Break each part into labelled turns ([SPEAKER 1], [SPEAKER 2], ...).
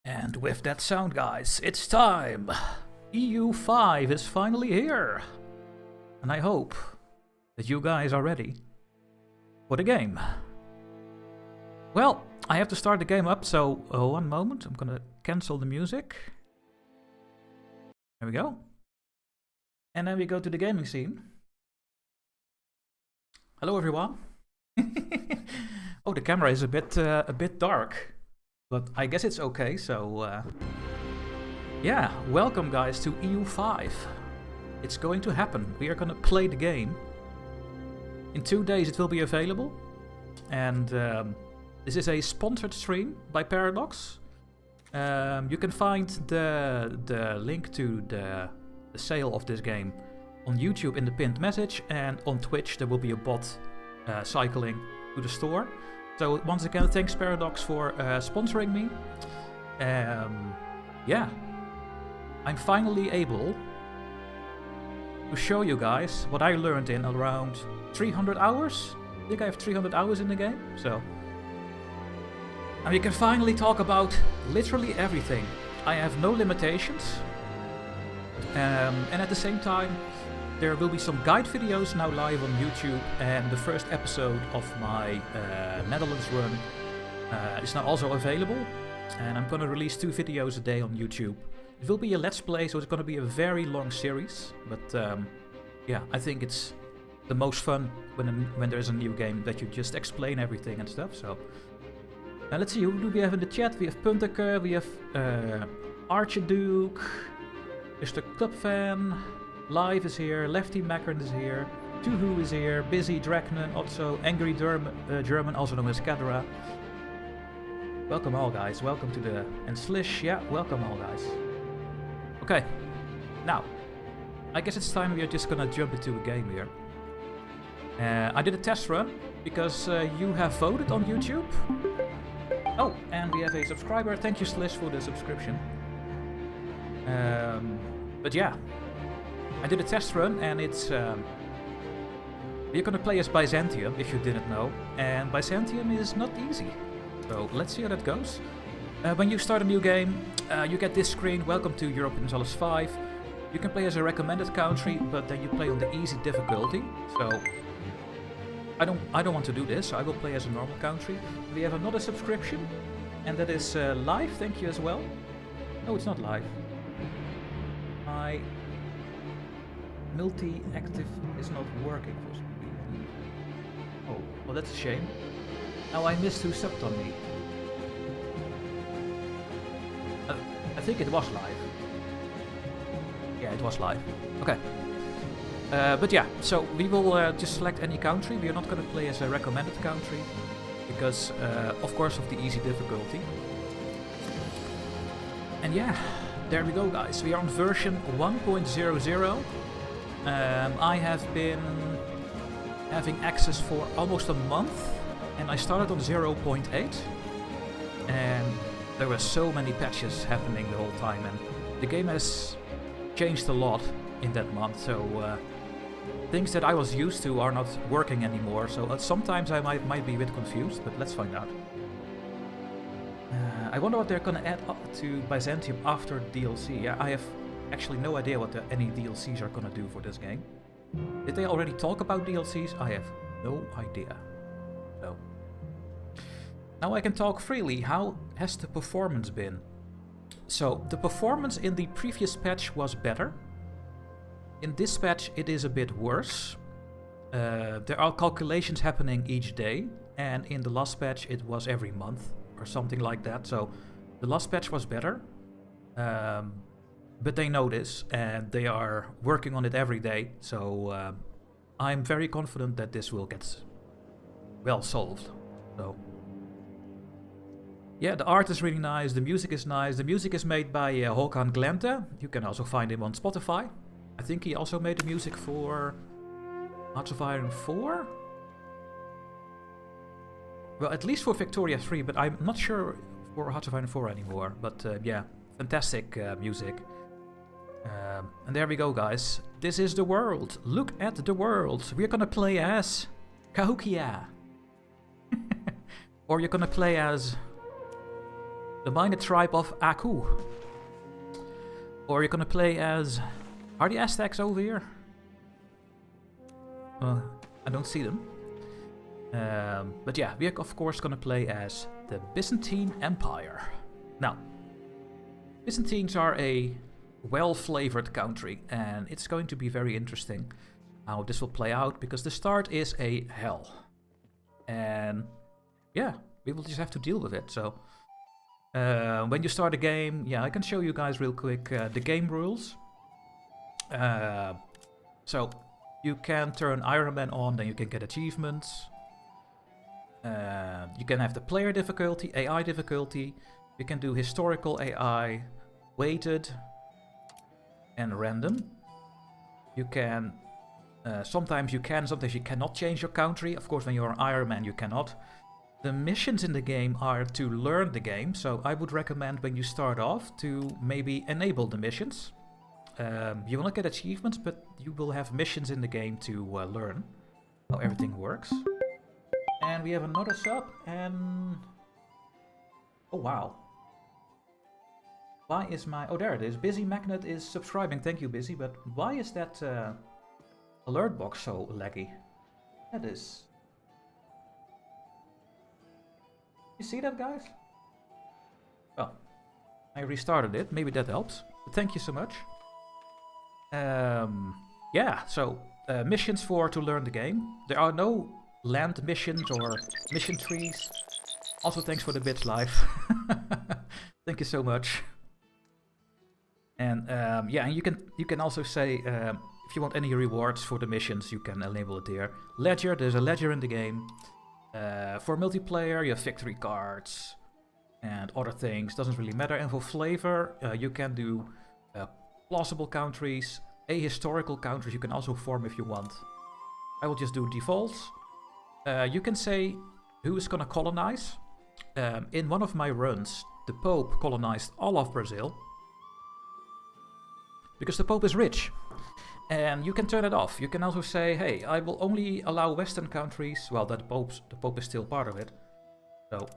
[SPEAKER 1] And with that sound, guys, it's time! EU5 is finally here! And I hope that you guys are ready for the game. Well, I have to start the game up, so one moment. I'm gonna cancel the music. There we go. And then we go to the gaming scene. Hello, everyone. Oh, the camera is a bit dark. But I guess it's okay, so yeah, welcome guys to EU5. It's going to happen. We are gonna play the game. In 2 days it will be available. And this is a sponsored stream by Paradox. You can find the link to the sale of this game on YouTube in the pinned message. And on Twitch there will be a bot cycling to the store. So once again, thanks Paradox for sponsoring me. Yeah, I'm finally able to show you guys what I learned in around 300 hours. I think I have 300 hours in the game, so. And we can finally talk about literally everything. I have no limitations. And at the same time, there will be some guide videos now live on YouTube, and the first episode of my Netherlands run is now also available. And I'm gonna release 2 videos a day on YouTube. It will be a let's play, so it's gonna be a very long series. But yeah, I think it's the most fun when there's a new game that you just explain everything and stuff. So let's see, who do we have in the chat? We have Punteke, we have Archduke, Mr. Clubfan. Live is here, Leftymackem is here, Tuhu is here, Busy Dragnon, also Angry German, also known as Kadra. Welcome all guys, welcome to the... and Slish, yeah, welcome all guys. Okay, now, I guess it's time we are just gonna jump into a game here. I did a test run, because you have voted on YouTube. Oh, and we have a subscriber, thank you Slish for the subscription. But yeah. I did a test run, and it's... we're gonna play as Byzantium, if you didn't know. And Byzantium is not easy. So let's see how that goes. When you start a new game, you get this screen, welcome to Europa Universalis 5. You can play as a recommended country, but then you play on the easy difficulty. So I don't want to do this, so I will play as a normal country. We have another subscription, and that is live, thank you as well. No, it's not live. My multi-active is not working for some reason. Oh, well that's a shame. Now I missed who subbed on me. I think it was live. Yeah, it was live. Okay. But yeah, so we will just select any country. We are not going to play as a recommended country. Because, of course, of the easy difficulty. And yeah, there we go guys. We are on version 1.00. I have been having access for almost a month, and I started on 0.8, and there were so many patches happening the whole time, and the game has changed a lot in that month, so things that I was used to are not working anymore, so sometimes I might be a bit confused, but let's find out. I wonder what they're gonna add up to Byzantium after DLC. Yeah, I have actually no idea what any DLCs are gonna do for this game. Did they already talk about DLCs? I have no idea. So now I can talk freely. How has the performance been? So the performance in the previous patch was better. In this patch it is a bit worse. There are calculations happening each day, and in the last patch it was every month or something like that. So the last patch was better. But they know this, and they are working on it every day, so I'm very confident that this will get well solved. So yeah, the art is really nice, the music is nice. The music is made by Håkan Glente. You can also find him on Spotify. I think he also made the music for Hearts of Iron 4? Well, at least for Victoria 3, but I'm not sure for Hearts of Iron 4 anymore. But yeah, fantastic music. And there we go guys, this is the world, look at the world. We're gonna play as Cahokia. Or you're gonna play as the minded tribe of Aku. Or you're gonna play as... Are the Aztecs over here? I don't see them. But yeah, we're of course gonna play as the Byzantine Empire. Now, Byzantines are a well-flavored country, and it's going to be very interesting how this will play out, because the start is a hell. And yeah, we will just have to deal with it. So when you start a game, yeah, I can show you guys real quick the game rules. So you can turn Iron Man on, then you can get achievements. You can have the player difficulty, AI difficulty. You can do historical AI, weighted, and random. You can, sometimes you cannot change your country. Of course, when you're an Iron Man, you cannot. The missions in the game are to learn the game, so I would recommend when you start off to maybe enable the missions. You will not get achievements, but you will have missions in the game to learn how everything works. And we have another sub, and... Oh wow. Why is my... Oh, there it is. Busy Magnet is subscribing. Thank you, Busy. But why is that alert box so laggy? That is... You see that, guys? Well, I restarted it. Maybe that helps. But thank you so much. Yeah, so missions to learn the game. There are no land missions or mission trees. Also, thanks for the bits live. Thank you so much. And yeah, and you can also say if you want any rewards for the missions, you can enable it here. Ledger, there's a ledger in the game. For multiplayer, you have victory cards and other things. Doesn't really matter. And for flavor, you can do plausible countries, ahistorical countries. You can also form if you want. I will just do defaults. You can say who is gonna colonize. In one of my runs, the Pope colonized all of Brazil. Because the Pope is rich. And you can turn it off. You can also say, hey, I will only allow Western countries. Well, the Pope is still part of it. So,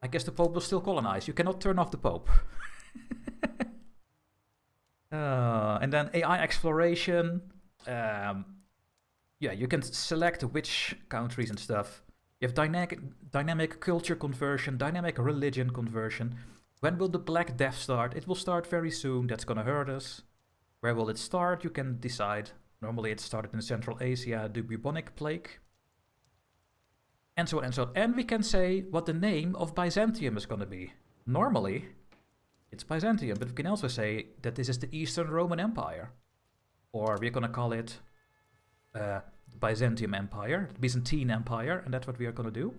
[SPEAKER 1] I guess the Pope will still colonize. You cannot turn off the Pope. And then AI exploration. Yeah, you can select which countries and stuff. You have dynamic culture conversion, dynamic religion conversion. When will the Black Death start? It will start very soon. That's gonna hurt us. Where will it start? You can decide. Normally it started in Central Asia, the bubonic plague. And so on and so on. And we can say what the name of Byzantium is gonna be. Normally, it's Byzantium, but we can also say that this is the Eastern Roman Empire. Or we're gonna call it Byzantium Empire, Byzantine Empire, and that's what we are gonna do.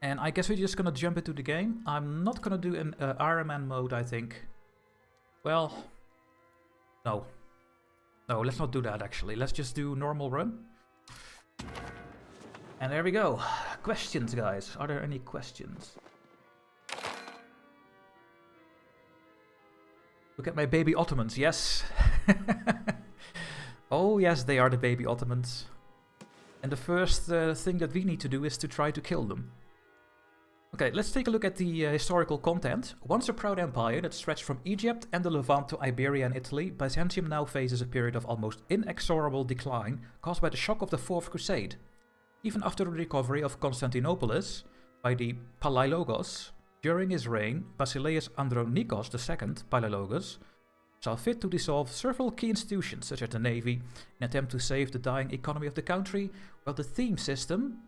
[SPEAKER 1] And I guess we're just gonna jump into the game. I'm not gonna do an Iron Man mode, I think. Well, no. No, let's not do that actually. Let's just do normal run. And there we go. Questions, guys. Are there any questions? Look at my baby Ottomans, yes. Oh yes, they are the baby Ottomans. And the first thing that we need to do is to try to kill them. Okay, let's take a look at the historical content. Once a proud empire that stretched from Egypt and the Levant to Iberia and Italy, Byzantium now faces a period of almost inexorable decline caused by the shock of the Fourth Crusade. Even after the recovery of Constantinopolis by the Palaiologos, during his reign, Basileus Andronikos II, Palaiologos, saw fit to dissolve several key institutions such as the navy in an attempt to save the dying economy of the country, while the theme system...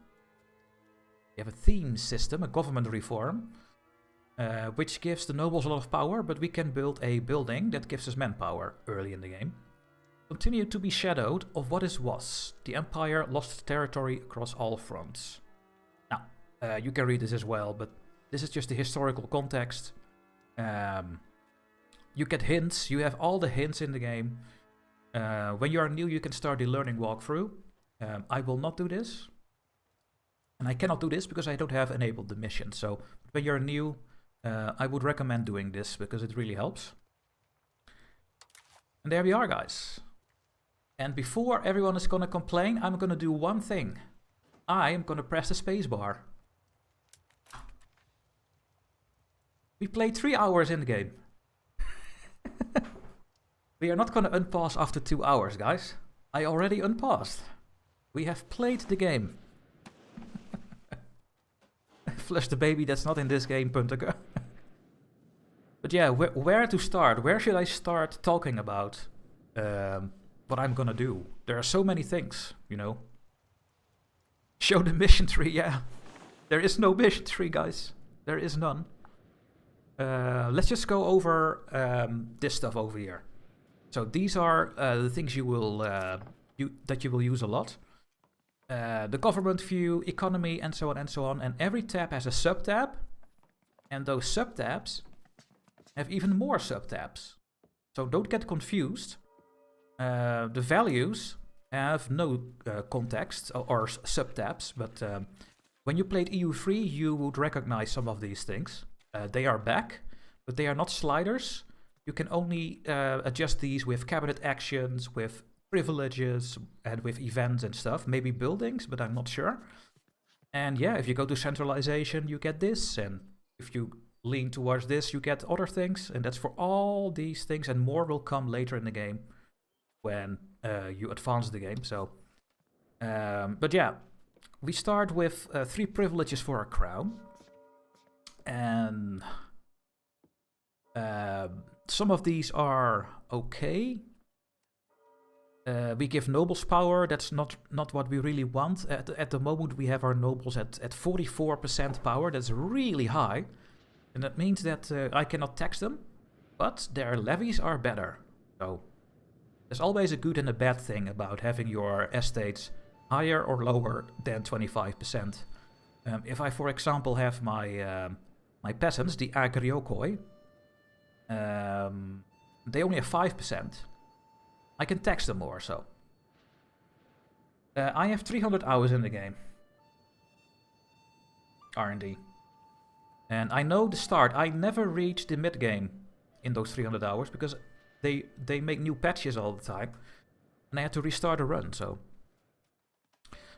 [SPEAKER 1] We have a theme system, a government reform, which gives the nobles a lot of power, but we can build a building that gives us manpower early in the game. Continue to be shadowed of what was. The empire lost territory across all fronts. Now, you can read this as well, but this is just the historical context. You get hints, you have all the hints in the game. When you are new, you can start the learning walkthrough. I will not do this. And I cannot do this because I don't have enabled the mission. So when you're new, I would recommend doing this because it really helps. And there we are, guys. And before everyone is going to complain, I'm going to do one thing. I am going to press the spacebar. We played 3 hours in the game. We are not going to unpause after 2 hours, guys. I already unpaused. We have played the game. Flush the baby that's not in this game, Puntaker. But yeah, where to start? Where should I start talking about what I'm gonna do? There are so many things, you know. Show the mission tree, yeah. There is no mission tree, guys. There is none. Let's just go over this stuff over here. So these are the things you will that you will use a lot. The government view, economy, and so on and so on. And every tab has a sub-tab. And those sub-tabs have even more sub-tabs. So don't get confused. The values have no context or sub-tabs. But when you played EU3, you would recognize some of these things. They are back, but they are not sliders. You can only adjust these with cabinet actions, with privileges, and with events and stuff. Maybe buildings, but I'm not sure. And yeah, if you go to centralization, you get this. And if you lean towards this, you get other things. And that's for all these things, and more will come later in the game when you advance the game. So, but yeah, we start with 3 privileges for our crown. And some of these are okay. We give nobles power. That's not what we really want. At the moment, we have our nobles at 44% power. That's really high. And that means that I cannot tax them. But their levies are better. So there's always a good and a bad thing about having your estates higher or lower than 25%. If I, for example, have my peasants, the agriokoi, they only have 5%. I can tax them more, so. I have 300 hours in the game. R&D. And I know the start. I never reach the mid-game in those 300 hours because they make new patches all the time. And I had to restart a run, so.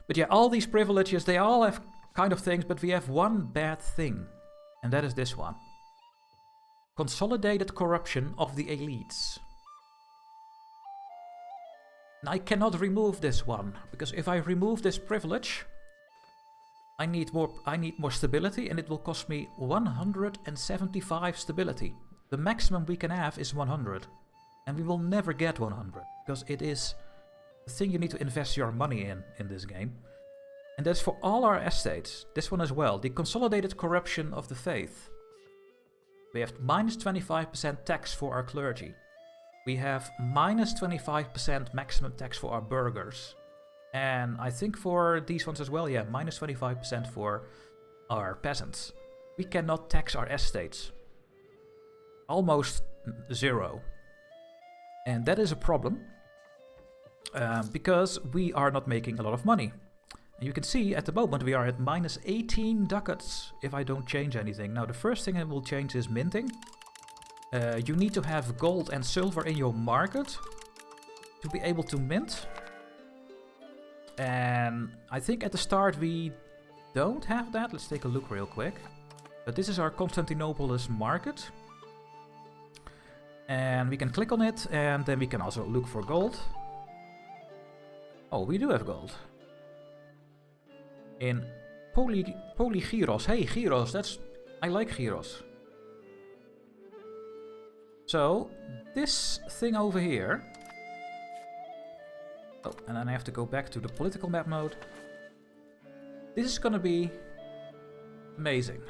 [SPEAKER 1] But yeah, all these privileges, they all have kind of things, but we have one bad thing. And that is this one. Consolidated corruption of the elites. And I cannot remove this one, because if I remove this privilege, I need more stability, and it will cost me 175 stability. The maximum we can have is 100. And we will never get 100, because it is the thing you need to invest your money in this game. And that's for all our estates. This one as well. The consolidated corruption of the faith. We have minus 25% tax for our clergy. We have minus 25% maximum tax for our burghers. And I think for these ones as well, yeah, minus 25% for our peasants. We cannot tax our estates. Almost 0. And that is a problem. Because we are not making a lot of money. And you can see at the moment we are at minus 18 ducats if I don't change anything. Now the first thing I will change is minting. You need to have gold and silver in your market to be able to mint. And I think at the start we don't have that. Let's take a look real quick. But this is our Constantinopolis market. And we can click on it, and then we can also look for gold. Oh, we do have gold. In Polygyros. Hey, gyros, I like gyros. So, this thing over here. Oh, and then I have to go back to the political map mode. This is gonna be amazing.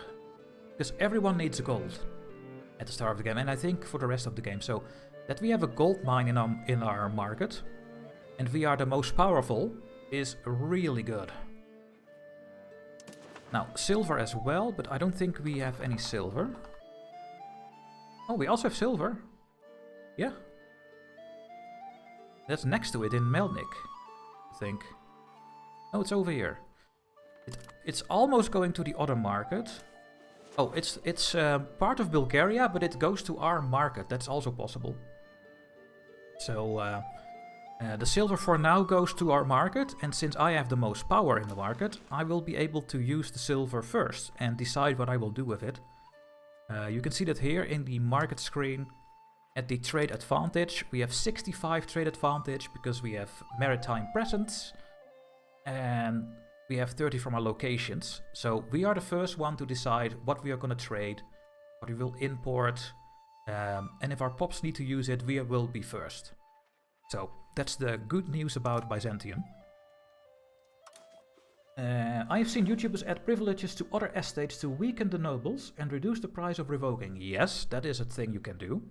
[SPEAKER 1] Because everyone needs gold at the start of the game, and I think for the rest of the game. So, that we have a gold mine in our market, and we are the most powerful, is really good. Now, silver as well, but I don't think we have any silver. Oh, we also have silver. Yeah. That's next to it in Melnik, I think. Oh, it's over here. It's almost going to the other market. Oh, it's part of Bulgaria, but it goes to our market. That's also possible. So, the silver for now goes to our market, and since I have the most power in the market, I will be able to use the silver first and decide what I will do with it. You can see that here in the market screen at the trade advantage. We have 65 trade advantage because we have maritime presence and we have 30 from our locations. So we are the first one to decide what we are going to trade, what we will import, and if our pops need to use it, we will be first. So that's the good news about Byzantium. I have seen YouTubers add privileges to other estates to weaken the nobles and reduce the price of revoking. Yes, that is a thing you can do.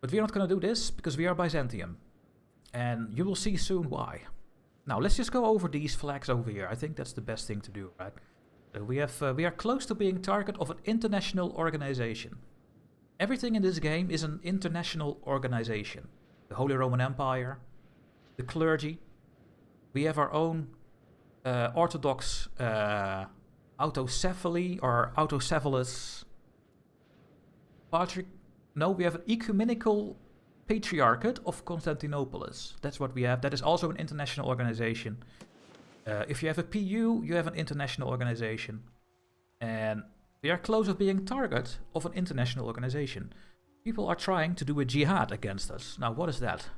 [SPEAKER 1] But we are not going to do this because we are Byzantium. And you will see soon why. Now let's just go over these flags over here. I think that's the best thing to do, right? So we are close to being target of an international organization. Everything in this game is an international organization. The Holy Roman Empire, the clergy. We have our own Orthodox autocephaly or autocephalous no, we have an ecumenical patriarchate of Constantinopolis. That's what we have. That is also an international organization. If you have a PU, you have an international organization. And we are close to being target of an international organization. People are trying to do a jihad against us. Now, what is that?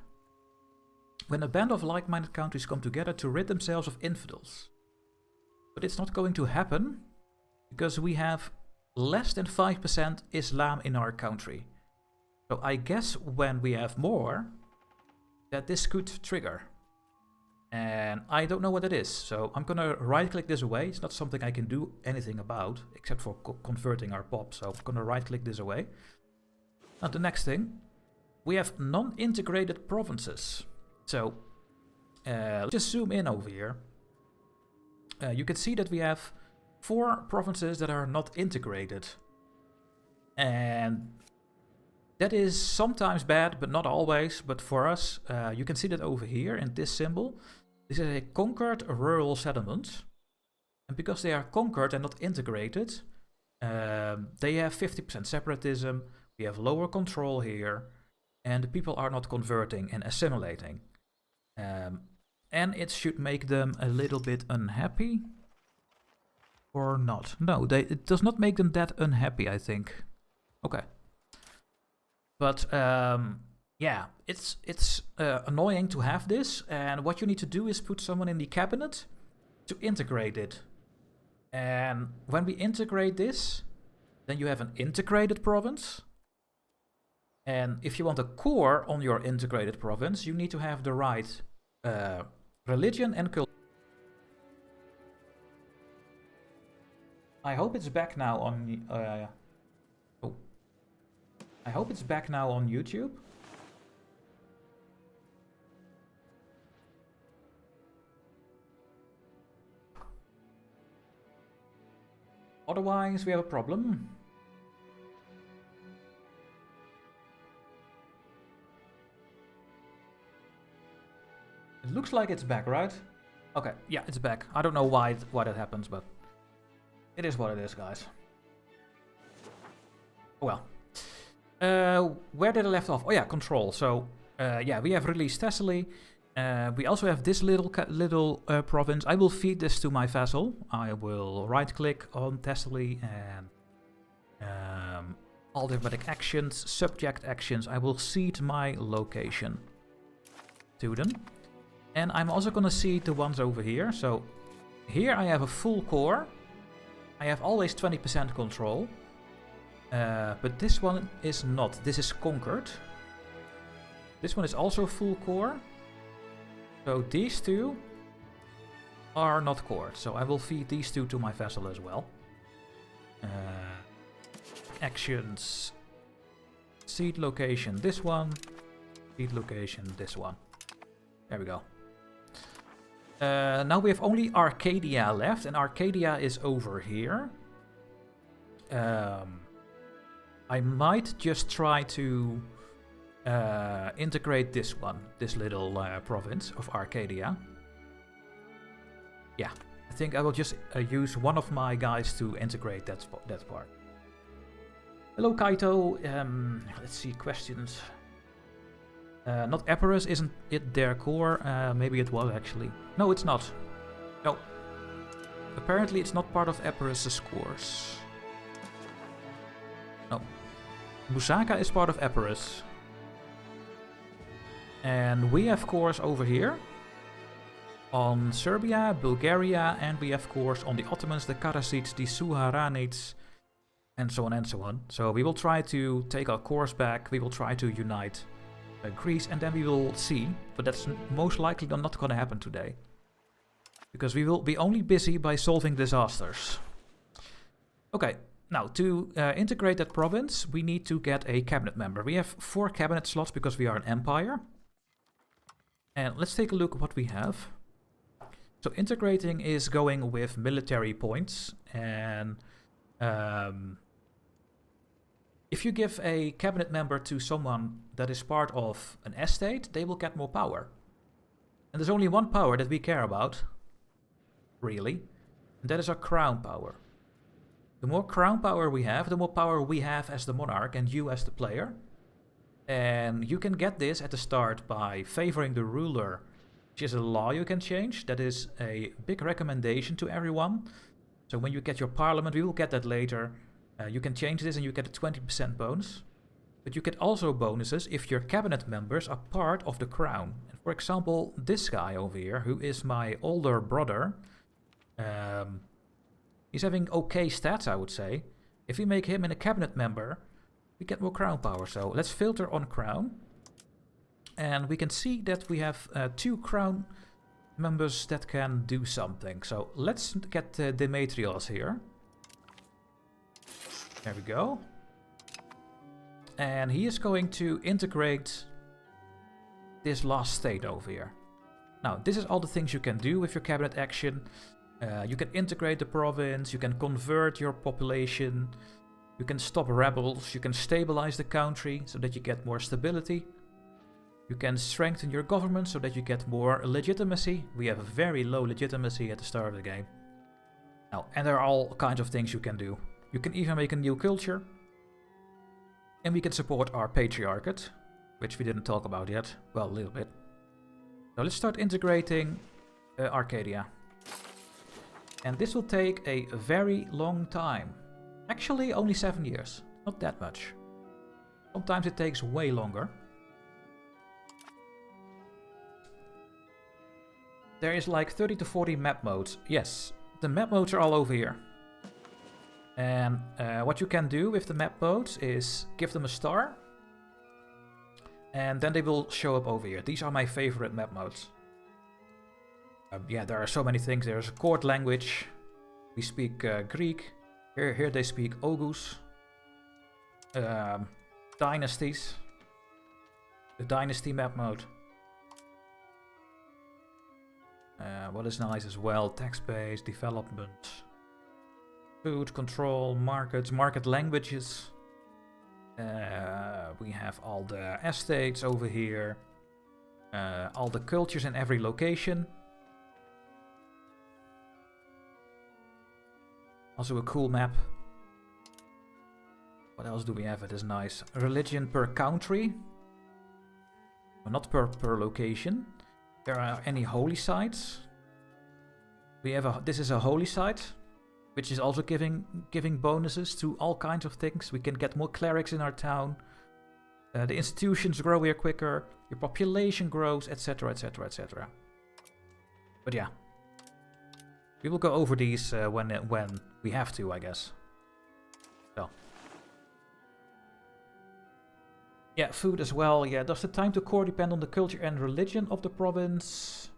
[SPEAKER 1] When a band of like-minded countries come together to rid themselves of infidels. But it's not going to happen because we have less than 5% Islam in our country. So I guess when we have more, that this could trigger. And I don't know what it is. So I'm going to right-click this away. It's not something I can do anything about, except for converting our pop. So I'm going to right-click this away. Now the next thing, we have non-integrated provinces. So let's just zoom in over here. You can see that we have 4 provinces that are not integrated. And that is sometimes bad, but not always. But for us, you can see that over here in this symbol. This is a conquered rural settlement. And because they are conquered and not integrated, they have 50% separatism. We have lower control here. And the people are not converting and assimilating. And it should make them a little bit unhappy. Or not. No, it does not make them that unhappy, I think. Okay. But yeah, it's annoying to have this. And what you need to do is put someone in the cabinet to integrate it. And when we integrate this, then you have an integrated province. And if you want a core on your integrated province, you need to have the right religion and culture. I hope it's back now on. I hope it's back now on YouTube. Otherwise, we have a problem. It looks like it's back, right? Okay, yeah, it's back. I don't know why that happens, but it is what it is, guys. Well, where did I left off? Oh yeah, control. So yeah, we have released Thessaly. We also have this little province. I will feed this to my vassal. I will right-click on Thessaly and all diplomatic actions, subject actions. I will seed my location to them. And I'm also going to seed the ones over here. So here I have a full core. I have always 20% control. But this one is not. This is conquered. This one is also full core. So these two are not cored. So I will feed these two to my vassal as well. Actions. Seed location, this one. Seed location, this one. There we go. Now we have only Arcadia left. And Arcadia is over here. I might just try to integrate this one, this little province of Arcadia. Yeah, I think I will just use one of my guys to integrate that part. Hello, Caito. Let's see, questions. Not Epirus, isn't it their core? Maybe it was actually. No, it's not. No. Apparently it's not part of Epirus's cores. Musaka is part of Epirus. And we have course over here on Serbia, Bulgaria, and we have course on the Ottomans, the Karasids, the Suharanids, and so on and so on. So we will try to take our course back, we will try to unite Greece, and then we will see, but that's most likely not going to happen today. Because we will be only busy by solving disasters. Okay, now to integrate that province, we need to get a cabinet member. We have 4 cabinet slots because we are an empire. And let's take a look at what we have. So integrating is going with military points. And if you give a cabinet member to someone that is part of an estate, they will get more power. And there's only one power that we care about, really, and that is our crown power. The more crown power we have, the more power we have as the monarch and you as the player. And you can get this at the start by favoring the ruler, which is a law you can change. That is a big recommendation to everyone. So when you get your parliament, we will get that later. You can change this and you get a 20% bonus. But you get also bonuses if your cabinet members are part of the crown. And for example, this guy over here, who is my older brother, he's having okay stats, I would say. If we make him in a cabinet member, we get more crown power. So let's filter on crown. And we can see that we have 2 crown members that can do something. So let's get Demetrios here. There we go. And he is going to integrate this last state over here. Now, this is all the things you can do with your cabinet action. You can integrate the province, you can convert your population, you can stop rebels, you can stabilize the country so that you get more stability. You can strengthen your government so that you get more legitimacy. We have a very low legitimacy at the start of the game. Now, and there are all kinds of things you can do. You can even make a new culture. And we can support our patriarchate, which we didn't talk about yet. Well, a little bit. So let's start integrating Arcadia. And this will take a very long time. Actually, only 7 years. Not that much. Sometimes it takes way longer. There is like 30 to 40 map modes. Yes, the map modes are all over here. And what you can do with the map modes is give them a star. And then they will show up over here. These are my favorite map modes. Yeah, there are so many things. There's a court language. We speak Greek. Here they speak Oghuz. Dynasties. The dynasty map mode. What is nice as well, text-based, development, food control, markets, market languages. We have all the estates over here. All the cultures in every location. Also a cool map. What else do we have? It is nice. Religion per country. Well, not per location. There are any holy sites. We have this is a holy site, which is also giving bonuses to all kinds of things. We can get more clerics in our town. The institutions grow here quicker. Your population grows, etc., etc., etc. But yeah, we will go over these when we have to, I guess. So. Yeah, food as well. Yeah, does the time to core depend on the culture and religion of the province?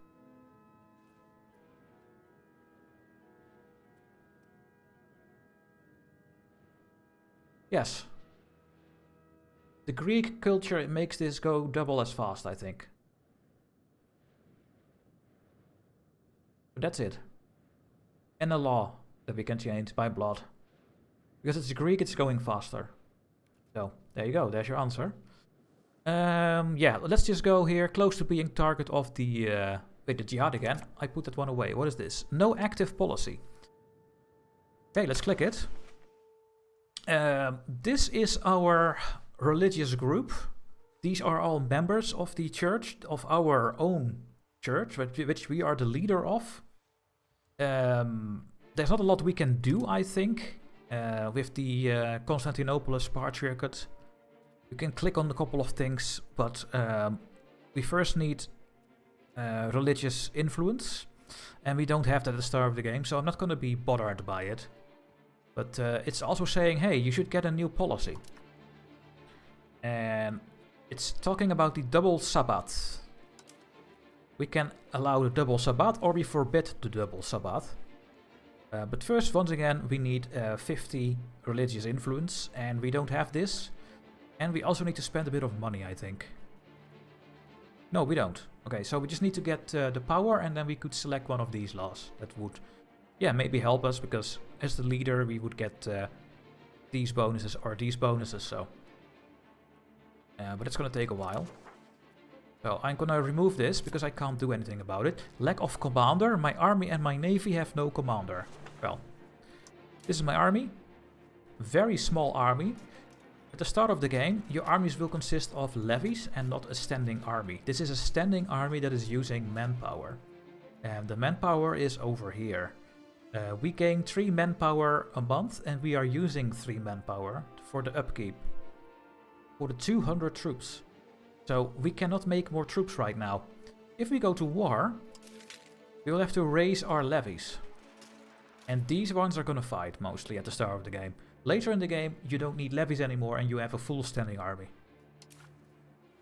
[SPEAKER 1] Yes. The Greek culture makes this go double as fast, I think. But that's it. And a law that we can change by blood. Because it's Greek, it's going faster. So, there you go, there's your answer. Yeah, let's just go here, close to being target of the... wait, the jihad again. I put that one away. What is this? No active policy. Okay, let's click it. This is our religious group. These are all members of the church, of our own church, which we are the leader of. There's not a lot we can do, I think, with the Constantinople Patriarchate. You can click on a couple of things, but we first need religious influence, and we don't have that at the start of the game, so I'm not going to be bothered by it. But it's also saying, hey, you should get a new policy. And it's talking about the double Sabbat. We can allow the double Sabbat, or we forbid the double Sabbat. But first, once again, we need 50 religious influence, and we don't have this. And we also need to spend a bit of money, I think. No, we don't. Okay, so we just need to get the power, and then we could select one of these laws. That would, yeah, maybe help us, because as the leader, we would get these bonuses or these bonuses, so. But it's gonna take a while. So I'm gonna remove this, because I can't do anything about it. Lack of commander. My army and my navy have no commander. Well, this is my army. Very small army. At the start of the game, your armies will consist of levies and not a standing army. This is a standing army that is using manpower. And the manpower is over here. We gain 3 manpower a month, and we are using 3 manpower for the upkeep. For the 200 troops. So we cannot make more troops right now. If we go to war, we will have to raise our levies. And these ones are gonna fight mostly at the start of the game. Later in the game, you don't need levies anymore and you have a full standing army.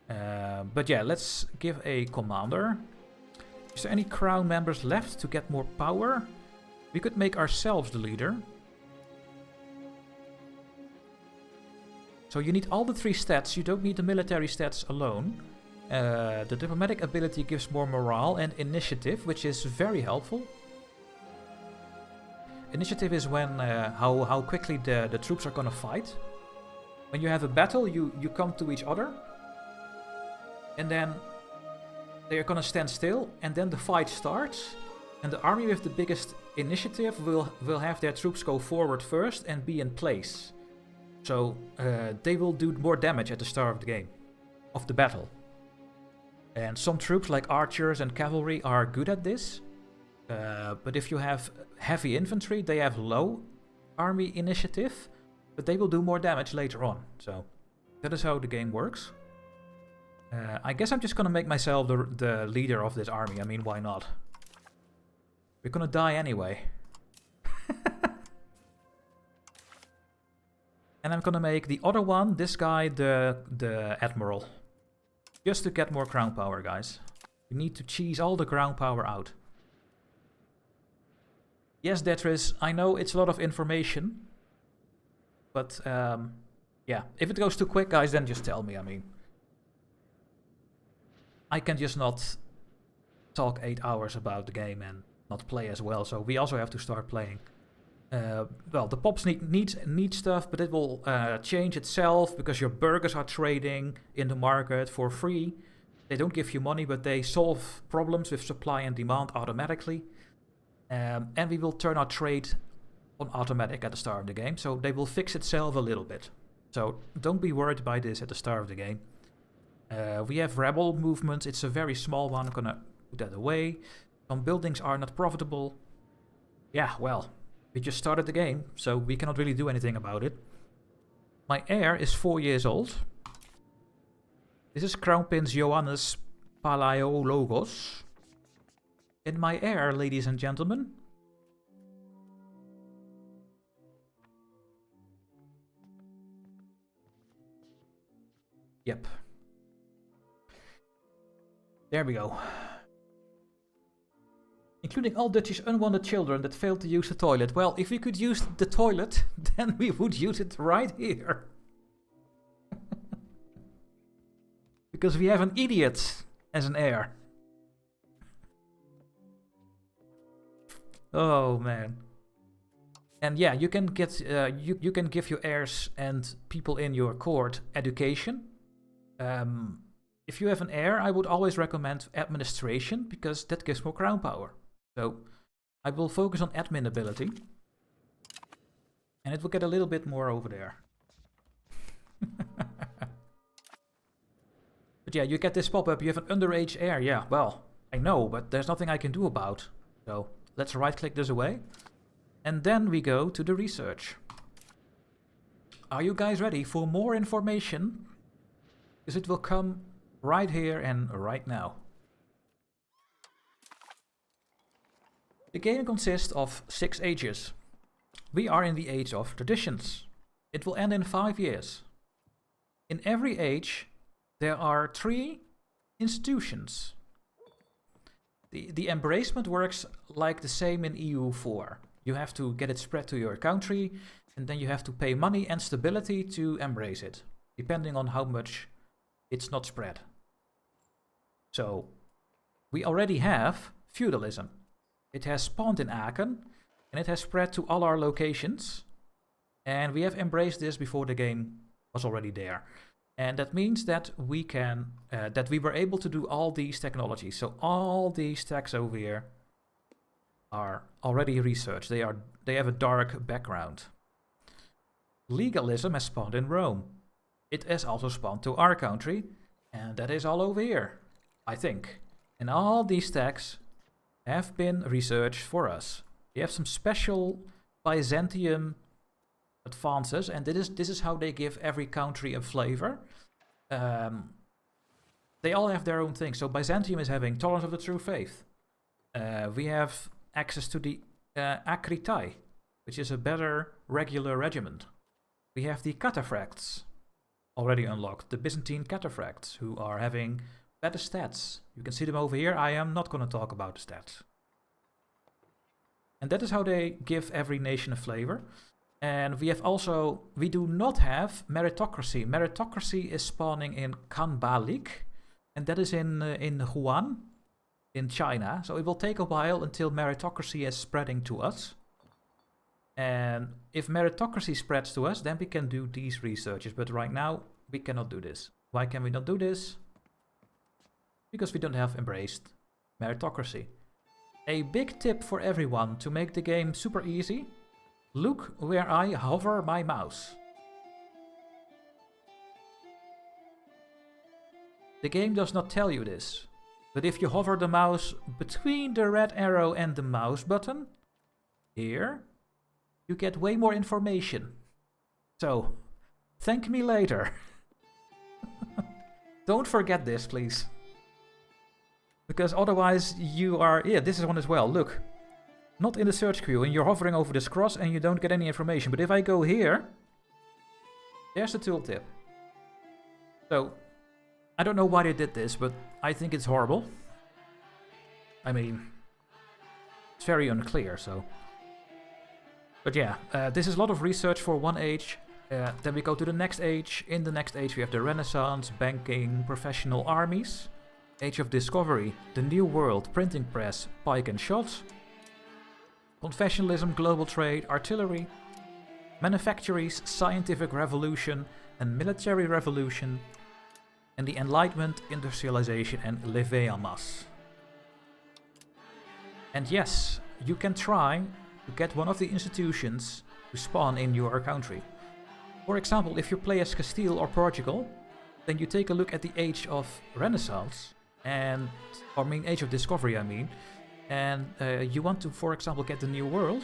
[SPEAKER 1] But yeah, let's give a commander. Is there any crown members left to get more power? We could make ourselves the leader. So you need all the 3 stats, you don't need the military stats alone. The diplomatic ability gives more morale and initiative, which is very helpful. Initiative is when how quickly the troops are gonna fight. When you have a battle, you come to each other. And then they are gonna stand still, and then the fight starts. And the army with the biggest initiative will have their troops go forward first and be in place. So they will do more damage at the start of the game, of the battle. And some troops like archers and cavalry are good at this. But if you have heavy infantry, they have low army initiative, but they will do more damage later on. So that is how the game works. I guess I'm just gonna make myself the leader of this army. I mean, why not? We're gonna die anyway. And I'm gonna make the other one, this guy, the admiral. Just to get more crown power, guys. We need to cheese all the crown power out. Yes, Detris, I know it's a lot of information. But, yeah. If it goes too quick, guys, then just tell me, I mean. I can just not talk 8 hours about the game and not play as well, so we also have to start playing. Well, the pops need stuff, but it will change itself because your burgers are trading in the market for free. They don't give you money, but they solve problems with supply and demand automatically. And we will turn our trade on automatic at the start of the game, so they will fix itself a little bit. So don't be worried by this at the start of the game. We have rebel movements. It's a very small one. I'm gonna put that away. Some buildings are not profitable. Yeah, well, we just started the game, so we cannot really do anything about it. My heir is 4 years old. This is Crown Prince Johannes Palaiologos. And my heir, ladies and gentlemen. Yep. There we go. Including all Dutch's unwanted children that failed to use the toilet. Well, if we could use the toilet, then we would use it right here. Because we have an idiot as an heir. Oh man. And yeah, you can get you can give your heirs and people in your court education. If you have an heir, I would always recommend administration because that gives more crown power. So I will focus on admin ability. And it will get a little bit more over there. But yeah, you get this pop-up, you have an underage heir. Yeah, well, I know, but there's nothing I can do about. So let's right-click this away. And then we go to the research. Are you guys ready for more information? because it will come right here and right now. The game consists of 6 ages. We are in the age of traditions. It will end in 5 years. In every age, there are 3 institutions. The embracement works like the same in EU4. You have to get it spread to your country, and then you have to pay money and stability to embrace it, depending on how much it's not spread. So, we already have feudalism. It has spawned in Aachen, and it has spread to all our locations, and we have embraced this before the game was already there. And that means that we can, that we were able to do all these technologies. So all these techs over here are already researched. They have a dark background. Legalism has spawned in Rome. It has also spawned to our country, and that is all over here, I think. And all these techs have been researched for us. We have some special Byzantium advances, and this is how they give every country a flavor. They all have their own thing. So Byzantium is having tolerance of the true faith. We have access to the Acritai, which is a better regular regiment. We have the cataphracts already unlocked, the Byzantine cataphracts, who are having better stats. You can see them over here. I am not going to talk about the stats. And that is how they give every nation a flavor. And we have also, we do not have meritocracy. Meritocracy is spawning in Kanbalik, and that is in Huan, in China. So it will take a while until meritocracy is spreading to us. And if meritocracy spreads to us, then we can do these researches. But right now, we cannot do this. Why can we not do this? Because we don't have embraced meritocracy. A big tip for everyone to make the game super easy. Look where I hover my mouse. The game does not tell you this, but if you hover the mouse between the red arrow and the mouse button, here, you get way more information. So, thank me later. Don't forget this, please. Because otherwise you are... Yeah, this is one as well. Look. Not in the search queue, and you're hovering over this cross and you don't get any information. But if I go here, there's the tooltip. So, I don't know why they did this, but I think it's horrible. I mean, it's very unclear, so... But yeah, this is a lot of research for one age. Then we go to the next age. In the next age we have the Renaissance, banking, professional armies. Age of Discovery, the New World, printing press, pike and shot. Confessionalism, global trade, artillery, manufactories, scientific revolution and military revolution, and the Enlightenment, industrialization and leveamas. And yes, you can try to get one of the institutions to spawn in your country. For example, if you play as Castile or Portugal, then you take a look at the Age of Renaissance, and, Age of Discovery I mean, and you want to, for example, get the New World.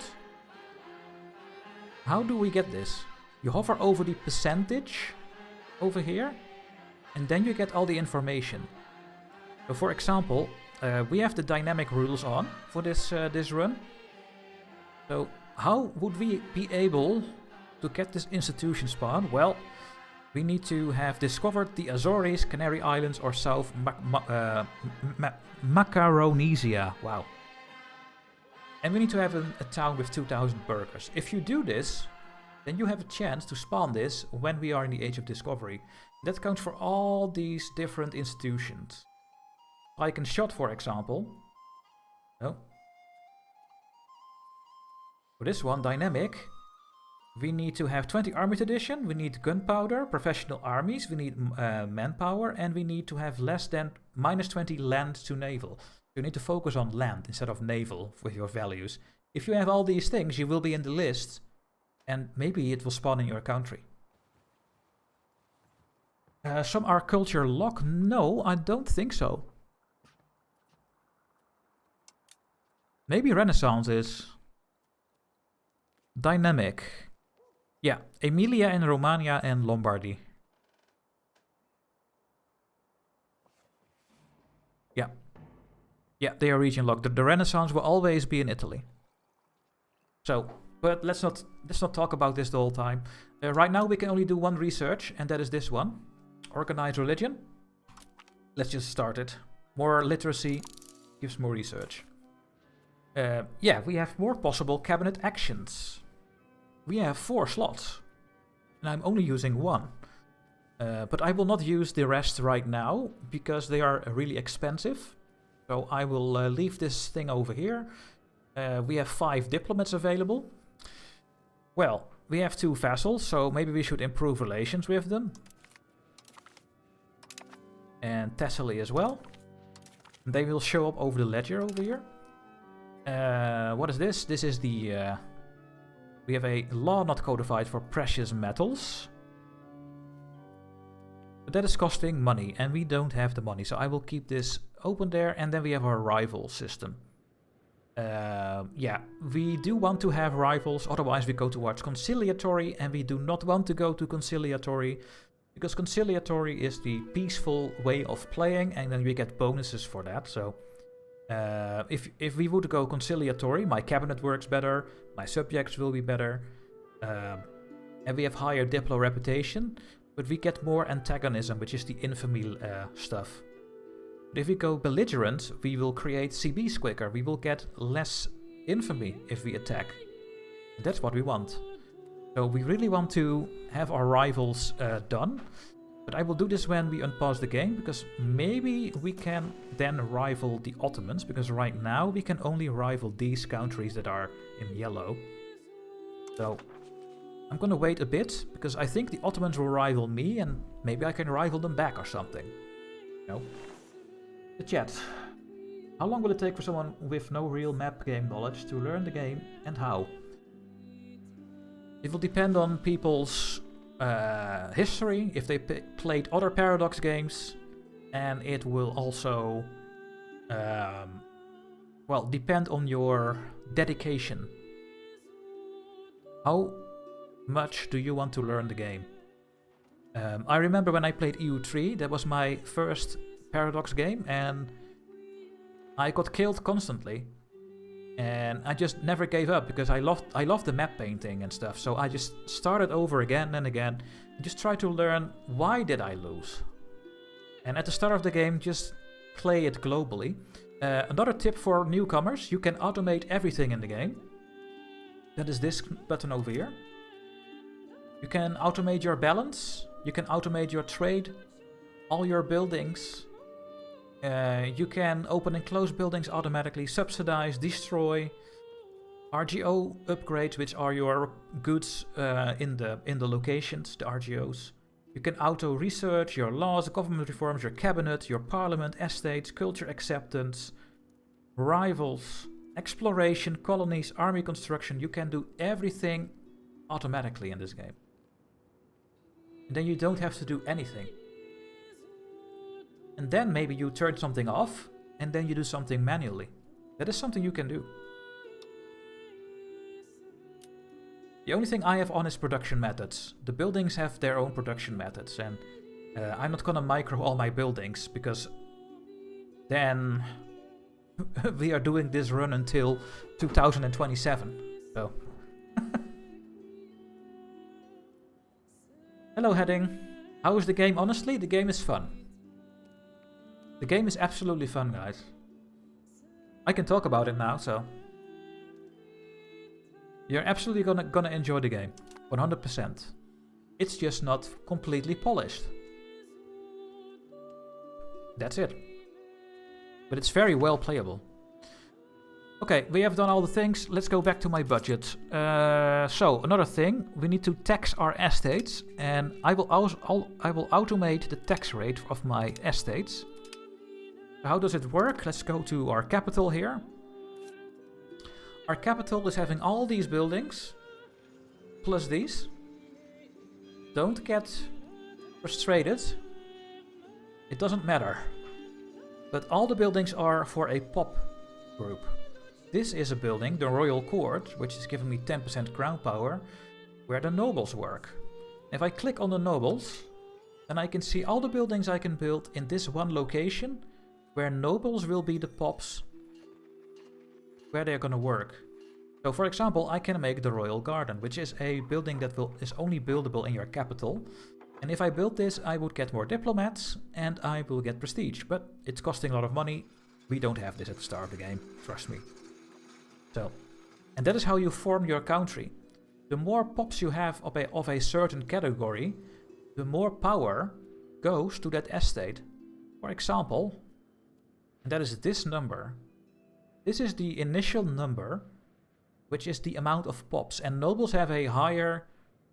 [SPEAKER 1] How do we get this? You hover over the percentage over here, and then you get all the information. So for example, we have the dynamic rules on for this run. So how would we be able to get this institution spawn? Well, we need to have discovered the Azores, Canary Islands, or South Macaronesia. Wow. And we need to have a town with 2,000 burghers. If you do this, then you have a chance to spawn this when we are in the Age of Discovery. That counts for all these different institutions. Pike and shot, for example. Oh. For this one, dynamic. We need to have 20 army tradition, we need gunpowder, professional armies, we need manpower, and we need to have less than -20 land to naval. You need to focus on land instead of naval with your values. If you have all these things, you will be in the list, and maybe it will spawn in your country. Some are culture lock? No, I don't think so. Maybe Renaissance is. Dynamic. Yeah, Emilia and Romagna and Lombardy. Yeah, they are region locked. The Renaissance will always be in Italy. So, but let's not talk about this the whole time. Right now we can only do one research, and that is this one. Organized religion. Let's just start it. More literacy gives more research. Yeah, we have more possible cabinet actions. We have 4 slots. And I'm only using 1. But I will not use the rest right now, because they are really expensive. So I will leave this thing over here. We have 5 diplomats available. Well, we have 2 vassals, so maybe we should improve relations with them. And Thessaly as well. They will show up over the ledger over here. What is this? This is the... we have a law not codified for precious metals. But that is costing money, and we don't have the money. So I will keep this open there, and then we have our rival system. Yeah, we do want to have rivals, otherwise we go towards conciliatory, and we do not want to go to conciliatory, because conciliatory is the peaceful way of playing, and then we get bonuses for that. So if we would go conciliatory, my cabinet works better, my subjects will be better, and we have higher diplo reputation, but we get more antagonism, which is the infamy stuff. But if we go belligerent, we will create CBs quicker. We will get less infamy if we attack. That's what we want. So we really want to have our rivals done. But I will do this when we unpause the game, because maybe we can then rival the Ottomans, because right now we can only rival these countries that are in yellow. So I'm gonna wait a bit, because I think the Ottomans will rival me, and maybe I can rival them back or something. No. The chat. How long will it take for someone with no real map game knowledge to learn the game, and how? It will depend on people's history, if they played other Paradox games, and it will also well, depend on your dedication. How much do you want to learn the game? I remember when I played EU3, that was my first Paradox game, and I got killed constantly, and I just never gave up, because I loved the map painting and stuff. So I just started over again and again, and just tried to learn, why did I lose? And at the start of the game, just play it globally. Another tip for newcomers: you can automate everything in the game. That is this button over here. You can automate your balance, you can automate your trade, all your buildings. You can open and close buildings automatically, subsidize, destroy, RGO upgrades, which are your goods in the locations, the RGOs. You can auto research your laws, government reforms, your cabinet, your parliament, estates, culture acceptance, rivals, exploration, colonies, army construction. You can do everything automatically in this game. And then you don't have to do anything. And then maybe you turn something off, and then you do something manually. That is something you can do. The only thing I have on is production methods. The buildings have their own production methods, and I'm not gonna micro all my buildings, because then we are doing this run until 2027. So. Hello, Heading. How is the game? Honestly, the game is fun. The game is absolutely fun, guys. I can talk about it now, so... You're absolutely gonna enjoy the game. 100%. It's just not completely polished. That's it. But it's very well playable. Okay, we have done all the things. Let's go back to my budget. So, another thing. We need to tax our estates. And I will automate the tax rate of my estates. How does it work? Let's go to our capital here. Our capital is having all these buildings, plus these. Don't get frustrated. It doesn't matter. But all the buildings are for a pop group. This is a building, the Royal Court, which is giving me 10% crown power, where the nobles work. If I click on the nobles, then I can see all the buildings I can build in this one location, where nobles will be the pops where they're gonna work. So for example, I can make the Royal Garden, which is a building that is only buildable in your capital. And if I build this, I would get more diplomats and I will get prestige. But it's costing a lot of money. We don't have this at the start of the game, trust me. So, and that is how you form your country. The more pops you have of a certain category, the more power goes to that estate. For example, and that is this number. This is the initial number, which is the amount of pops. And nobles have a higher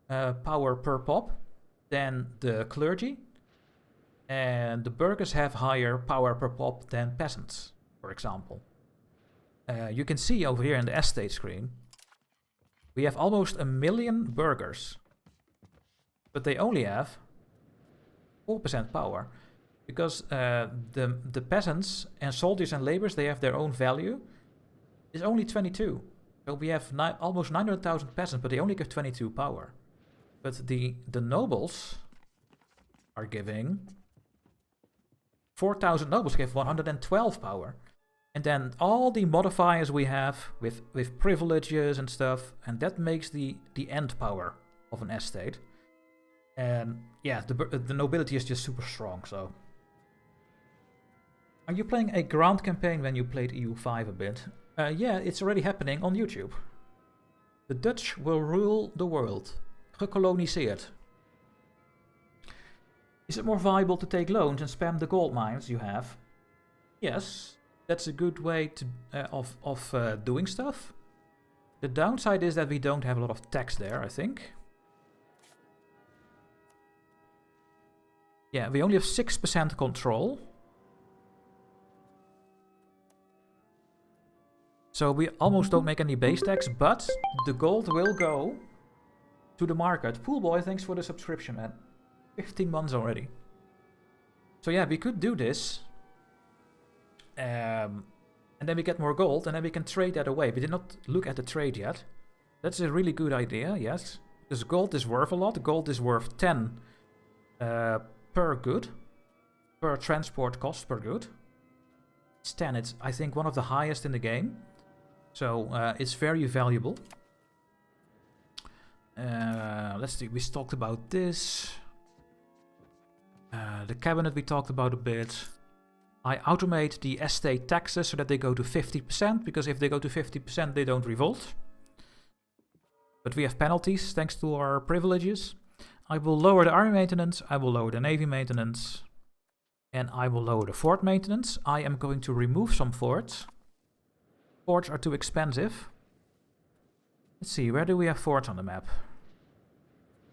[SPEAKER 1] power per pop than the clergy. And the burghers have higher power per pop than peasants, for example. You can see over here in the estate screen, we have almost 1 million burghers. But they only have 4% power. Because the peasants and soldiers and laborers, they have their own value. It's only 22. So we have almost 900,000 peasants, but they only give 22 power. But the nobles are giving... 4,000 nobles give 112 power. And then all the modifiers we have with privileges and stuff, and that makes the end power of an estate. And yeah, the nobility is just super strong, so... Are you playing a ground campaign when you played EU5 a bit? Yeah, it's already happening on YouTube. The Dutch will rule the world. Gekoloniseerd. Is it more viable to take loans and spam the gold mines you have? Yes, that's a good way to of doing stuff. The downside is that we don't have a lot of tax there, I think. Yeah, we only have 6% control. So we almost don't make any base tax, but the gold will go to the market. Poolboy, thanks for the subscription, man. 15 months already. So yeah, we could do this. And then we get more gold, and then we can trade that away. We did not look at the trade yet. That's a really good idea, yes. Because gold is worth a lot. Gold is worth 10 per good. Per transport cost per good. It's 10. It's, I think, one of the highest in the game. So it's very valuable. Let's see, we talked about this. The cabinet we talked about a bit. I automate the estate taxes so that they go to 50%, because if they go to 50% they don't revolt. But we have penalties thanks to our privileges. I will lower the army maintenance, I will lower the navy maintenance, and I will lower the fort maintenance. I am going to remove some forts. Forts are too expensive. Let's see, where do we have forts on the map?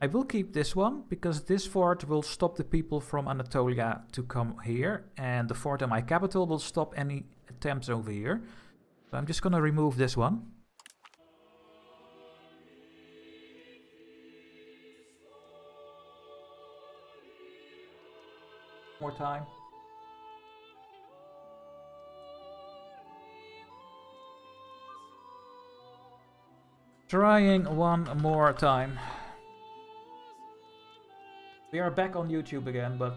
[SPEAKER 1] I will keep this one, because this fort will stop the people from Anatolia to come here, and the fort in my capital will stop any attempts over here. So I'm just gonna remove this one. More time. Trying one more time. We are back on YouTube again, but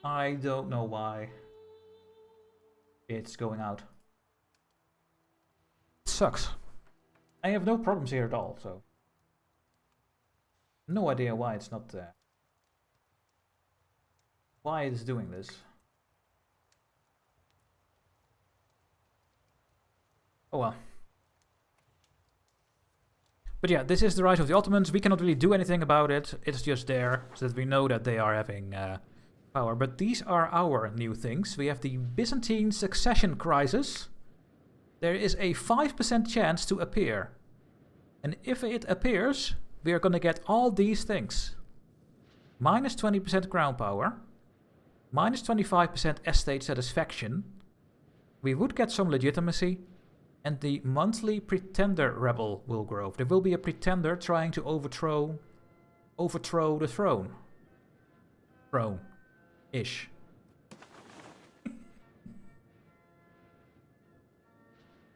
[SPEAKER 1] I don't know why it's going out. It sucks. I have no problems here at all, so no idea why it's not why it is doing this. Oh well. But yeah, this is the rise of the Ottomans. We cannot really do anything about it. It's just there, so that we know that they are having power. But these are our new things. We have the Byzantine succession crisis. There is a 5% chance to appear. And if it appears, we are going to get all these things. Minus 20% crown power. Minus 25% estate satisfaction. We would get some legitimacy. And the monthly pretender rebel will grow. There will be a pretender trying to overthrow the throne. Throne-ish.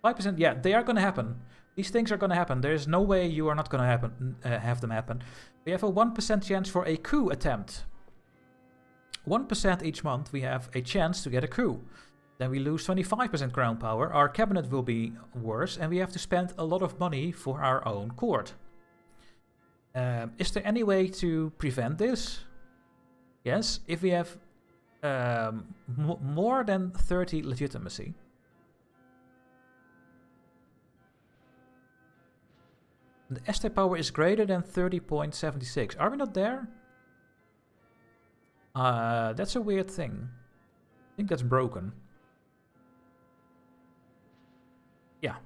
[SPEAKER 1] %, yeah, they are gonna happen. These things are gonna happen. There is no way you are not gonna have them happen. We have a 1% chance for a coup attempt. 1% each month we have a chance to get a coup. Then we lose 25% crown power, our cabinet will be worse, and we have to spend a lot of money for our own court. Is there any way to prevent this? Yes, if we have more than 30 legitimacy. The estate power is greater than 30.76. Are we not there? That's a weird thing. I think that's broken. Yeah.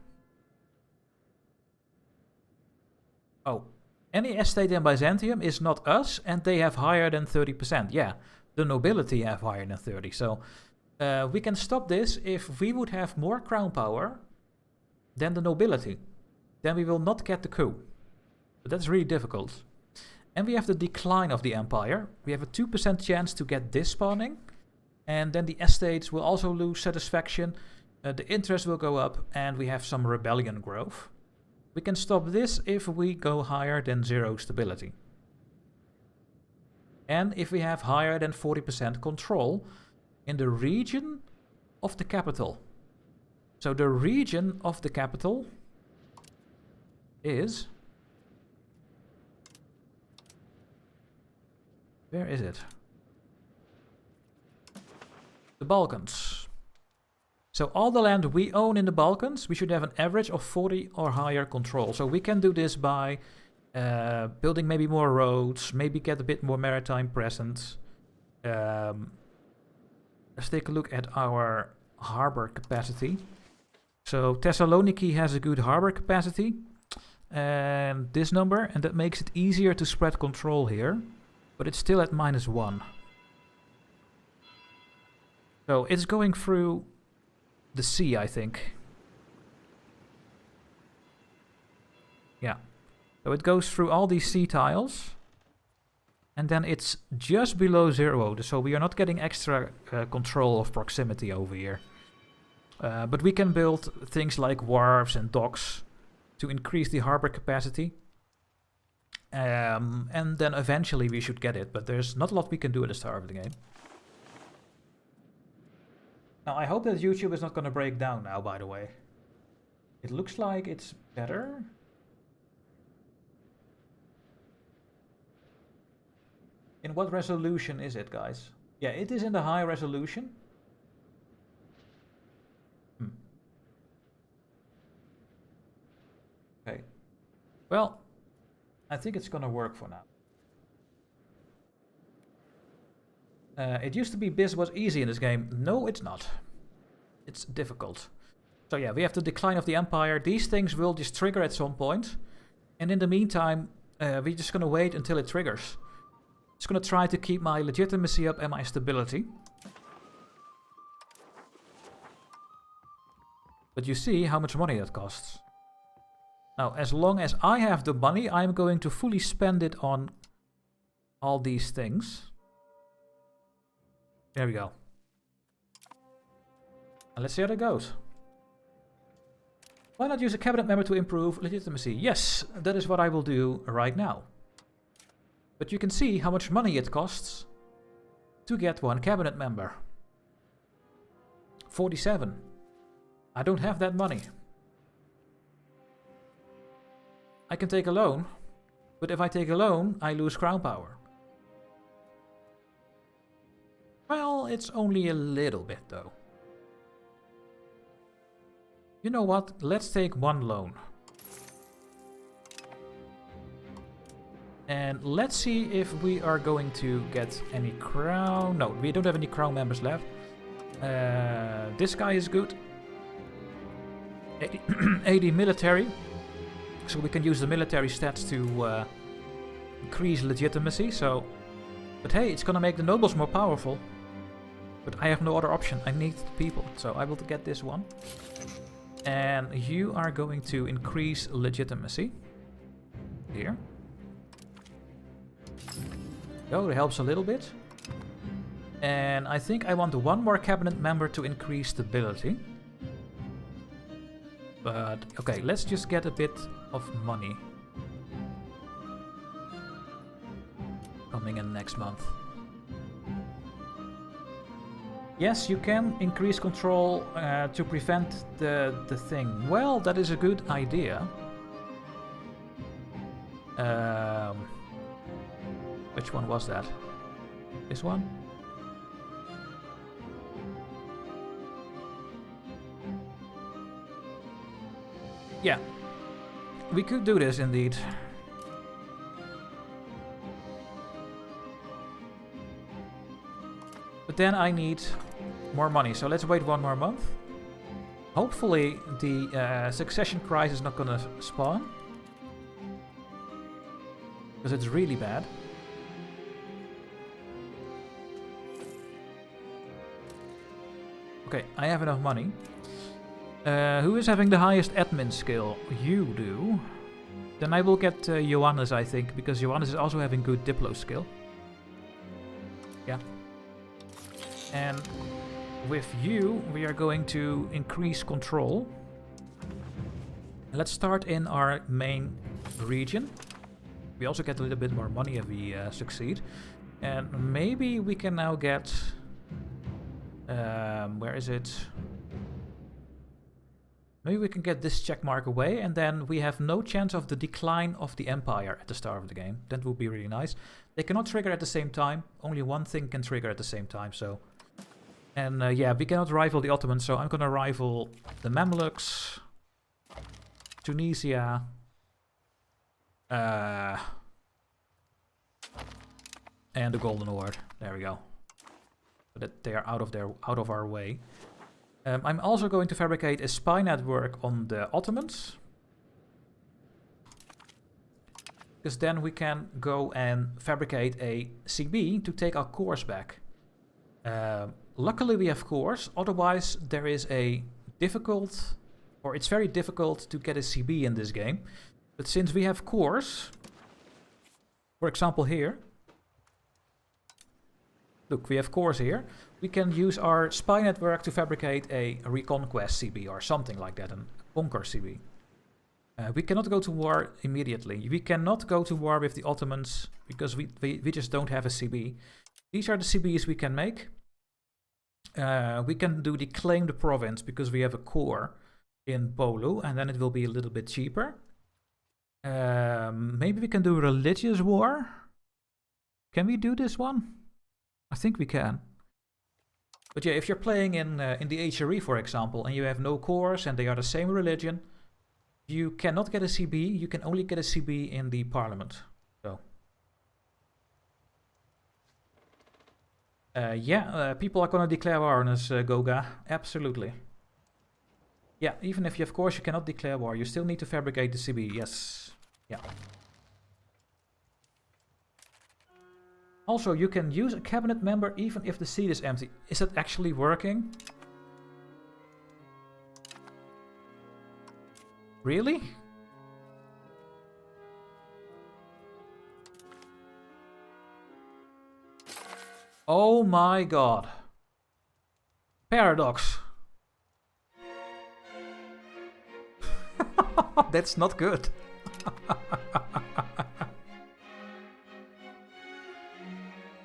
[SPEAKER 1] Oh. Any estate in Byzantium is not us, and they have higher than 30%. Yeah, the nobility have higher than 30. So we can stop this if we would have more crown power than the nobility. Then we will not get the coup. But that's really difficult. And we have the decline of the empire. We have a 2% chance to get this spawning. And then the estates will also lose satisfaction. The interest will go up, and we have some rebellion growth. We can stop this if we go higher than 0 stability. And if we have higher than 40% control in the region of the capital. So the region of the capital is... Where is it? The Balkans. So all the land we own in the Balkans, we should have an average of 40 or higher control. So we can do this by building maybe more roads, maybe get a bit more maritime presence. Let's take a look at our harbor capacity. So Thessaloniki has a good harbor capacity. And this number, and that makes it easier to spread control here. But it's still at -1. So it's going through the sea, I think. Yeah. So it goes through all these sea tiles. And then it's just below 0. So we are not getting extra control of proximity over here. But we can build things like wharves and docks to increase the harbor capacity. And then eventually we should get it. But there's not a lot we can do at the start of the game. Now, I hope that YouTube is not going to break down now, by the way. It looks like it's better. In what resolution is it, guys? Yeah, it is in the high resolution. Okay. Well, I think it's going to work for now. It used to be Biz was easy in this game. No, it's not. It's difficult. So yeah, we have the decline of the empire. These things will just trigger at some point. And in the meantime, we're just going to wait until it triggers. It's going to try to keep my legitimacy up and my stability. But you see how much money that costs. Now, as long as I have the money, I'm going to fully spend it on all these things. There we go. And let's see how that goes. Why not use a cabinet member to improve legitimacy? Yes, that is what I will do right now. But you can see how much money it costs to get one cabinet member. 47. I don't have that money. I can take a loan, but if I take a loan, I lose crown power. Well, it's only a little bit though. You know what? Let's take one loan. And let's see if we are going to get any crown. No, we don't have any crown members left. This guy is good. 80 military. So we can use the military stats to increase legitimacy. So, but hey, it's gonna make the nobles more powerful. But I have no other option. I need the people. So I will get this one. And you are going to increase legitimacy. Here. Oh, that helps a little bit. And I think I want one more cabinet member to increase stability. But, okay, let's just get a bit of money. Coming in next month. Yes, you can increase control to prevent the thing. Well, that is a good idea. Which one was that? This one? Yeah. We could do this indeed. But then I need more money, so let's wait 1 more month. Hopefully the succession crisis is not gonna spawn. Because it's really bad. Okay, I have enough money. Who is having the highest admin skill? You do. Then I will get Johannes, I think, because Johannes is also having good Diplo skill. Yeah. And with you, we are going to increase control. Let's start in our main region. We also get a little bit more money if we succeed. And maybe we can now get... where is it? Maybe we can get this checkmark away, and then we have no chance of the decline of the empire at the start of the game. That would be really nice. They cannot trigger at the same time. Only one thing can trigger at the same time, so... And yeah, we cannot rival the Ottomans, so I'm gonna rival the Mamluks, Tunisia, and the Golden Horde. There we go. So that they are out of our way. I'm also going to fabricate a spy network on the Ottomans. Because then we can go and fabricate a CB to take our cores back. Luckily we have cores, otherwise there is a difficult, or it's very difficult to get a CB in this game. But since we have cores, for example here, look, we have cores here. We can use our spy network to fabricate a reconquest CB or something like that, a conquer CB. We cannot go to war immediately. We cannot go to war with the Ottomans because we just don't have a CB. These are the CBs we can make. We can do the claim the province because we have a core in Bolu, and then it will be a little bit cheaper. Maybe we can do religious war. Can we do this one? I think we can. But yeah, if you're playing in the HRE, for example, and you have no cores and they are the same religion, you cannot get a CB. You can only get a CB in the parliament. So yeah, people are gonna declare war on us, Goga. Absolutely. Yeah, even if you, of course, you cannot declare war, you still need to fabricate the CB. Yes. Yeah. Also, you can use a cabinet member even if the seat is empty. Is that actually working? Really? Oh my god. Paradox. That's not good.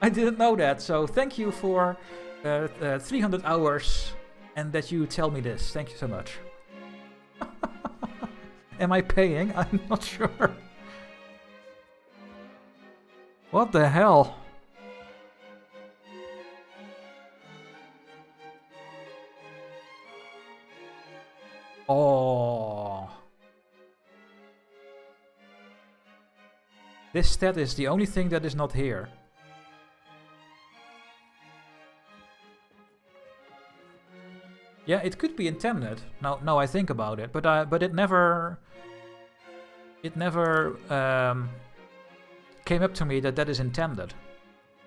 [SPEAKER 1] I didn't know that, so thank you for 300 hours and that you tell me this. Thank you so much. Am I paying? I'm not sure. What the hell? Oh. This stat is the only thing that is not here. Yeah, it could be intended. Now I think about it, but it never came up to me that that is intended.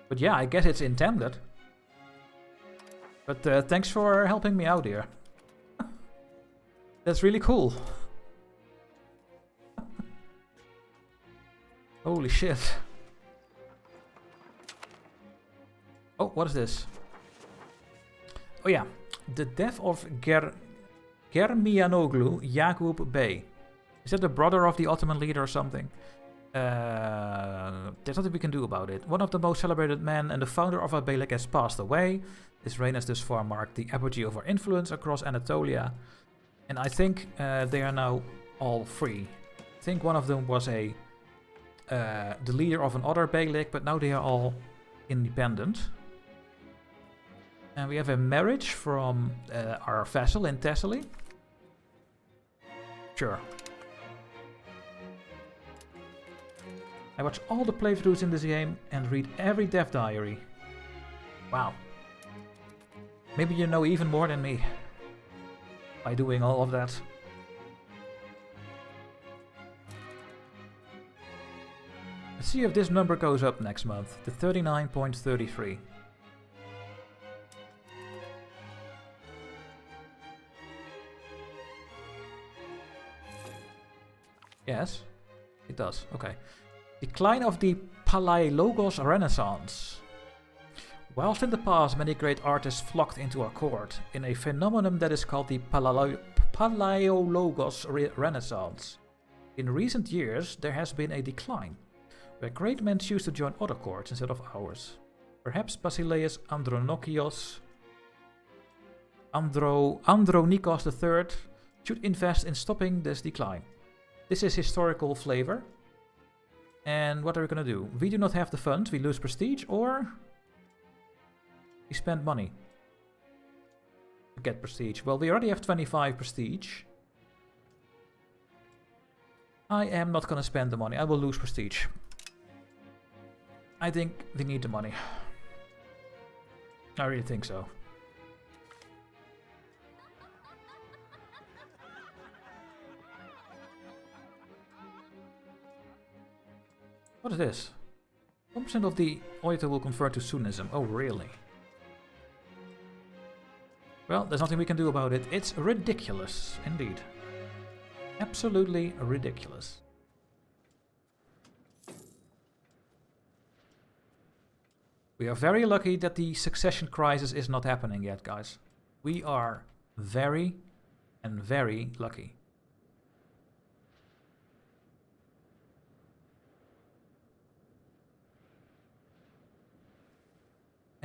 [SPEAKER 1] But yeah, I guess it's intended. But thanks for helping me out here. That's really cool. Holy shit. Oh, what is this? Oh yeah. The death of Germianoglu Yaqub Bey. Is that the brother of the Ottoman leader or something? There's nothing we can do about it. One of the most celebrated men and the founder of our Beylik has passed away. His reign has thus far marked the apogee of our influence across Anatolia. And I think they are now all free. I think one of them was the leader of another Beylik, but now they are all independent. And we have a marriage from our vassal in Thessaly. Sure. I watch all the playthroughs in this game and read every dev diary. Wow. Maybe you know even more than me by doing all of that. Let's see if this number goes up next month to 39.33. Yes, it does. Okay. Decline of the Palaiologos Renaissance. Whilst in the past many great artists flocked into our court in a phenomenon that is called the Palaiologos Renaissance, in recent years there has been a decline, where great men choose to join other courts instead of ours. Perhaps Basileus Andronikos III should invest in stopping this decline. This is historical flavor. And what are we gonna do? We do not have the funds, we lose prestige, or we spend money to get prestige. Well, we already have 25 prestige. I am not gonna spend the money, I will lose prestige. I think we need the money. I really think so. What is this? 1% of the oil will convert to Sunnism. Oh, really? Well, there's nothing we can do about it. It's ridiculous, indeed. Absolutely ridiculous. We are very lucky that the succession crisis is not happening yet, guys. We are very and very lucky.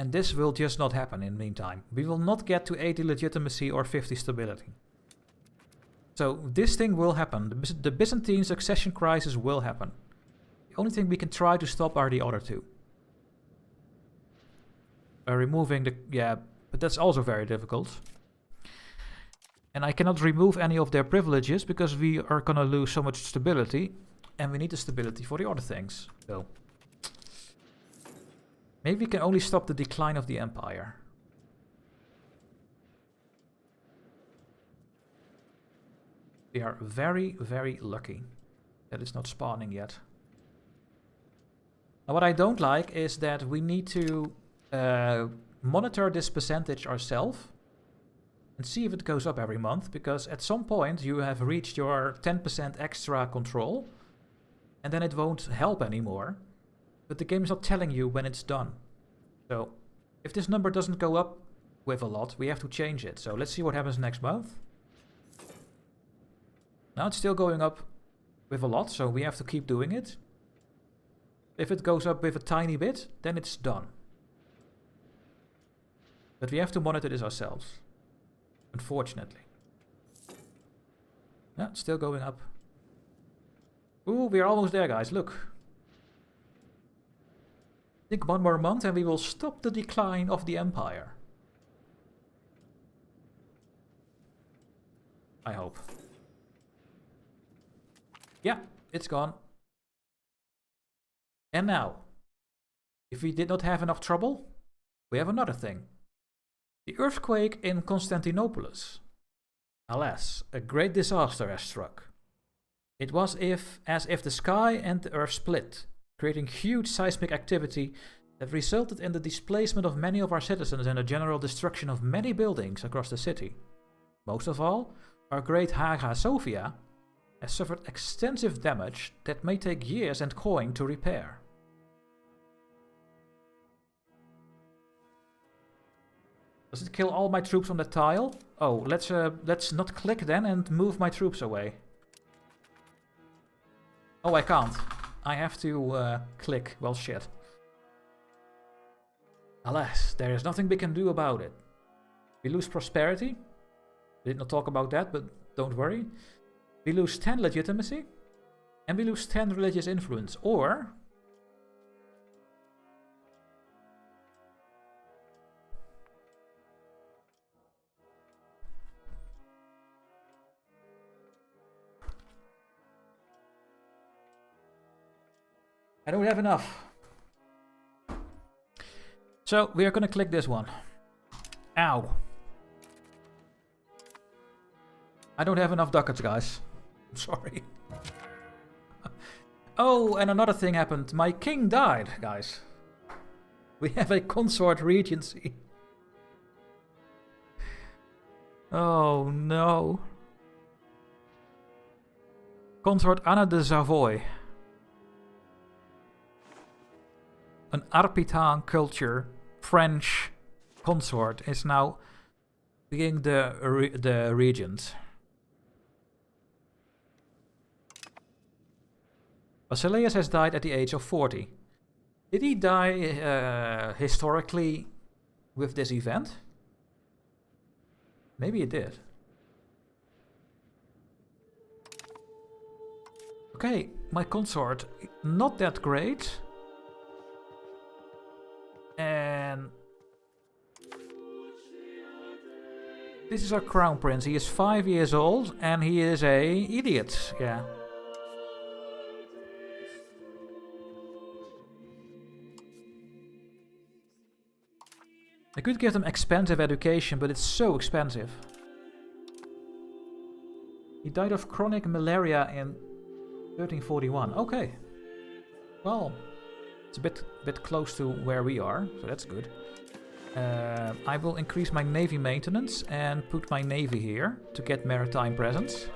[SPEAKER 1] And this will just not happen in the meantime. We will not get to 80 legitimacy or 50 stability. So this thing will happen. The Byzantine succession crisis will happen. The only thing we can try to stop are the other two. Removing the... yeah, but that's also very difficult. And I cannot remove any of their privileges because we are gonna lose so much stability. And we need the stability for the other things. So... maybe we can only stop the decline of the empire. We are very, very lucky that it's not spawning yet. Now what I don't like is that we need to monitor this percentage ourselves and see if it goes up every month, because at some point you have reached your 10% extra control and then it won't help anymore. But the game is not telling you when it's done. So, if this number doesn't go up with a lot, we have to change it. So, let's see what happens next month. Now it's still going up with a lot, so we have to keep doing it. If it goes up with a tiny bit, then it's done. But we have to monitor this ourselves. Unfortunately. Yeah, it's still going up. Ooh, we're almost there, guys. Look. I think one more month and we will stop the decline of the empire. I hope. Yeah, it's gone. And now, if we did not have enough trouble, we have another thing. The earthquake in Constantinopolis. Alas, a great disaster has struck. It was as if the sky and the earth split, creating huge seismic activity that resulted in the displacement of many of our citizens and the general destruction of many buildings across the city. Most of all, our great Hagia Sophia has suffered extensive damage that may take years and coin to repair. Does it kill all my troops on the tile? Oh, let's not click then and move my troops away. Oh, I can't. I have to click. Well, shit. Alas, there is nothing we can do about it. We lose prosperity. Did not talk about that, but don't worry. We lose 10 legitimacy. And we lose 10 religious influence. Or... I don't have enough. So, we are gonna click this one. Ow. I don't have enough ducats, guys. I'm sorry. Oh, and another thing happened. My king died, guys. We have a consort regency. Oh, no. Consort Anna de Savoy. An Arpitan culture, French consort, is now being the regent. Basileus has died at the age of 40. Did he die historically with this event? Maybe he did. Okay, my consort, not that great. And this is our crown prince. He is 5 years old and he is a idiot. Yeah. I could give them expensive education, but it's so expensive. He died of chronic malaria in 1341. Okay. Well, it's a bit close to where we are, so that's good. I will increase my navy maintenance and put my navy here to get maritime presence.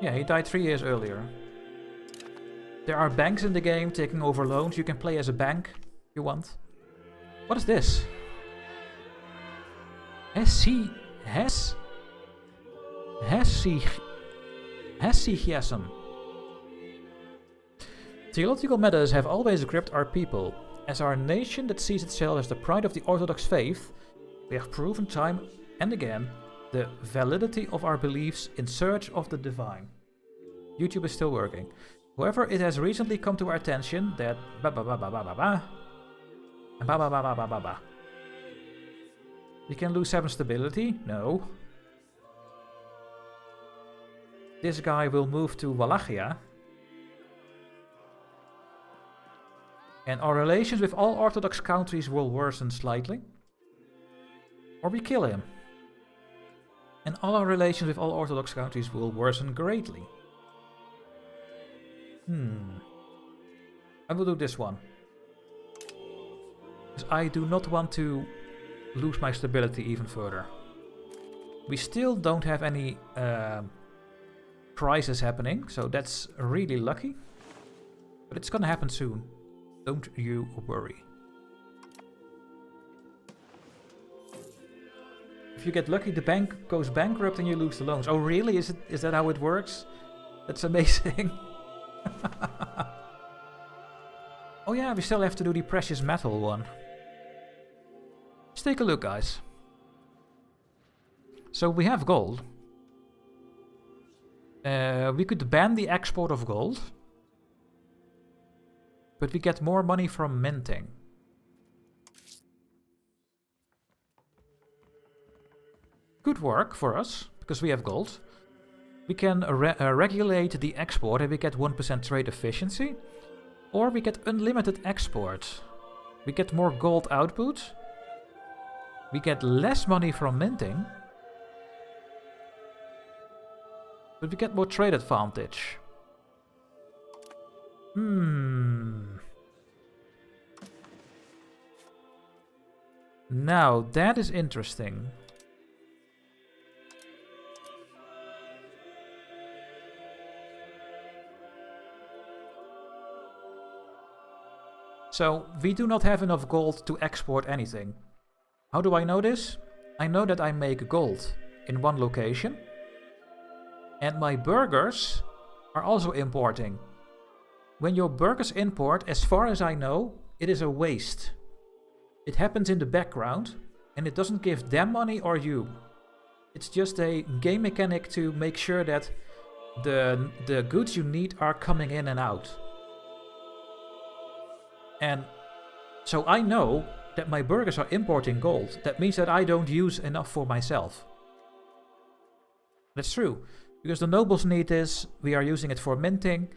[SPEAKER 1] Yeah, he died 3 years earlier. There are banks in the game taking over loans. You can play as a bank if you want. What is this? Hesychiasm. Theological matters have always gripped our people. As our nation that sees itself as the pride of the Orthodox faith, we have proven time and again the validity of our beliefs in search of the divine. YouTube is still working. However, it has recently come to our attention that we can lose 7 stability. No. This guy will move to Wallachia. And our relations with all Orthodox countries will worsen slightly. Or we kill him. And all our relations with all Orthodox countries will worsen greatly. I will do this one. Because I do not want to lose my stability even further. We still don't have any crisis happening, so that's really lucky. But it's gonna happen soon. Don't you worry. If you get lucky, the bank goes bankrupt and you lose the loans. Oh really? Is that how it works? That's amazing. Oh yeah, we still have to do the precious metal one. Let's take a look, guys. So we have gold. We could ban the export of gold. But we get more money from minting. Good work for us, because we have gold. We can regulate the export and we get 1% trade efficiency. Or we get unlimited export. We get more gold output. We get less money from minting. But we get more trade advantage. Now, that is interesting. So, we do not have enough gold to export anything. How do I know this? I know that I make gold in one location. And my burghers are also importing. When your burghers import, as far as I know, it is a waste. It happens in the background, and it doesn't give them money or you. It's just a game mechanic to make sure that the goods you need are coming in and out. And so I know that my burghers are importing gold. That means that I don't use enough for myself. That's true, because the nobles need this, we are using it for minting,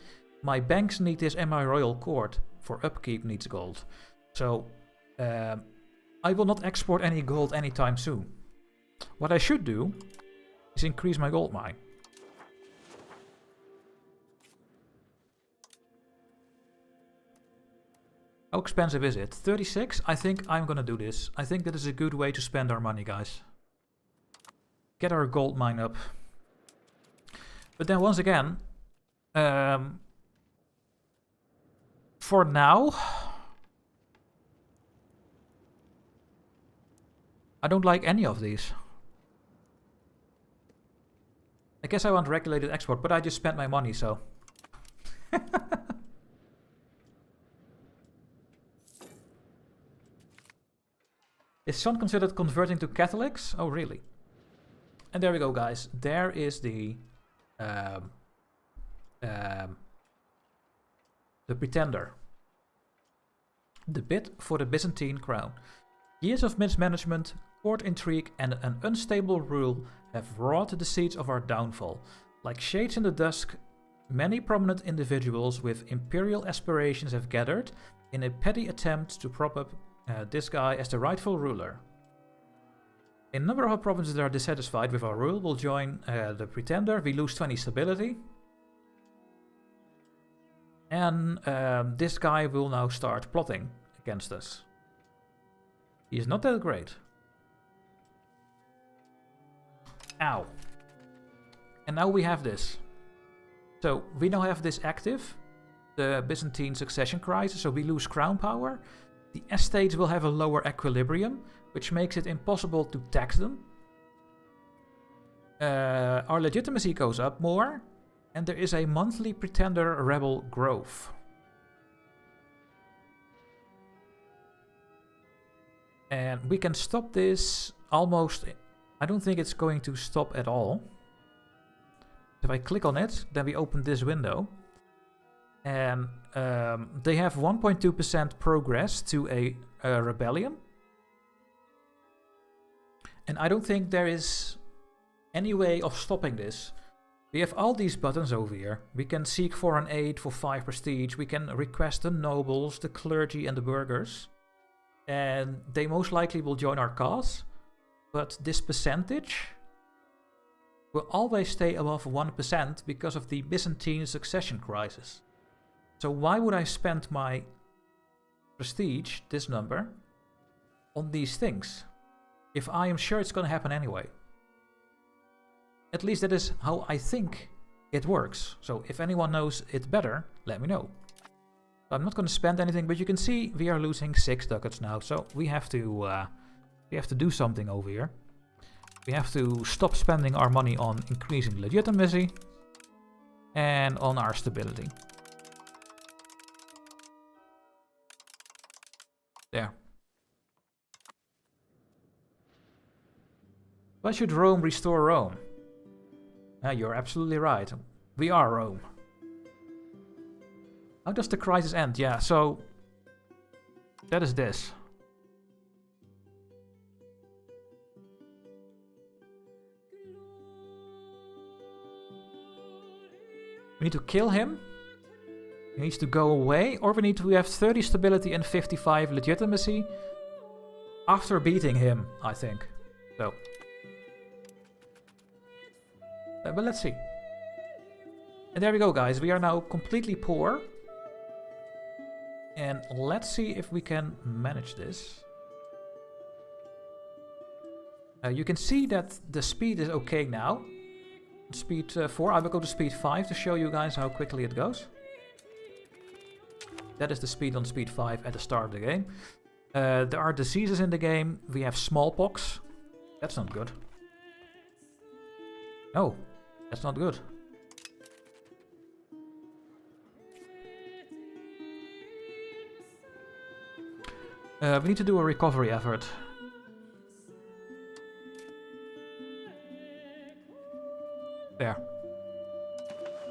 [SPEAKER 1] my banks need this, and my royal court for upkeep needs gold. So I will not export any gold anytime soon. What I should do is increase my gold mine. How expensive is it? 36? I think I'm gonna do this. I think that is a good way to spend our money, guys. Get our gold mine up. But then once again, for now, I don't like any of these. I guess I want regulated export, but I just spent my money, so. Is Shaun considered converting to Catholics? Oh, really? And there we go, guys. There is the pretender. The bid for the Byzantine crown. Years of mismanagement, court intrigue, and an unstable rule have wrought the seeds of our downfall. Like shades in the dusk, many prominent individuals with imperial aspirations have gathered in a petty attempt to prop up this guy as the rightful ruler. A number of our provinces that are dissatisfied with our rule will join the pretender. We lose 20 stability. And this guy will now start plotting against us. He is not that great. Ow. And now we have this. So we now have this active. The Byzantine succession crisis. So we lose crown power. The estates will have a lower equilibrium, which makes it impossible to tax them. Our legitimacy goes up more, and there is a monthly pretender rebel growth. And we can stop this almost. I don't think it's going to stop at all. If I click on it, then we open this window. And they have 1.2% progress to a rebellion. And I don't think there is any way of stopping this. We have all these buttons over here. We can seek for an aid for 5 prestige. We can request the nobles, the clergy, and the burghers. And they most likely will join our cause. But this percentage will always stay above 1% because of the Byzantine succession crisis. So why would I spend my prestige, this number, on these things, if I am sure it's going to happen anyway? At least that is how I think it works. So if anyone knows it better, let me know. I'm not going to spend anything, but you can see we are losing 6 ducats now. So we have to do something over here. We have to stop spending our money on increasing legitimacy and on our stability. There. Why should Rome restore Rome? You're absolutely right. We are Rome. How does the crisis end? Yeah, so that is this. We need to kill him. He needs to go away, or we need to have 30 stability and 55 legitimacy after beating him, I think. So. But let's see. And there we go, guys. We are now completely poor. And let's see if we can manage this. You can see that the speed is okay now. Speed 4. I will go to speed 5 to show you guys how quickly it goes. That is the speed on speed 5 at the start of the game. There are diseases in the game. We have smallpox. That's not good. No, that's not good. We need to do a recovery effort. There.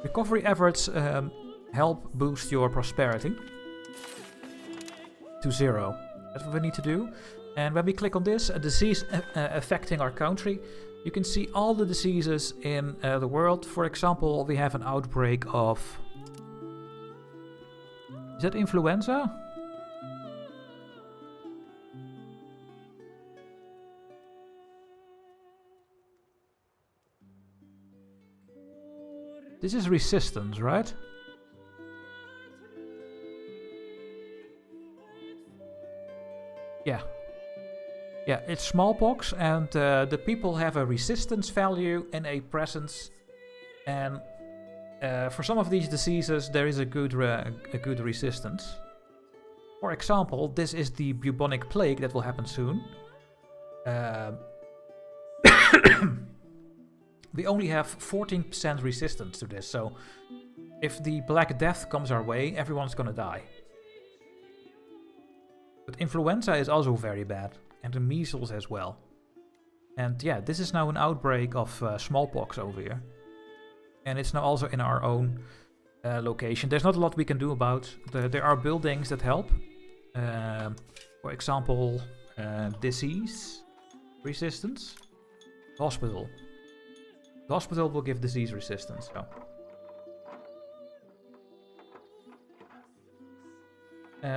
[SPEAKER 1] Recovery efforts help boost your prosperity to 0. That's what we need to do. And when we click on this, a disease affecting our country, you can see all the diseases in the world. For example, we have an outbreak of... Is that influenza? This is resistance, right? Yeah. Yeah, it's smallpox, and the people have a resistance value and a presence. And for some of these diseases, there is a good resistance. For example, this is the bubonic plague that will happen soon. We only have 14% resistance to this, so if the Black Death comes our way, everyone's gonna die. But influenza is also very bad, and the measles as well. And yeah, this is now an outbreak of smallpox over here. And it's now also in our own location. There's not a lot we can do about. There are buildings that help. For example, disease resistance. Hospital. The hospital will give disease resistance. So.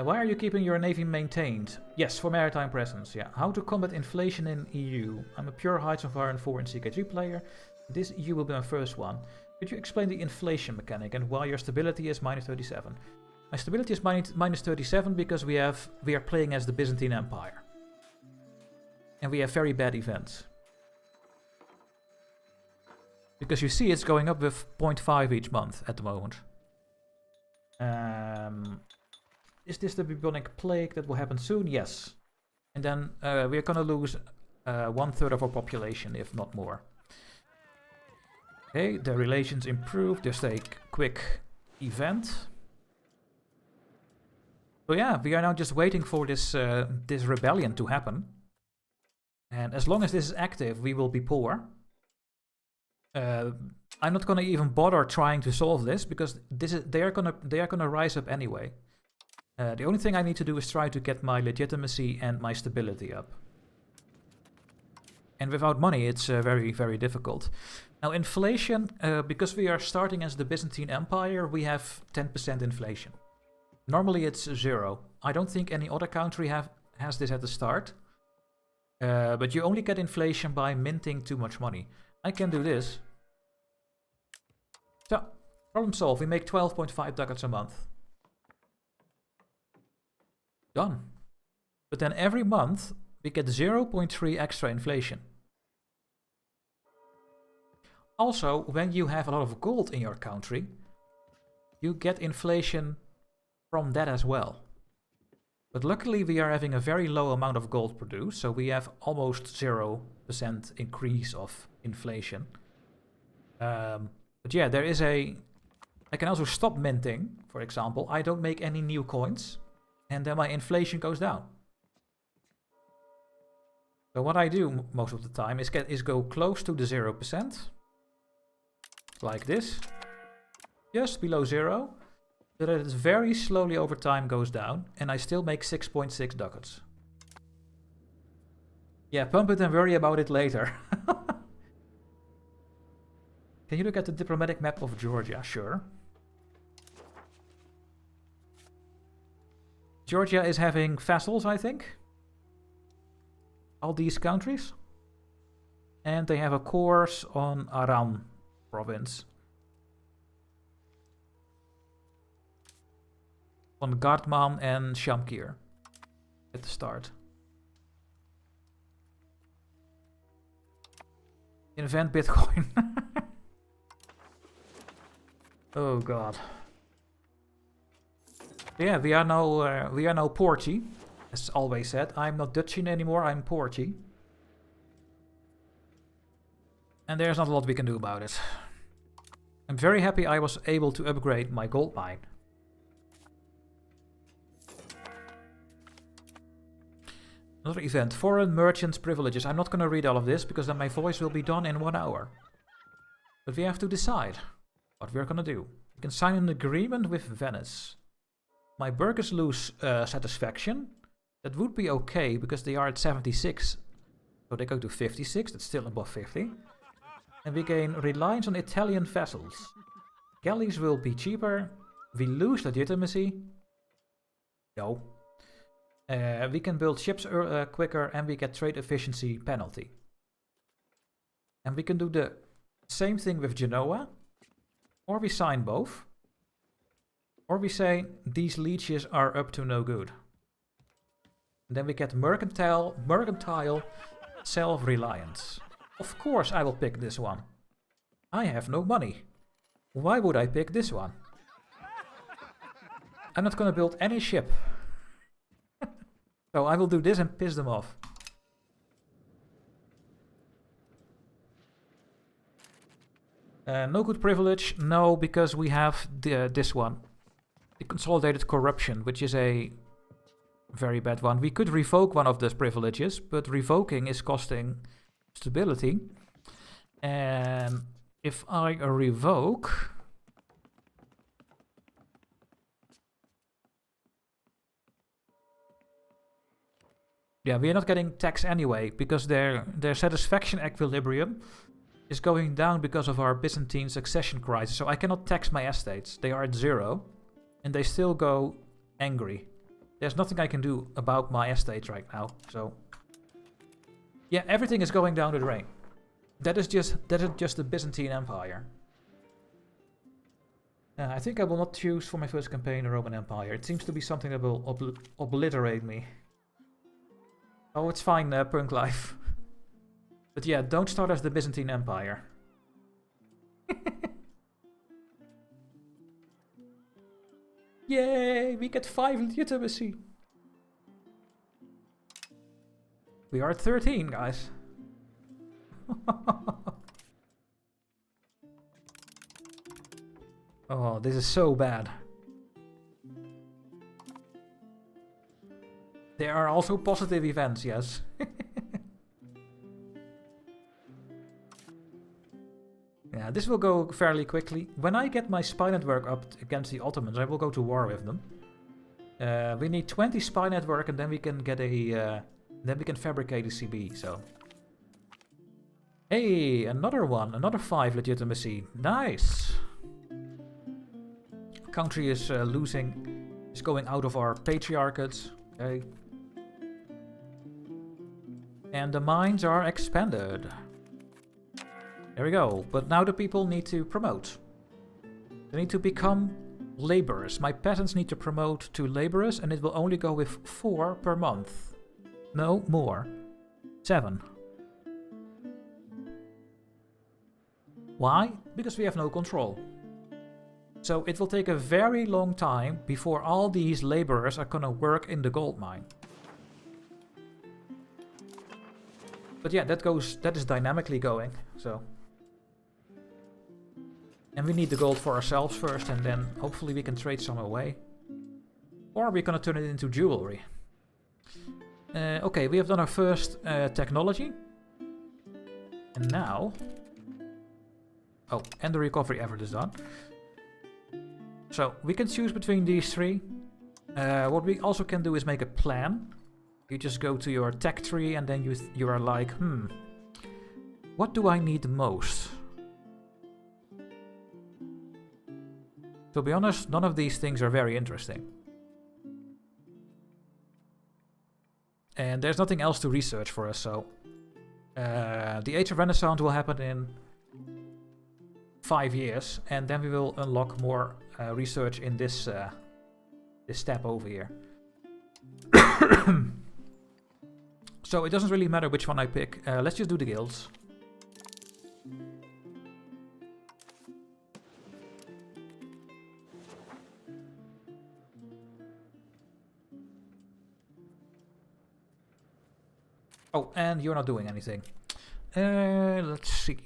[SPEAKER 1] Why are you keeping your navy maintained? Yes, for maritime presence, yeah. How to combat inflation in EU? I'm a pure Heights of Iron 4 and CK3 player. This EU will be my first one. Could you explain the inflation mechanic and why your stability is -37? My stability is -37 because we are playing as the Byzantine Empire. And we have very bad events. Because you see it's going up with 0.5 each month at the moment. Is this the bubonic plague that will happen soon? Yes. And then we're gonna lose 1/3 of our population, if not more. Okay, the relations improve. Just a quick event. So yeah, we are now just waiting for this this rebellion to happen. And as long as this is active, we will be poor. I'm not gonna even bother trying to solve this because they are gonna rise up anyway. The only thing I need to do is try to get my legitimacy and my stability up. And without money, it's very, very difficult. Now, inflation, because we are starting as the Byzantine Empire, we have 10% inflation. Normally, it's 0. I don't think any other country has this at the start. But you only get inflation by minting too much money. I can do this. So, problem solved. We make 12.5 ducats a month. Done. But then every month, we get 0.3 extra inflation. Also, when you have a lot of gold in your country, you get inflation from that as well. But luckily, we are having a very low amount of gold produced, so we have almost 0% increase of inflation. But yeah, there is I can also stop minting, for example. I don't make any new coins, and then my inflation goes down. So what I do most of the time is go close to the 0%. Like this. Just below 0. So that it very slowly over time goes down. And I still make 6.6 ducats. Yeah, pump it and worry about it later. Can you look at the diplomatic map of Georgia? Sure. Georgia is having vassals, I think. All these countries. And they have a course on Aran province. On Gardman and Shamkir at the start. Invent Bitcoin. Oh god. Yeah, we are now Porty, as always said. I'm not Dutchian anymore, I'm Porty. And there's not a lot we can do about it. I'm very happy I was able to upgrade my gold mine. Another event. Foreign merchants' privileges. I'm not going to read all of this because then my voice will be done in 1 hour. But we have to decide what we're going to do. We can sign an agreement with Venice. My burghers lose satisfaction. That would be okay because they are at 76. So they go to 56. That's still above 50. And we gain reliance on Italian vessels. Galleys will be cheaper. We lose legitimacy. No. We can build ships quicker and we get trade efficiency penalty. And we can do the same thing with Genoa. Or we sign both. Or we say these leeches are up to no good. And then we get mercantile self-reliance. Of course I will pick this one. I have no money. Why would I pick this one? I'm not going to build any ship. So I will do this and piss them off. No good privilege. No, because we have this one. The consolidated corruption, which is a very bad one. We could revoke one of those privileges, but revoking is costing stability. And if I revoke... Yeah, we are not getting tax anyway, because their satisfaction equilibrium is going down because of our Byzantine succession crisis. So I cannot tax my estates. They are at 0, and they still go angry. There's nothing I can do about my estates right now, so... Yeah, everything is going down the drain. That is just the Byzantine Empire. I think I will not choose for my first campaign the Roman Empire. It seems to be something that will obliterate me. Oh, it's fine, Punk Life. But yeah, don't start as the Byzantine Empire. Yay, we get 5 legitimacy. We are at 13, guys. Oh, this is so bad. There are also positive events, yes. Yeah, this will go fairly quickly. When I get my spy network up against the Ottomans, I will go to war with them. We need 20 spy network, and then we can get a... then we can fabricate a CB, so... Hey, another one. Another 5 legitimacy. Nice! Country is losing... is going out of our patriarchates. Okay. And the mines are expanded. There we go. But now the people need to promote. They need to become laborers. My peasants need to promote to laborers, and it will only go with 4 per month. No, more. 7. Why? Because we have no control. So it will take a very long time before all these laborers are gonna work in the gold mine. But yeah, that is dynamically going, so. And we need the gold for ourselves first, and then hopefully we can trade some away. Or we're gonna turn it into jewelry. Okay, we have done our first technology. And now... Oh, and the recovery effort is done. So, we can choose between these 3. What we also can do is make a plan. You just go to your tech tree and then you are like, what do I need the most? To be honest, none of these things are very interesting. And there's nothing else to research for us, so... the Age of Renaissance will happen in 5 years, and then we will unlock more research in this step over here. So it doesn't really matter which one I pick. Let's just do the guilds. Oh, and you're not doing anything. Let's see.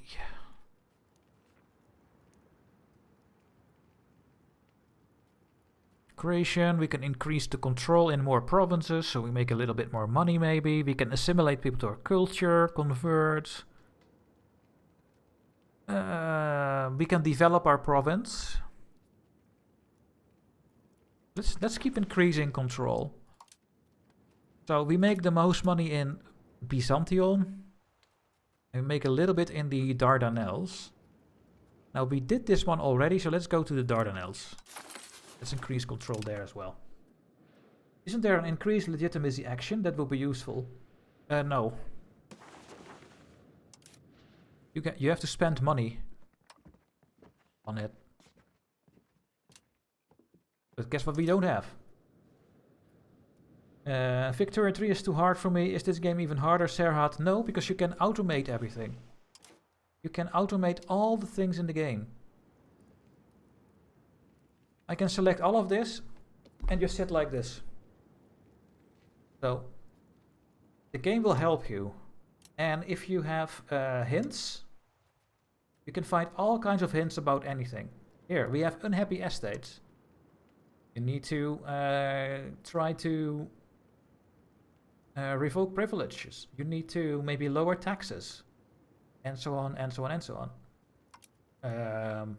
[SPEAKER 1] Creation, we can increase the control in more provinces, so we make a little bit more money maybe. We can assimilate people to our culture, convert. We can develop our province. Let's keep increasing control. So we make the most money in Byzantium. And we make a little bit in the Dardanelles. Now we did this one already, so let's go to the Dardanelles. Let's increase control there as well. Isn't there an increased legitimacy action that will be useful? No. You have to spend money on it. But guess what we don't have? Victoria 3 is too hard for me. Is this game even harder, Serhat? No, because you can automate everything. You can automate all the things in the game. I can select all of this and just sit like this. So the game will help you. And if you have hints, you can find all kinds of hints about anything. Here, we have unhappy estates. You need to try to revoke privileges. You need to maybe lower taxes. And so on, and so on, and so on.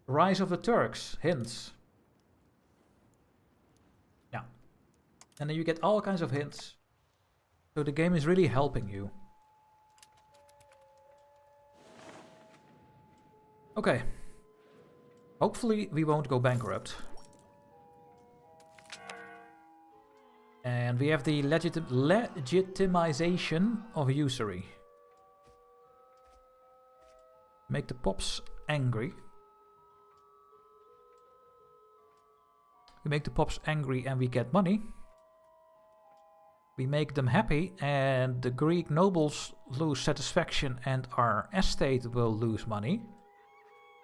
[SPEAKER 1] Rise of the Turks, hints. Yeah. And then you get all kinds of hints. So the game is really helping you. Okay. Hopefully we won't go bankrupt. And we have the legitimization of usury. Make the pops angry. We make the pops angry and we get money. We make them happy and the Greek nobles lose satisfaction and our estate will lose money.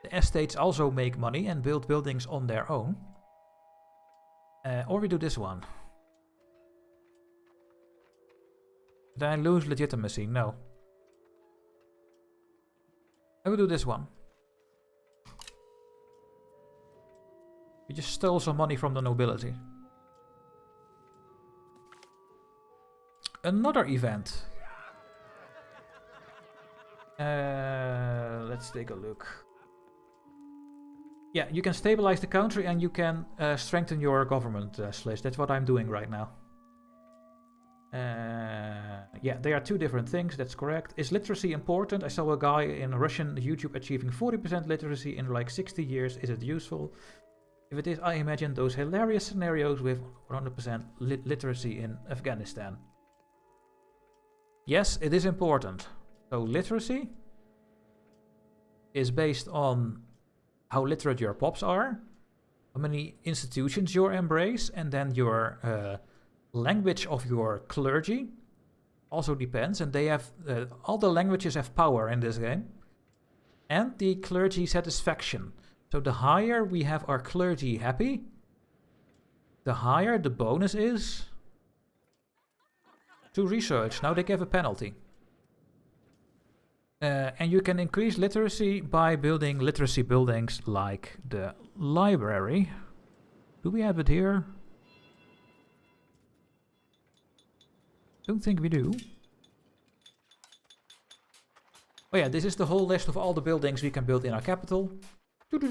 [SPEAKER 1] The estates also make money and build buildings on their own. Or we do this one. Did I lose legitimacy? No. I will do this one. We just stole some money from the nobility. Another event. Let's take a look. Yeah, you can stabilize the country and you can strengthen your government slash. That's what I'm doing right now. Yeah, they are two different things, that's correct. Is literacy important? I saw a guy in Russian YouTube achieving 40% literacy in like 60 years. Is it useful? If it is, I imagine those hilarious scenarios with 100% literacy in Afghanistan. Yes, it is important. So literacy is based on how literate your pops are, how many institutions you embrace, and then your language of your clergy also depends, and they have all the languages have power in this game, and the clergy satisfaction. So the higher we have our clergy happy, the higher the bonus is to research. Now they give a penalty. And you can increase literacy by building literacy buildings like the library. Do we have it here? Don't think we do. Oh yeah, this is the whole list of all the buildings we can build in our capital. And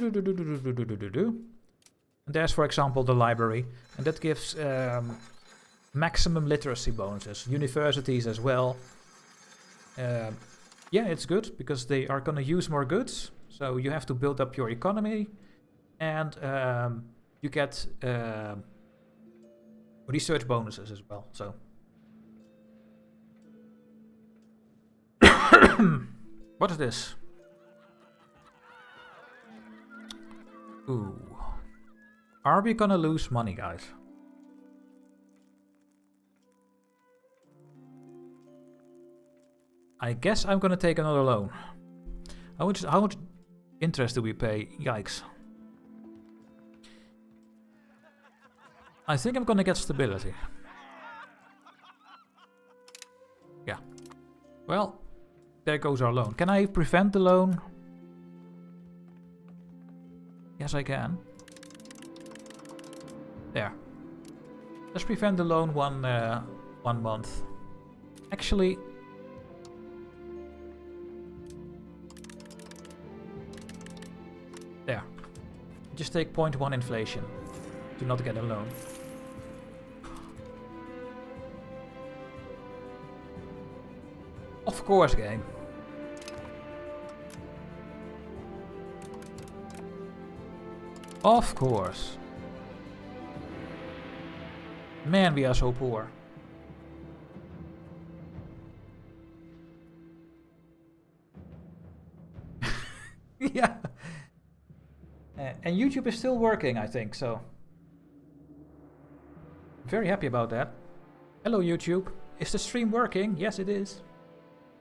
[SPEAKER 1] there's, for example, the library. And that gives maximum literacy bonuses. Universities as well. Yeah, it's good because they are going to use more goods. So you have to build up your economy. And you get research bonuses as well. So. What is this? Ooh. Are we gonna lose money, guys? I guess I'm gonna take another loan. How much interest do we pay? Yikes. I think I'm gonna get stability. Yeah. Well, there goes our loan. Can I prevent the loan? Yes, I can. There. Let's prevent the loan 1 month. Actually, there. Just take 0.1 inflation to not get a loan. Of course, game. Of course. Man, we are so poor. Yeah. And YouTube is still working, I think, so. Very happy about that. Hello, YouTube. Is the stream working? Yes, it is.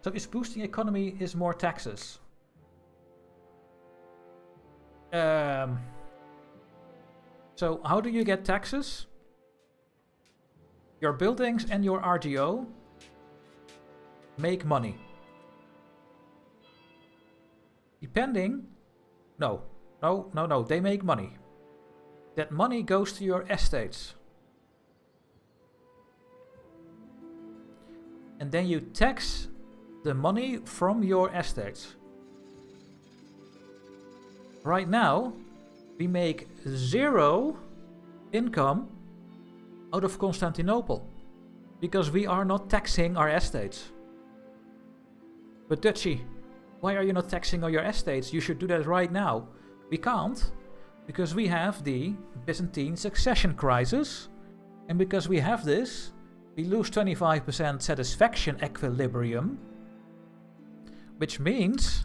[SPEAKER 1] So is boosting economy is more taxes? So how do you get taxes? Your buildings and your RGO make money. Depending... No, they make money. That money goes to your estates. And then you tax the money from your estates. Right now, we make 0 income out of Constantinople because we are not taxing our estates. But Dutchy, why are you not taxing all your estates? You should do that right now. We can't, because we have the Byzantine succession crisis, and because we have this, we lose 25% satisfaction equilibrium, which means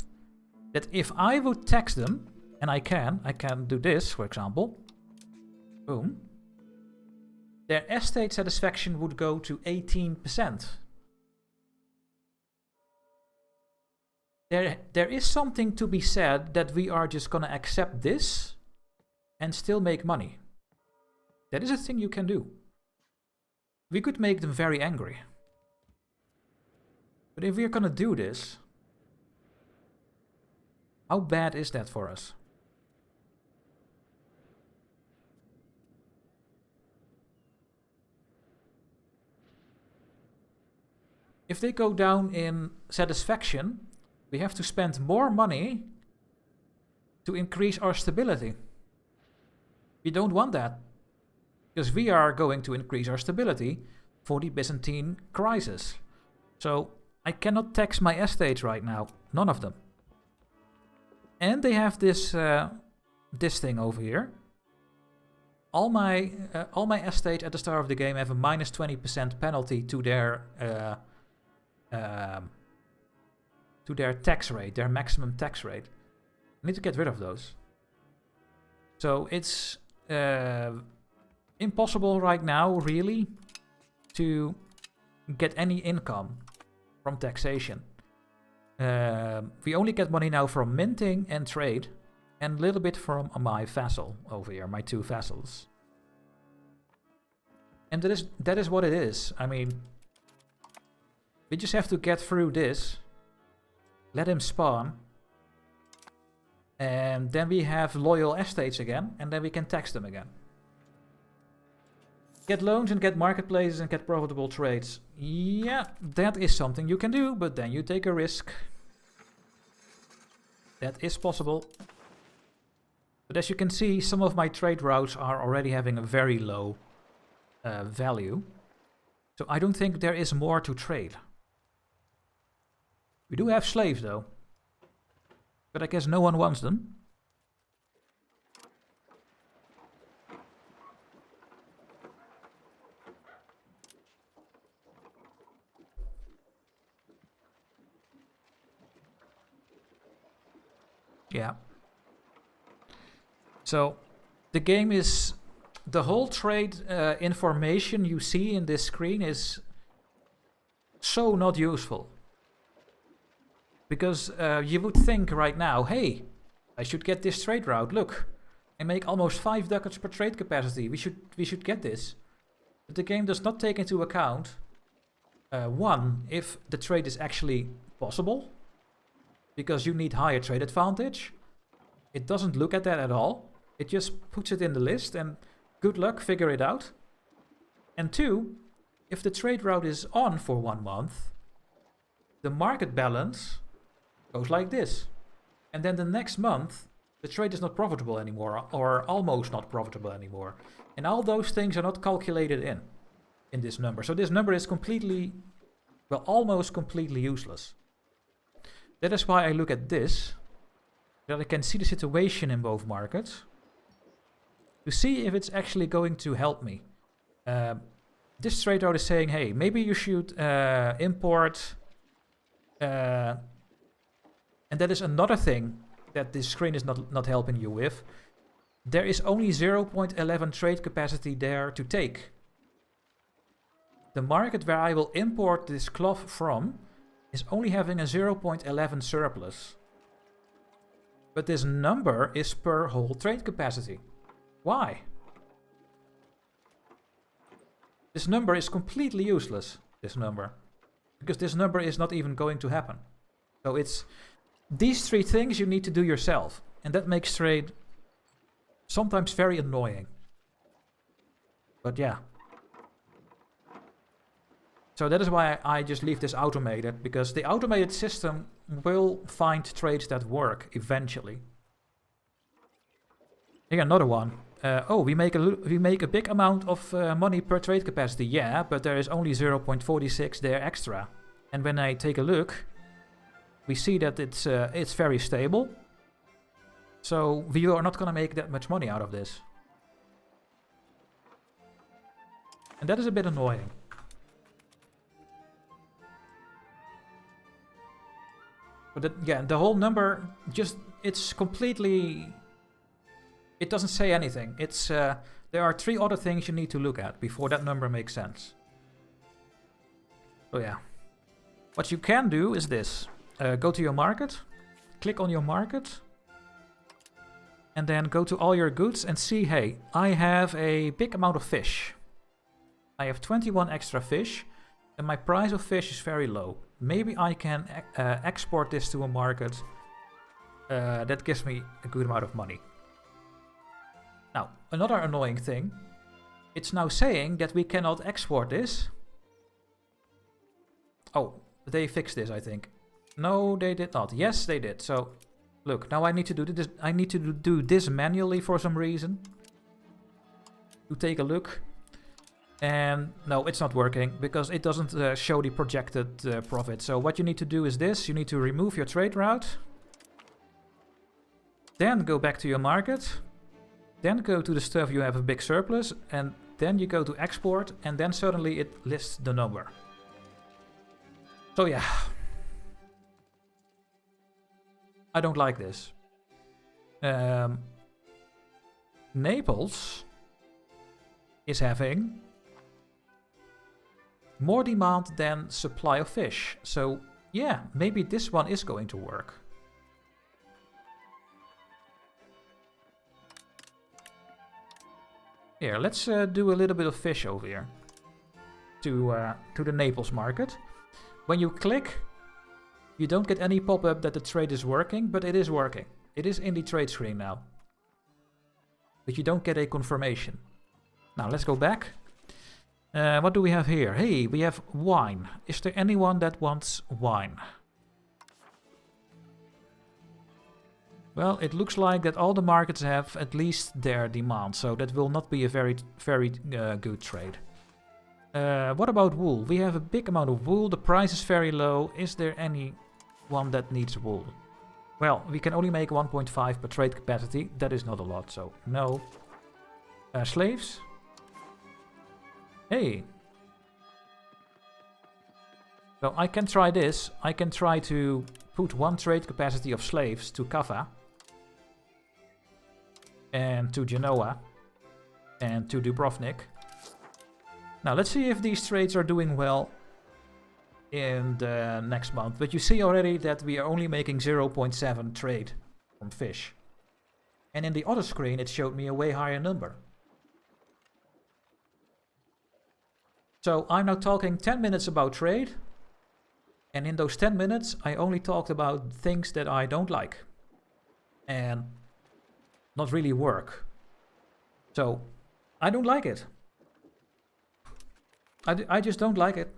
[SPEAKER 1] that if I would tax them, and I can do this, for example, boom, their estate satisfaction would go to 18%. There is something to be said that we are just gonna accept this and still make money. That is a thing you can do. We could make them very angry. But if we're gonna do this, how bad is that for us? If they go down in satisfaction, we have to spend more money to increase our stability. We don't want that, because we are going to increase our stability for the Byzantine crisis. So I cannot tax my estates right now, none of them. And they have this this thing over here. All my estates at the start of the game have a minus 20% penalty to their tax rate, their maximum tax rate. I need to get rid of those. So it's impossible right now, really, to get any income from taxation. We only get money now from minting and trade, and a little bit from my vassal over here, my 2 vassals. And that is what it is. I mean, we just have to get through this, let him spawn, and then we have loyal estates again, and then we can tax them again. Get loans and get marketplaces and get profitable trades. Yeah, that is something you can do, but then you take a risk. That is possible. But as you can see, some of my trade routes are already having a very low value. So I don't think there is more to trade. We do have slaves though. But I guess no one wants them. Yeah. So the game is, the whole trade information you see in this screen is so not useful. Because you would think right now, hey, I should get this trade route. Look, I make almost 5 ducats per trade capacity. We should get this. But the game does not take into account, one, if the trade is actually possible, because you need higher trade advantage. It doesn't look at that at all. It just puts it in the list, and good luck, figure it out. And 2, if the trade route is on for 1 month, the market balance goes like this. And then the next month, the trade is not profitable anymore, or almost not profitable anymore. And all those things are not calculated in this number. So this number is completely, well, almost completely useless. That is why I look at this, that I can see the situation in both markets, to see if it's actually going to help me. This trade route is saying, hey, maybe you should import, and that is another thing that this screen is not helping you with. There is only 0.11 trade capacity there to take. The market where I will import this cloth from is only having a 0.11 surplus. But this number is per whole trade capacity. Why? This number is completely useless, this number. Because this number is not even going to happen. So it's these 3 things you need to do yourself. And that makes trade sometimes very annoying. But yeah. So that is why I just leave this automated, because the automated system will find trades that work eventually. Here, another one. Oh, we make a big amount of money per trade capacity. Yeah, but there is only 0.46 there extra. And when I take a look, we see that it's very stable. So we are not going to make that much money out of this. And that is a bit annoying. But yeah, the whole number just, it's completely, it doesn't say anything. It's there are 3 other things you need to look at before that number makes sense. So yeah. What you can do is this. Go to your market, click on your market, and then go to all your goods and see, hey, I have a big amount of fish. I have 21 extra fish, and my price of fish is very low. Maybe I can export this to a market that gives me a good amount of money. Now, another annoying thing, it's now saying that we cannot export this. Oh, they fixed this, I think. No, they did not. Yes, they did. So, look, now I need to do this. I need to do this manually for some reason. To take a look. And no, it's not working because it doesn't show the projected profit. So what you need to do is this. You need to remove your trade route. Then go back to your market. Then go to the stuff you have a big surplus. And then you go to export. And then suddenly it lists the number. So yeah. I don't like this. Naples is having more demand than supply of fish. So yeah, maybe this one is going to work. Here, let's do a little bit of fish over here to the Naples market. When you click, you don't get any pop-up that the trade is working, but it is working. It is in the trade screen now. But you don't get a confirmation. Now let's go back. What do we have here? Hey, we have wine. Is there anyone that wants wine? Well, it looks like that all the markets have at least their demand, so that will not be a very good trade. What about wool? We have a big amount of wool. The price is very low. Is there anyone that needs wool? Well, we can only make 1.5 per trade capacity. That is not a lot, so no. Slaves? Hey. So I can try this. I can try to put 1 trade capacity of slaves to Kava. And to Genoa. And to Dubrovnik. Now let's see if these trades are doing well in the next month. But you see already that we are only making 0.7 trade from fish. And in the other screen it showed me a way higher number. So I'm now talking 10 minutes about trade. And in those 10 minutes I only talked about things that I don't like. And not really work. So I don't like it. I just don't like it.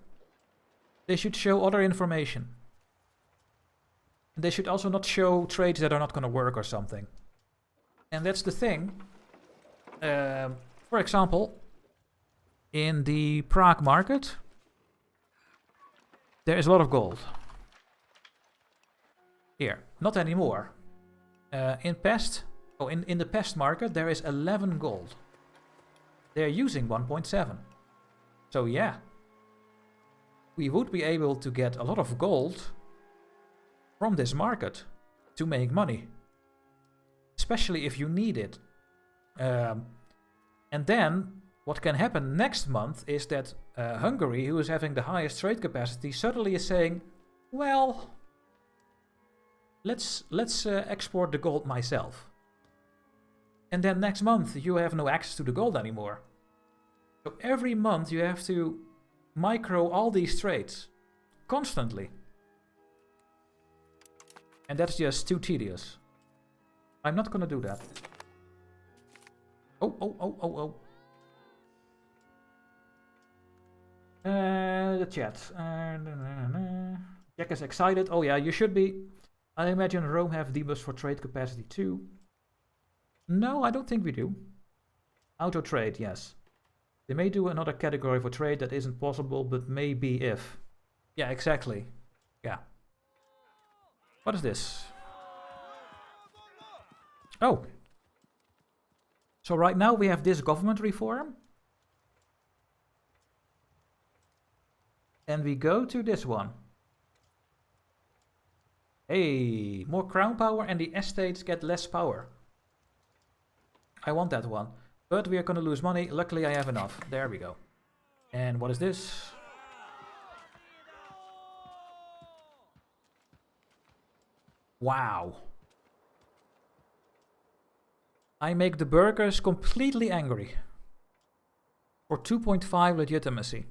[SPEAKER 1] They should show other information. They should also not show trades that are not going to work or something. And that's the thing. For example, in the Prague market, there is a lot of gold. Here, not anymore. In the Pest market, there is 11 gold. They're using 1.7. So yeah, we would be able to get a lot of gold from this market to make money. Especially if you need it. And then, what can happen next month is that Hungary, who is having the highest trade capacity, suddenly is saying, well, let's export the gold myself. And then next month you have no access to the gold anymore. So every month you have to micro all these trades constantly. And that's just too tedious. I'm not gonna do that. Oh. The chat. Jack is excited. Oh yeah, you should be. I imagine Rome have debuffs for trade capacity too. No, I don't think we do. Auto trade, yes. They may do another category for trade that isn't possible, but maybe if. Yeah, exactly. Yeah. What is this? Oh. So right now we have this government reform. And we go to this one. Hey, more crown power and the estates get less power. I want that one. But we are going to lose money. Luckily I have enough. There we go. And what is this? Wow. I make the burghers completely angry. For 2.5 legitimacy.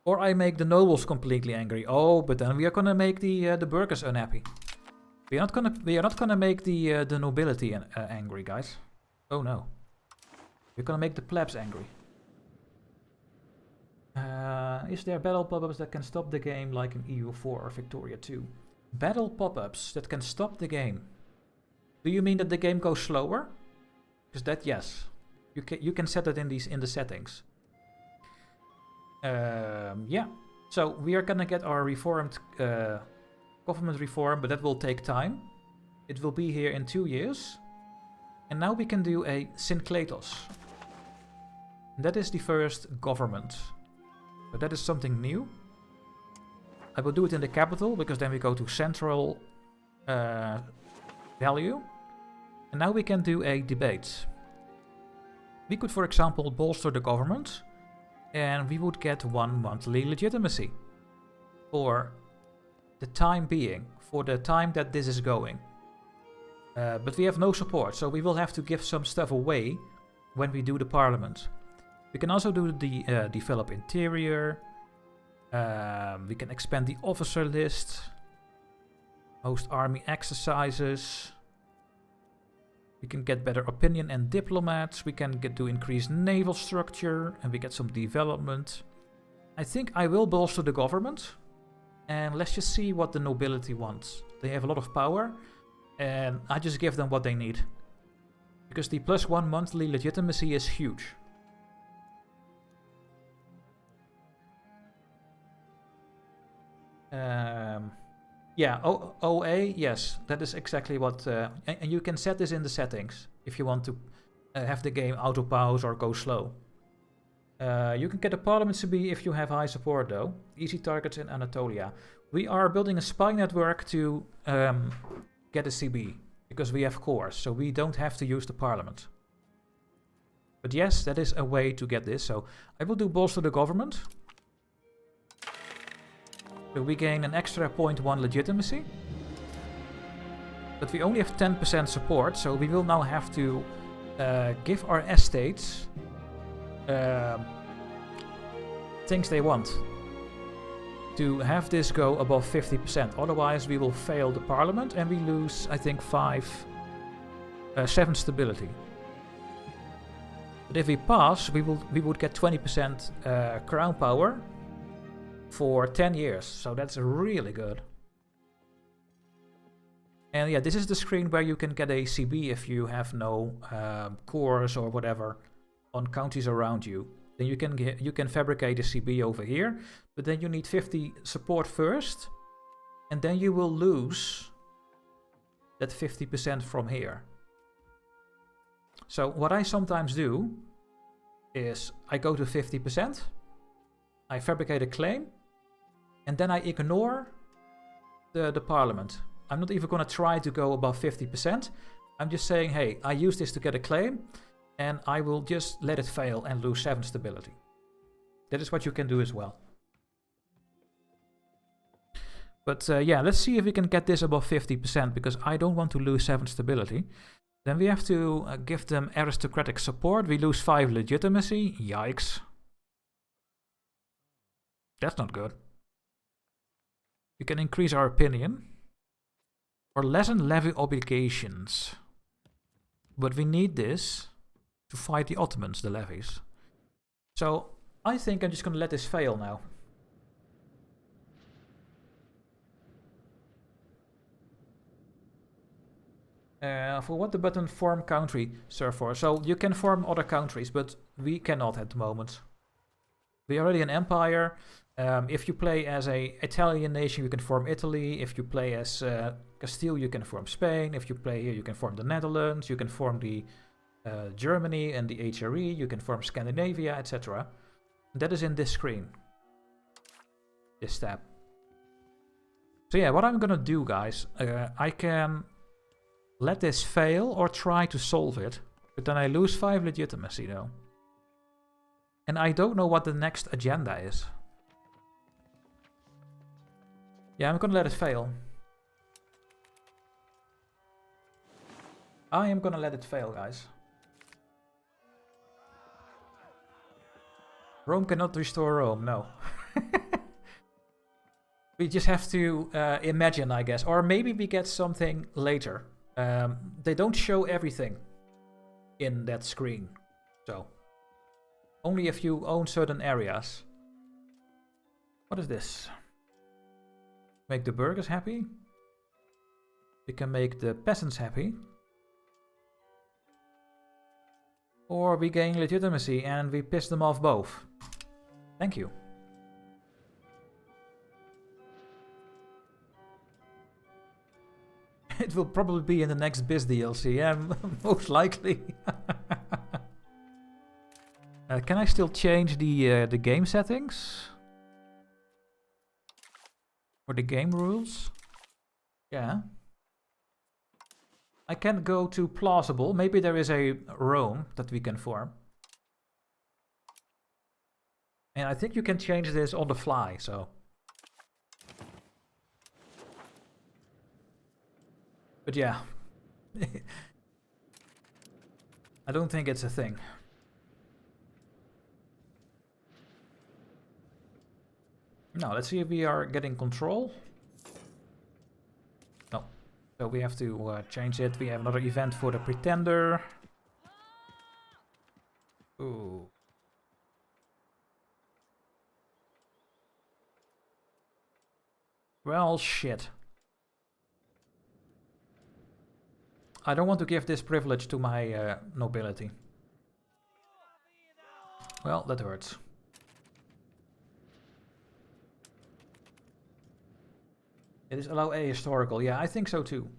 [SPEAKER 1] Or I make the nobles completely angry. Oh, but then we are gonna make the burghers unhappy. We are not gonna make the nobility angry, guys. Oh no. We're gonna make the plebs angry. Is there battle pop-ups that can stop the game like in EU4 or Victoria 2? Battle pop-ups that can stop the game. Do you mean that the game goes slower? Because that, yes. You can set it in the settings. Yeah. So we are gonna get our reformed government reform, but that will take time. It will be here in 2 years. And now we can do a Syncletos. That is the first government. But that is something new. I will do it in the capital, because then we go to central value. And now we can do a debate. We could, for example, bolster the government. And we would get 1 monthly legitimacy. For the time being. For the time that this is going. But we have no support, so we will have to give some stuff away when we do the parliament. We can also do the develop interior. We can expand the officer list. Host army exercises. We can get better opinion and diplomats. We can do increased naval structure. And we get some development. I think I will bolster the government. And let's just see what the nobility wants. They have a lot of power. And I just give them what they need. Because the +1 monthly legitimacy is huge. Yeah, OA, yes, that is exactly what... and you can set this in the settings if you want to have the game auto-pause or go slow. You can get a parliament CB if you have high support though. Easy targets in Anatolia. We are building a spy network to get a CB, because we have cores, so we don't have to use the parliament. But yes, that is a way to get this, so I will do bolster the government. So we gain an extra 0.1 legitimacy. But we only have 10% support, so we will now have to give our estates things they want. To have this go above 50%. Otherwise we will fail the parliament and we lose, I think, 5 7 stability. But if we pass, we would get 20% crown power for 10 years. So that's really good. And yeah, this is the screen where you can get a CB if you have no cores or whatever on counties around you. Then you can fabricate a CB over here, but then you need 50 support first, and then you will lose that 50% from here. So what I sometimes do is I go to 50%, I fabricate a claim, and then I ignore the parliament. I'm not even going to try to go above 50%. I'm just saying, hey, I use this to get a claim, and I will just let it fail and lose 7 stability. That is what you can do as well. But yeah, let's see if we can get this above 50%, because I don't want to lose 7 stability. Then we have to give them aristocratic support. We lose 5 legitimacy. Yikes. That's not good. We can increase our opinion. Or lessen levy obligations. But we need this to fight the Ottomans, the levies. So I think I'm just going to let this fail now. For what the button form country serve for? So you can form other countries, but we cannot at the moment. We're already an empire. If you play as an Italian nation, you can form Italy. If you play as Castile, you can form Spain. If you play here, you can form the Netherlands. You can form the Germany and the HRE. You can form Scandinavia, etc. That is in this screen. This tab. So yeah, what I'm gonna do, guys, I can let this fail or try to solve it, but then I lose 5 legitimacy though. And I don't know what the next agenda is. Yeah, I'm gonna let it fail. I am gonna let it fail, guys. Rome cannot restore Rome, no. We just have to imagine, I guess. Or maybe we get something later. They don't show everything in that screen. So, only if you own certain areas. What is this? Make the burghers happy. We can make the peasants happy. Or we gain legitimacy and we piss them off both. Thank you. It will probably be in the next Biz DLC, yeah, most likely. Can I still change the game settings? Or the game rules? Yeah. I can go to plausible. Maybe there is a Rome that we can form. And I think you can change this on the fly, so. But yeah. I don't think it's a thing. Now, let's see if we are getting control. No. So we have to change it. We have another event for the Pretender. Ooh. Well, shit. I don't want to give this privilege to my nobility. Well, that hurts. It is allow a historical. Yeah, I think so too.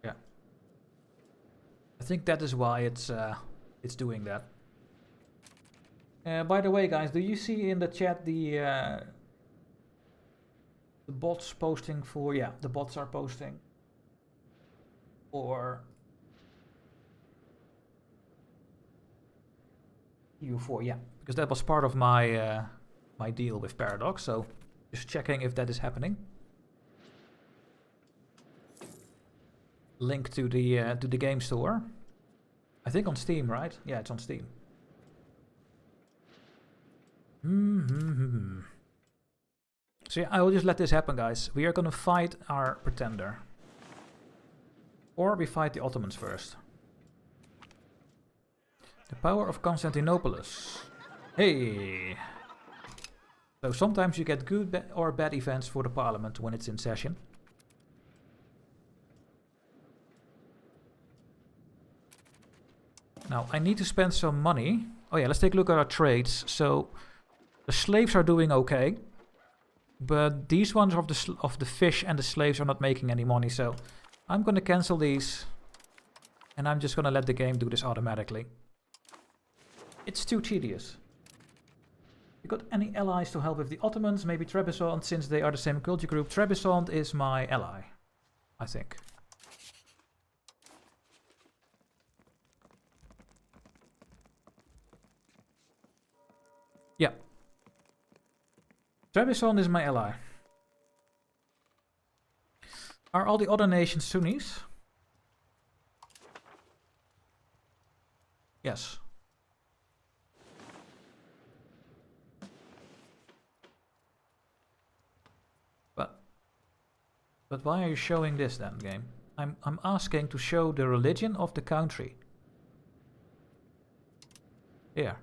[SPEAKER 1] Yeah. I think that is why it's doing that. By the way, guys, do you see in the chat the bots posting for... Yeah, the bots are posting for EU4, yeah, because that was part of my my deal with Paradox, so just checking if that is happening. Link to the game store. I think on Steam, right? Yeah, it's on Steam. So yeah, I will just let this happen, guys. We are gonna fight our Pretender. Or we fight the Ottomans first. The power of Constantinopolis. Hey! So sometimes you get good or bad events for the parliament when it's in session. Now I need to spend some money. Oh yeah, let's take a look at our trades. So the slaves are doing okay. But these ones of the fish and the slaves are not making any money. So I'm going to cancel these. And I'm just going to let the game do this automatically. It's too tedious. You got any allies to help with the Ottomans? Maybe Trebizond, since they are the same culture group. Trebizond is my ally, I think. Yeah. Trebizond is my ally. Are all the other nations Sunnis? Yes. But why are you showing this then, game? I'm asking to show the religion of the country. Here.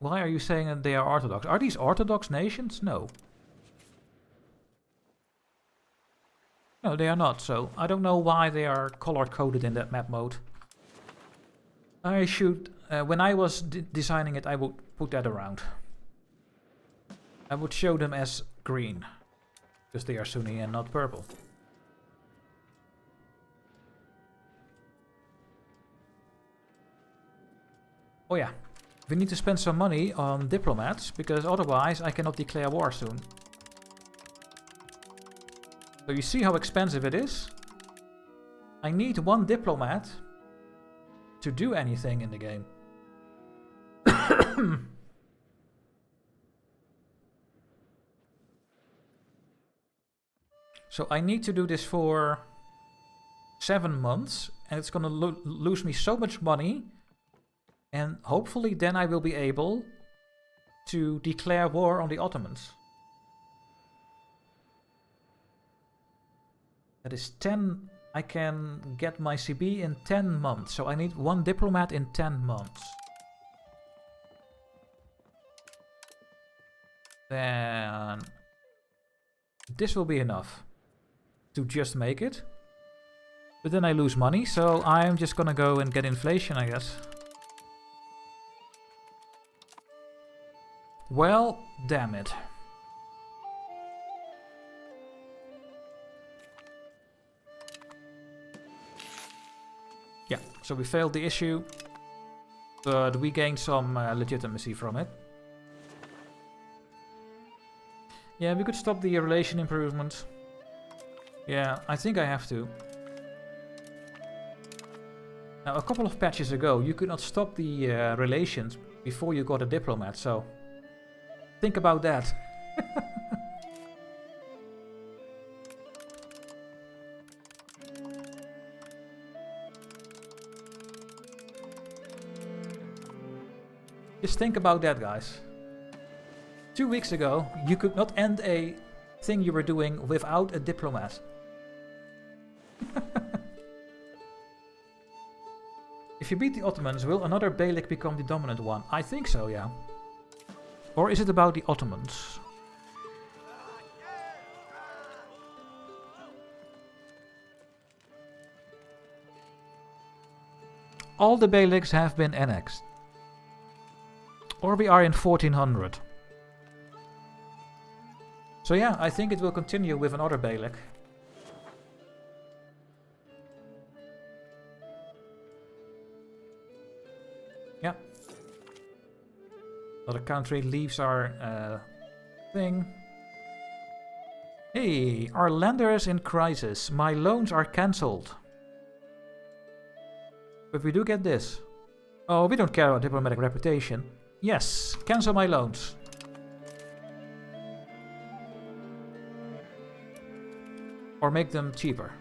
[SPEAKER 1] Why are you saying that they are Orthodox? Are these Orthodox nations? No. No, they are not, so I don't know why they are color-coded in that map mode. I should... when I was designing it, I would put that around. I would show them as green. Because they are Sunni and not purple. Oh yeah, we need to spend some money on diplomats, because otherwise I cannot declare war soon. So you see how expensive it is? I need one diplomat to do anything in the game. So I need to do this for 7 months, and it's gonna lose me so much money, and hopefully then I will be able to declare war on the Ottomans. That is 10, I can get my CB in 10 months, so I need one diplomat in 10 months. Then this will be enough to just make it. But then I lose money, so I'm just gonna go and get inflation, I guess. Well, damn it. Yeah, so we failed the issue, but we gained some legitimacy from it. Yeah, we could stop the relation improvement. Yeah, I think I have to. Now, a couple of patches ago, you could not stop the relations before you got a diplomat, so think about that. Just think about that, guys. 2 weeks ago, you could not end a thing you were doing without a diplomat. If you beat the Ottomans, will another Beylik become the dominant one? I think so, yeah. Or is it about the Ottomans? All the Beyliks have been annexed. Or we are in 1400. So yeah, I think it will continue with another Beylik. Yeah. Another country leaves our thing. Hey, our lender is in crisis. My loans are cancelled. But we do get this. Oh, we don't care about diplomatic reputation. Yes, cancel my loans. Or make them cheaper.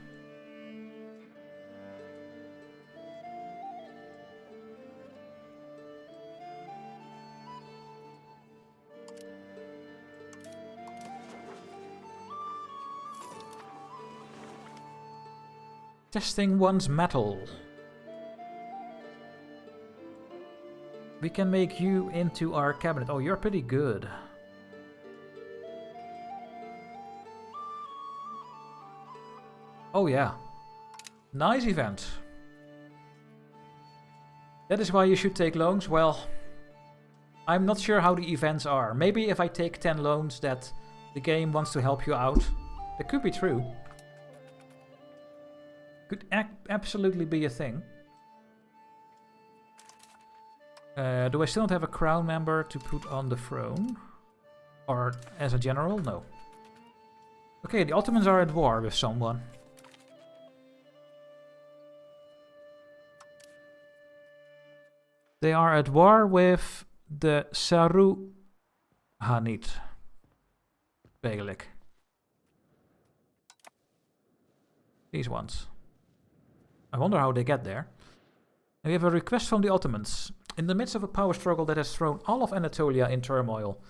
[SPEAKER 1] Testing one's metal. We can make you into our cabinet. Oh, you're pretty good. Oh yeah. Nice event. That is why you should take loans. Well, I'm not sure how the events are. Maybe if I take 10 loans that the game wants to help you out. That could be true. Could absolutely be a thing. Do I still not have a crown member to put on the throne? Or as a general? No. Okay, the Ottomans are at war with someone. They are at war with the Saruhanid Beylik. These ones. I wonder how they get there. And we have a request from the Ottomans. In the midst of a power struggle that has thrown all of Anatolia in turmoil,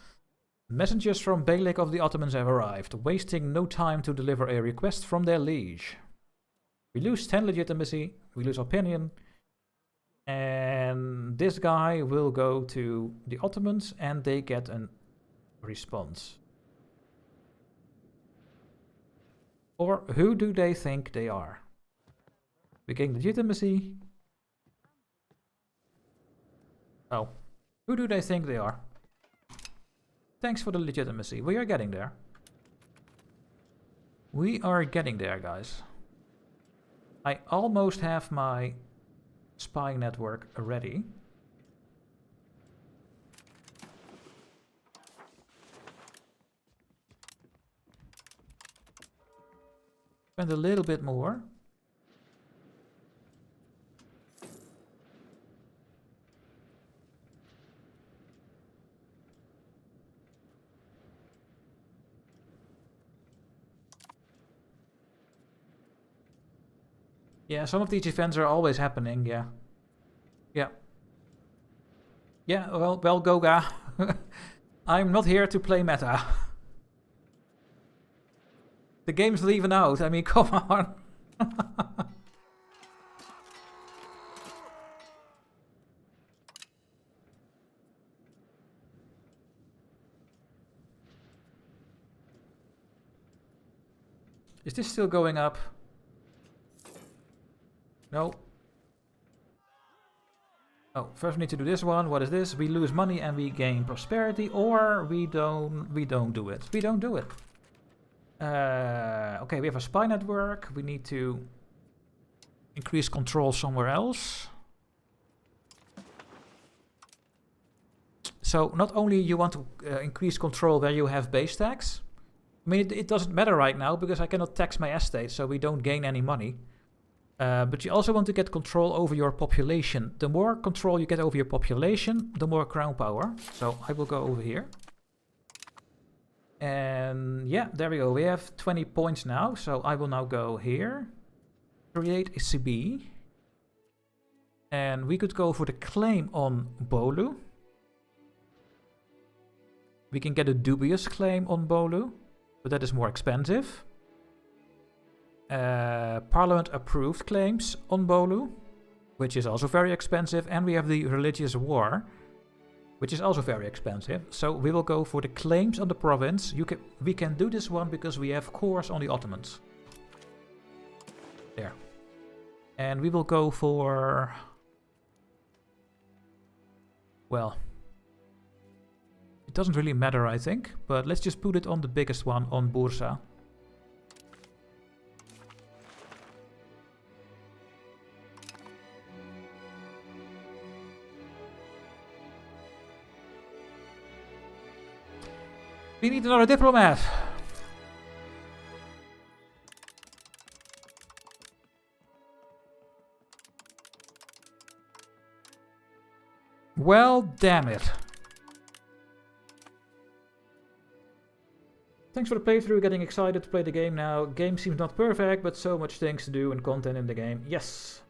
[SPEAKER 1] messengers from Beylik of the Ottomans have arrived, wasting no time to deliver a request from their liege. We lose 10 legitimacy, we lose opinion, and this guy will go to the Ottomans and they get a response. Or who do they think they are? We gain legitimacy. Oh, who do they think they are? Thanks for the legitimacy. We are getting there. We are getting there, guys. I almost have my spy network ready. Spend a little bit more. Yeah, some of these events are always happening, yeah. Yeah. Yeah, well, Goga. I'm not here to play meta. The game's leaving out, I mean, come on. Is this still going up? No. Oh, first we need to do this one. What is this? We lose money and we gain prosperity, or we don't do it. We don't do it. Okay, we have a spy network. We need to increase control somewhere else. So not only you want to increase control where you have base tax. I mean, it doesn't matter right now because I cannot tax my estate, so we don't gain any money. But you also want to get control over your population. The more control you get over your population, the more crown power. So I will go over here. And yeah, there we go. We have 20 points now. So I will now go here. Create a CB. And we could go for the claim on Bolu. We can get a dubious claim on Bolu, but that is more expensive. Parliament approved claims on Bolu, which is also very expensive, and we have the religious war, which is also very expensive. So we will go for the claims on the province. We can do this one because we have cores on the Ottomans. There. And we will go for... Well, it doesn't really matter, I think, but let's just put it on the biggest one, on Bursa. We need another diplomat. Well, damn it. Thanks for the playthrough, getting excited to play the game now. Game seems not perfect, but so much things to do and content in the game. Yes.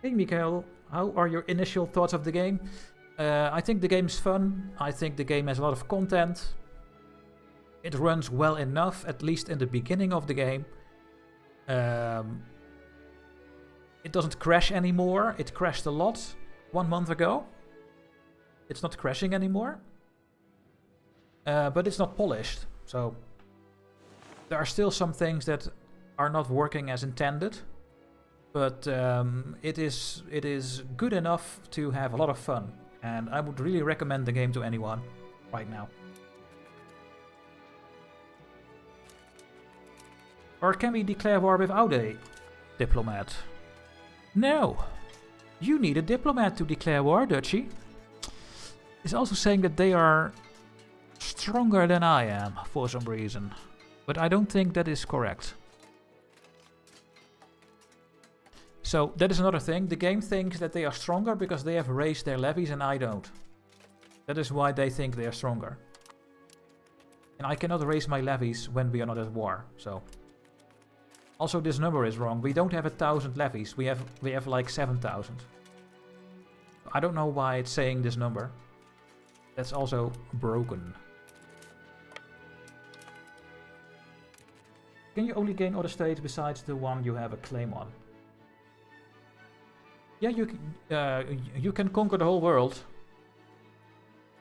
[SPEAKER 1] Hey, Mikhail, how are your initial thoughts of the game? I think the game's fun. I think the game has a lot of content. It runs well enough, at least in the beginning of the game. It doesn't crash anymore. It crashed a lot 1 month ago. It's not crashing anymore. But it's not polished. So there are still some things that are not working as intended. But it is good enough to have a lot of fun. And I would really recommend the game to anyone right now. Or can we declare war without a diplomat? No. You need a diplomat to declare war, Dutchy. It's also saying that they are stronger than I am for some reason. But I don't think that is correct. So that is another thing. The game thinks that they are stronger because they have raised their levies and I don't. That is why they think they are stronger. And I cannot raise my levies when we are not at war, so... Also, this number is wrong. We don't have 1,000 levies. We have like 7,000. I don't know why it's saying this number. That's also broken. Can you only gain other states besides the one you have a claim on? Yeah, you can conquer the whole world.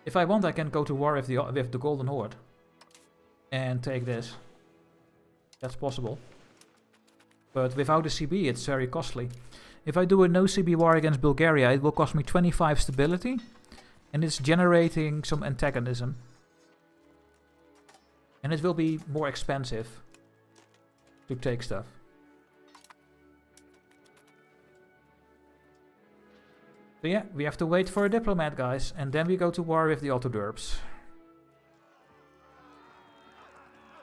[SPEAKER 1] If I want, I can go to war with the Golden Horde and take this. That's possible. But without a CB, it's very costly. If I do a no CB war against Bulgaria, it will cost me 25 stability. And it's generating some antagonism. And it will be more expensive to take stuff. So yeah, we have to wait for a diplomat, guys. And then we go to war with the Autoderbs.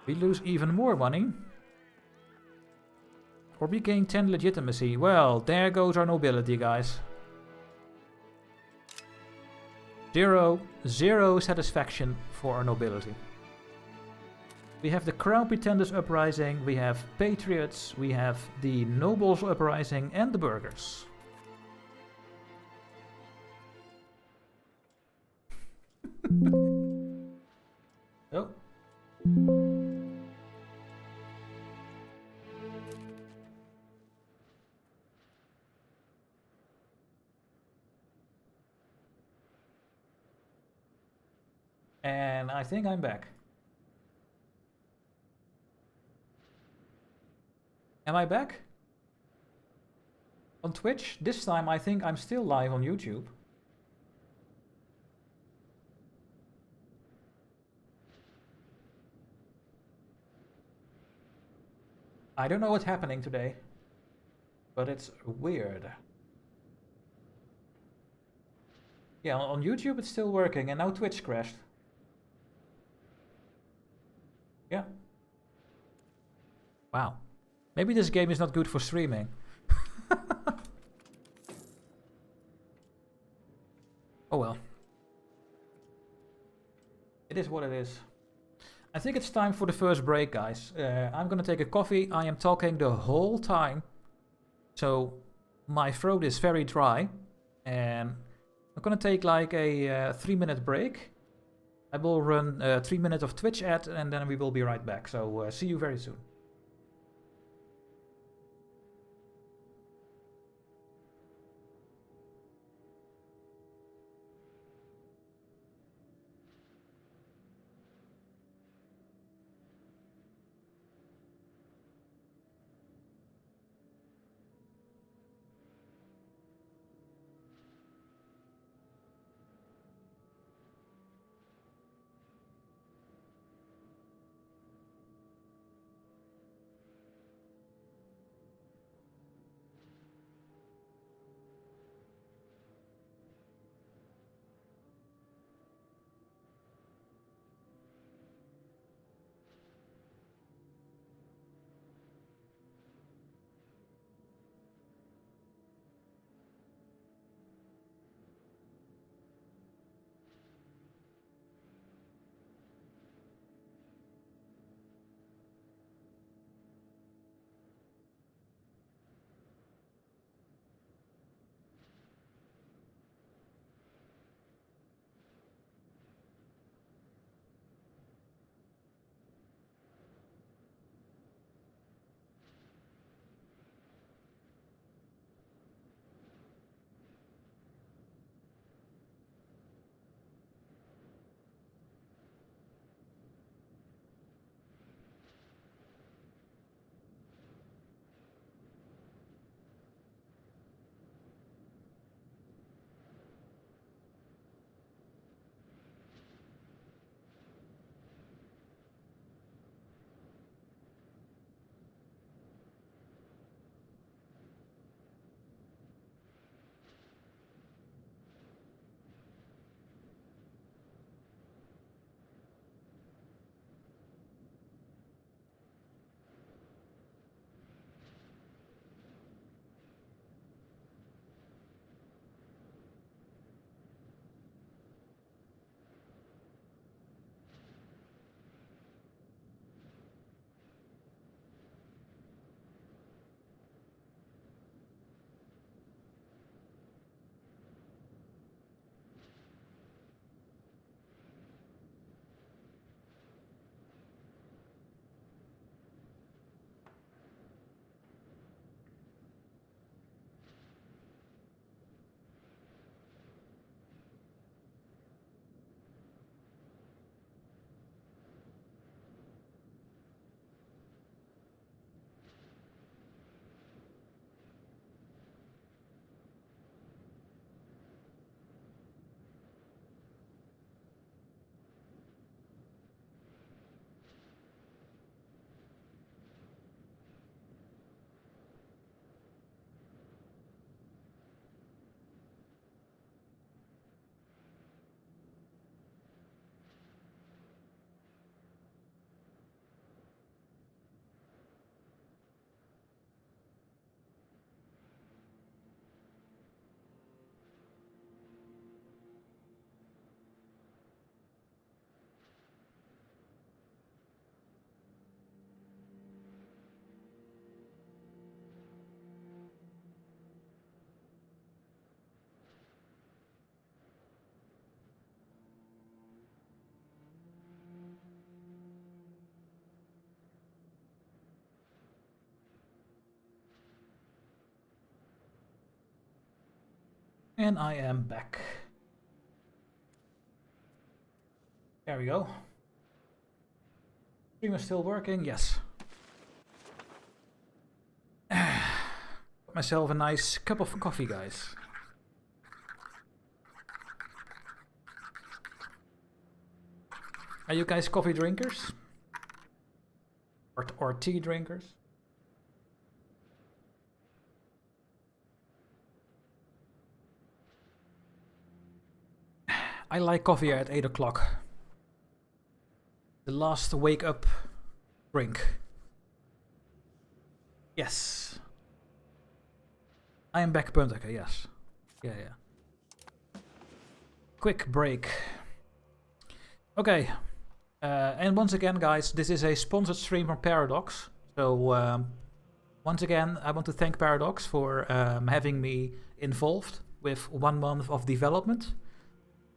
[SPEAKER 1] We lose even more money. Or we gain 10 legitimacy. Well, there goes our nobility, guys. Zero satisfaction for our nobility. We have the Crown Pretenders uprising, we have Patriots, we have the Nobles uprising, and the Burghers. Oh. And I think I'm back. Am I back? On Twitch? This time I think I'm still live on YouTube. I don't know what's happening today, but it's weird. Yeah, on YouTube it's still working, and now Twitch crashed. Yeah. Wow. Maybe this game is not good for streaming. Oh well. It is what it is. I think it's time for the first break, guys. I'm gonna take a coffee. I am talking the whole time. So my throat is very dry. And I'm gonna take like a 3-minute break. I will run 3 minutes of Twitch ad and then we will be right back. So see you very soon. And I am back. There we go. Stream is still working, yes. Got myself a nice cup of coffee, guys. Are you guys coffee drinkers? Or tea drinkers? I like coffee at 8 o'clock. The last wake up drink. Yes. I am back, Puntaka, yes. Yeah. Quick break. Okay. And once again, guys, this is a sponsored stream from Paradox. So, once again, I want to thank Paradox for having me involved with 1 month of development.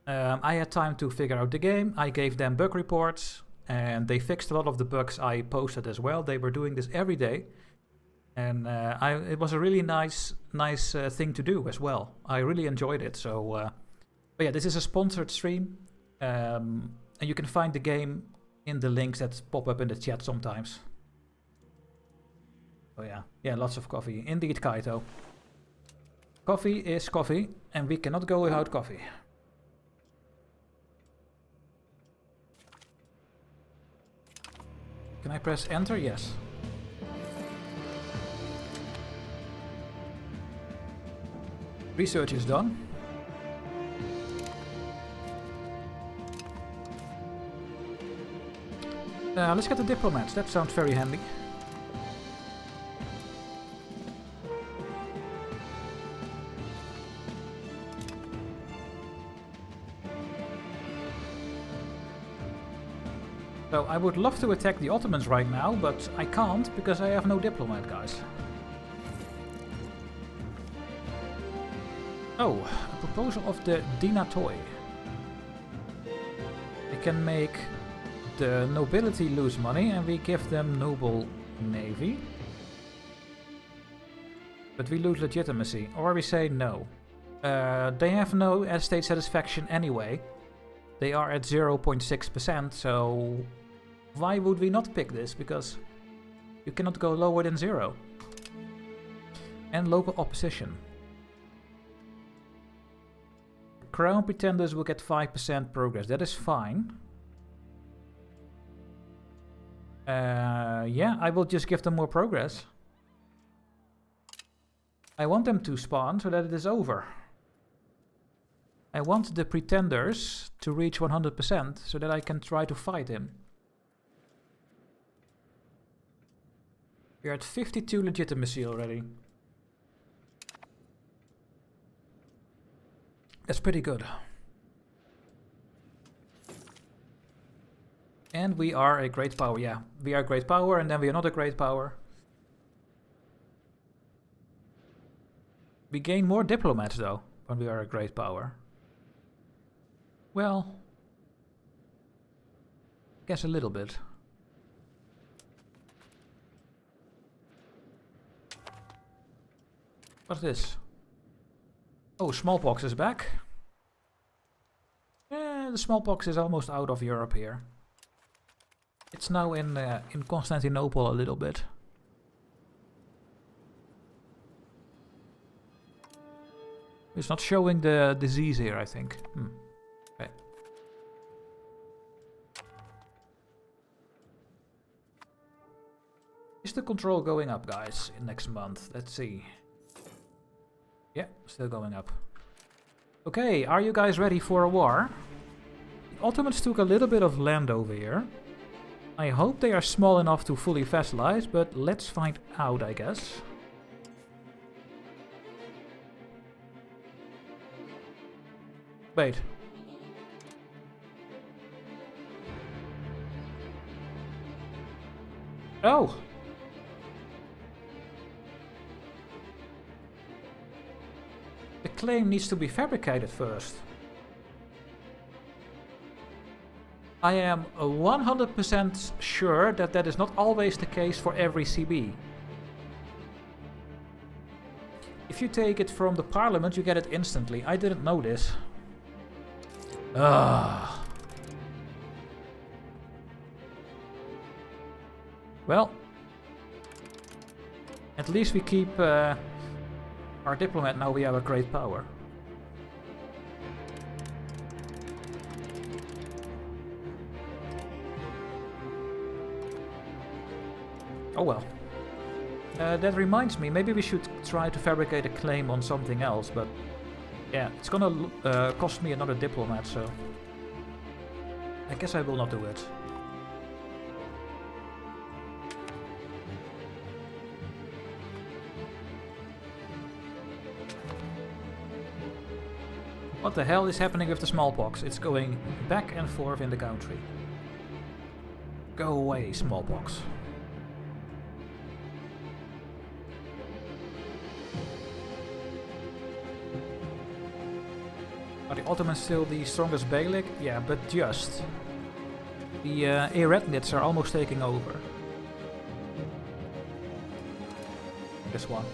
[SPEAKER 1] I had time to figure out the game. I gave them bug reports, and they fixed a lot of the bugs I posted as well. They were doing this every day, and it was a really nice thing to do as well. I really enjoyed it. So, but yeah, this is a sponsored stream, and you can find the game in the links that pop up in the chat sometimes. Oh yeah, lots of coffee. Indeed, Caito. Coffee is coffee, and we cannot go without coffee. Can I press enter? Yes. Research is done. Let's get the diplomats. That sounds very handy. So I would love to attack the Ottomans right now, but I can't because I have no diplomat, guys. Oh, a proposal of the Dinatoi. We can make the nobility lose money and we give them noble navy. But we lose legitimacy, or we say no. They have no state satisfaction anyway. They are at 0.6%, so why would we not pick this? Because you cannot go lower than 0. And local opposition. Crown pretenders will get 5% progress. That is fine. Yeah, I will just give them more progress. I want them to spawn so that it is over. I want the pretenders to reach 100% so that I can try to fight him. We're at 52 legitimacy already. That's pretty good. And we are a great power, yeah. We are a great power and then we are not a great power. We gain more diplomats though, when we are a great power. Well, I guess a little bit. What's this? Oh, smallpox is back. The smallpox is almost out of Europe here. It's now in Constantinople a little bit. It's not showing the disease here, I think. Okay. Is the control going up, guys, in next month? Let's see. Yeah, still going up. Okay, are you guys ready for a war? The Ottomans took a little bit of land over here. I hope they are small enough to fully vassalize, but let's find out, I guess. Wait. Oh! The claim needs to be fabricated first. I am 100% sure that that is not always the case for every CB. If you take it from the parliament, you get it instantly. I didn't know this. Ugh. Well, at least we keep our diplomat now. We have a great power. Oh well. That reminds me, maybe we should try to fabricate a claim on something else, but yeah, it's gonna cost me another diplomat, so I guess I will not do it. What the hell is happening with the smallpox? It's going back and forth in the country. Go away, smallpox. Are the Ottomans still the strongest Beylik? Yeah, but just. The Eretnits are almost taking over. This one.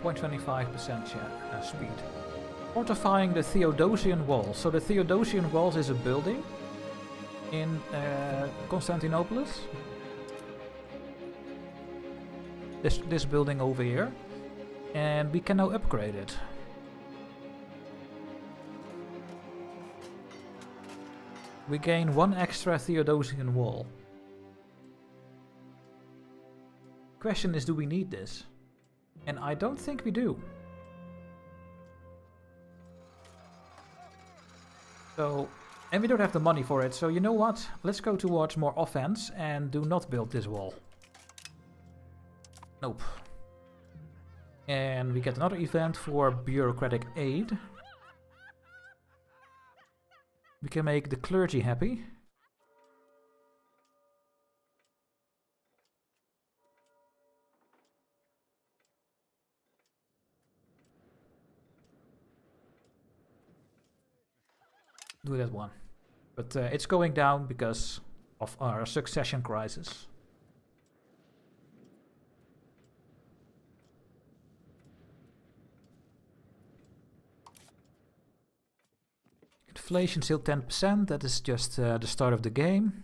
[SPEAKER 1] .25% speed. Fortifying the Theodosian Wall. So the Theodosian Walls is a building in Constantinople. This building over here. And we can now upgrade it. We gain 1 extra Theodosian Wall. Question is, do we need this? And I don't think we do. So, and we don't have the money for it, so you know what? Let's go towards more offense and do not build this wall. Nope. And we get another event for bureaucratic aid. We can make the clergy happy. Do that one. But it's going down because of our succession crisis. Inflation still 10%, that is just the start of the game.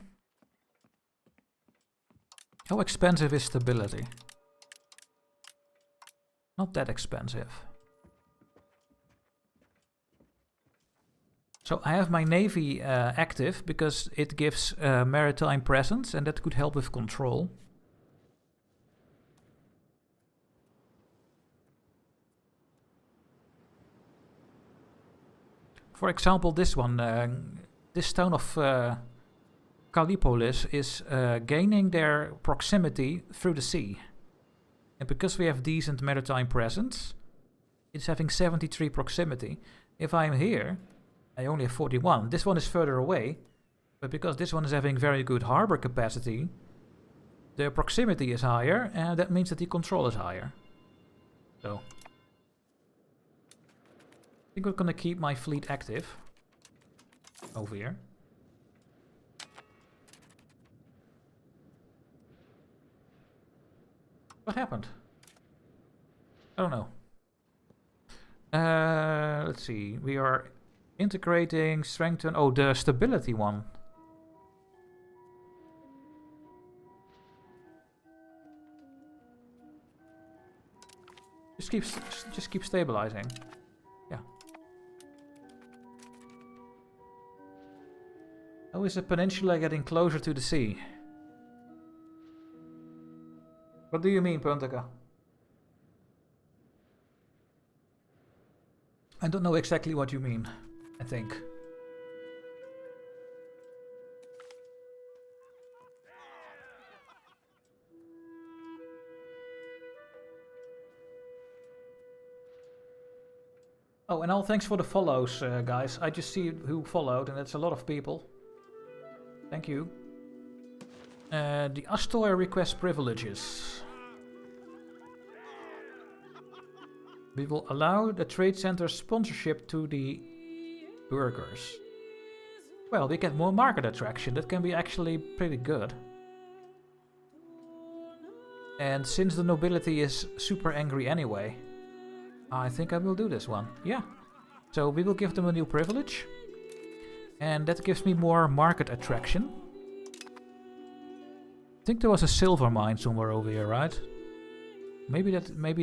[SPEAKER 1] How expensive is stability? Not that expensive. So I have my navy active because it gives maritime presence and that could help with control. For example, this one, this town of Kallipolis is gaining their proximity through the sea. And because we have decent maritime presence, it's having 73 proximity. If I'm here, I only have 41. This one is further away, but because this one is having very good harbor capacity, the proximity is higher, and that means that the control is higher. So, I think we're gonna keep my fleet active over here. What happened? I don't know. Let's see. We are integrating, strengthen. Oh, the stability one. Just keep stabilizing. Yeah. How is the peninsula getting closer to the sea? What do you mean, Puntaka? I don't know exactly what you mean, I think. Oh, and all thanks for the follows, guys. I just see who followed, and it's a lot of people. Thank you. The Astoria requests privileges. We will allow the trade center sponsorship to the Burgers. Well, we get more market attraction. That can be actually pretty good. And since the nobility is super angry anyway, I think I will do this one. Yeah. So we will give them a new privilege. And that gives me more market attraction. I think there was a silver mine somewhere over here, right? Maybe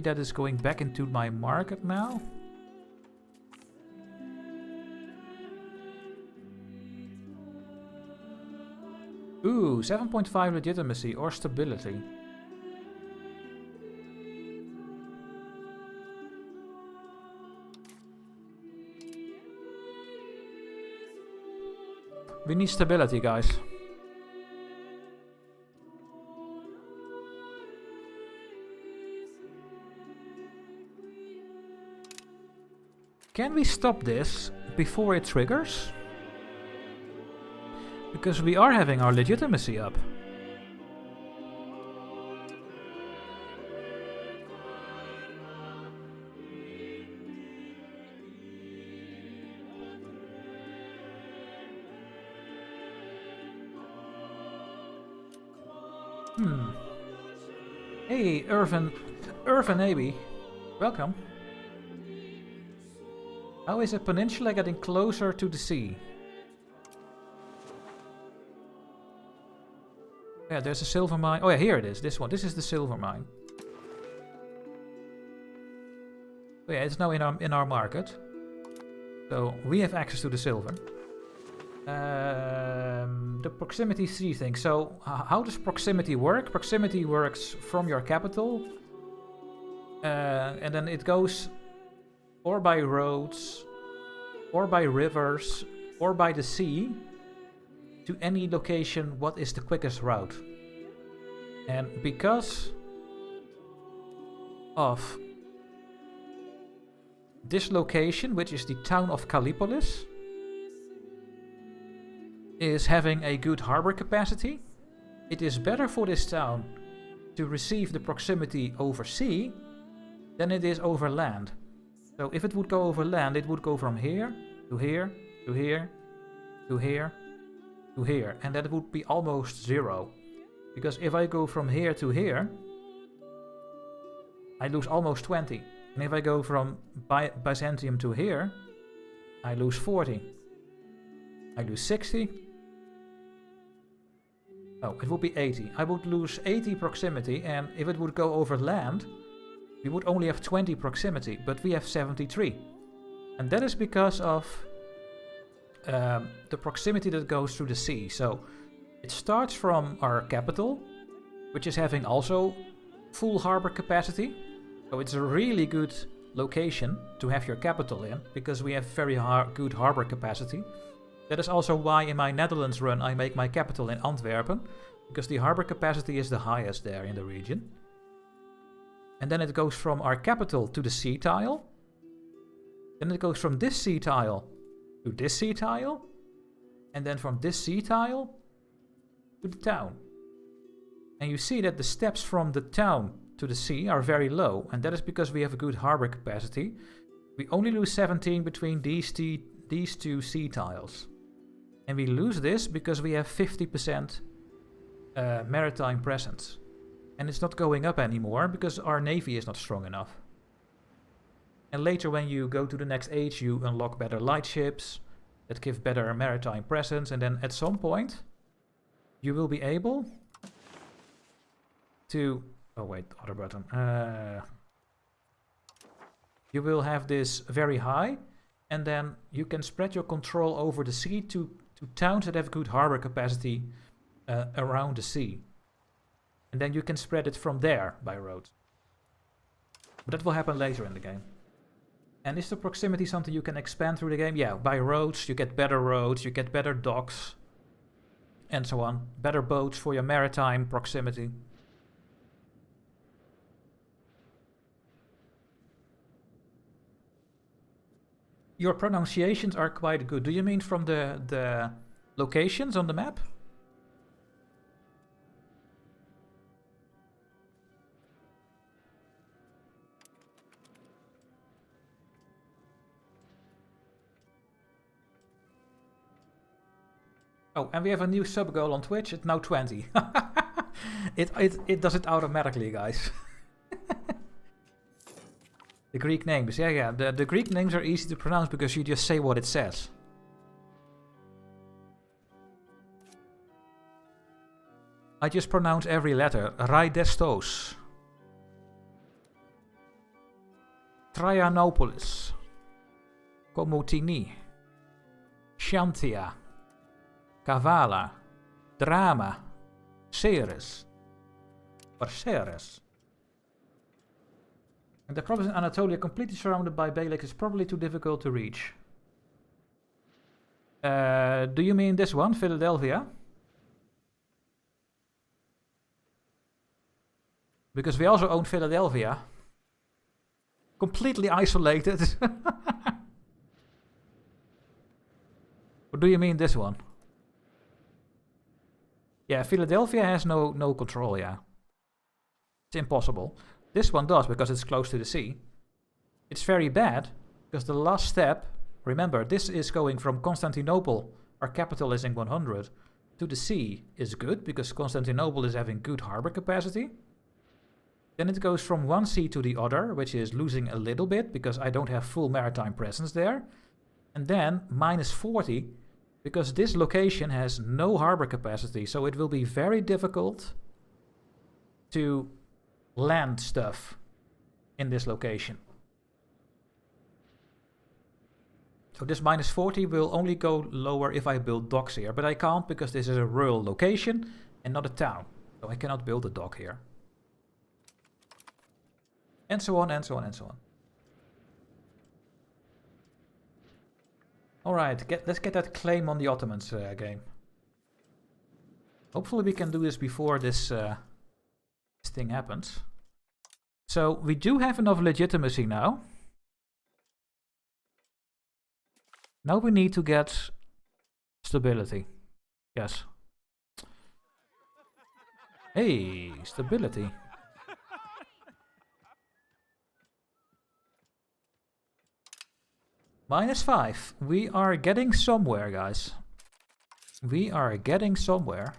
[SPEAKER 1] that is going back into my market now. Ooh, 7.5 legitimacy or stability. We need stability, guys. Can we stop this before it triggers? Because we are having our legitimacy up. Hey, Irvin Abbey. Welcome. How is a peninsula getting closer to the sea? Yeah, there's a silver mine. Oh yeah, here it is. This one. This is the silver mine. Oh yeah, it's now in our market. So we have access to the silver. The proximity 3 thing. So how does proximity work? Proximity works from your capital. And then it goes or by roads, or by rivers, or by the sea, to any location what is the quickest route. And because of this location, which is the town of Kallipolis, is having a good harbor capacity, it is better for this town to receive the proximity over sea than it is over land. So if it would go over land, it would go from here to here to here to here to here, and that would be almost 0. Because if I go from here to here, I lose almost 20. And if I go from Byzantium to here, I lose 40. I lose 60. Oh, it would be 80. I would lose 80 proximity, and if it would go over land, we would only have 20 proximity, but we have 73. And that is because of the proximity that goes through the sea. So it starts from our capital, which is having also full harbor capacity. So it's a really good location to have your capital in, because we have very good harbor capacity. That is also why in my Netherlands run I make my capital in Antwerpen, because the harbor capacity is the highest there in the region. And then it goes from our capital to the sea tile. Then it goes from this sea tile to this sea tile. And then from this sea tile to the town. And you see that the steps from the town to the sea are very low. And that is because we have a good harbor capacity. We only lose 17 between these two sea tiles. And we lose this because we have 50% maritime presence. And it's not going up anymore because our navy is not strong enough. And later when you go to the next age, you unlock better light ships that give better maritime presence. And then at some point, you will be able to... Oh wait, other button. You will have this very high. And then you can spread your control over the sea to towns that have good harbor capacity around the sea. And then you can spread it from there by road. But that will happen later in the game. And is the proximity something you can expand through the game? Yeah, by roads, you get better docks, and so on. Better boats for your maritime proximity. Your pronunciations are quite good. Do you mean from the locations on the map? Oh, and we have a new sub goal on Twitch. It's now 20. It does it automatically, guys. The Greek names. Yeah. The Greek names are easy to pronounce because you just say what it says. I just pronounce every letter. Raidestos. Traianopolis. Komotini. Shantia. Kavala. Drama. Ceres. Or Ceres. And the province in Anatolia, completely surrounded by bay lakes, is probably too difficult to reach. Do you mean this one, Philadelphia? Because we also own Philadelphia. Completely isolated. Or do you mean this one? Yeah, Philadelphia has no control, yeah. It's impossible. This one does, because it's close to the sea. It's very bad, because the last step... Remember, this is going from Constantinople, our capital is in 100, to the sea is good, because Constantinople is having good harbor capacity. Then it goes from one sea to the other, which is losing a little bit, because I don't have full maritime presence there. And then minus 40, because this location has no harbor capacity, so it will be very difficult to land stuff in this location. So this minus 40 will only go lower if I build docks here, but I can't because this is a rural location and not a town. So I cannot build a dock here. And so on, and so on, and so on. Alright, let's get that claim on the Ottomans game. Hopefully we can do this before this thing happens. So we do have enough legitimacy now. Now we need to get stability. Yes. Hey, stability. Minus 5. We are getting somewhere, guys. We are getting somewhere.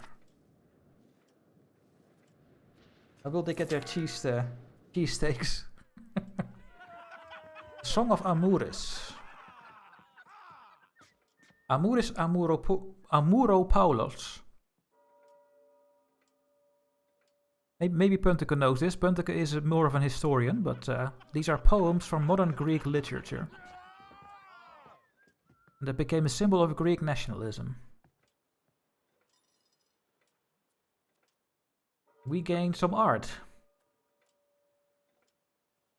[SPEAKER 1] How will they get their cheesesteaks? Song of Amuris. Amuris Amuro Paulos. Maybe Punteke knows this. Punteke is more of an historian, but these are poems from modern Greek literature. And that became a symbol of Greek nationalism. We gain some art.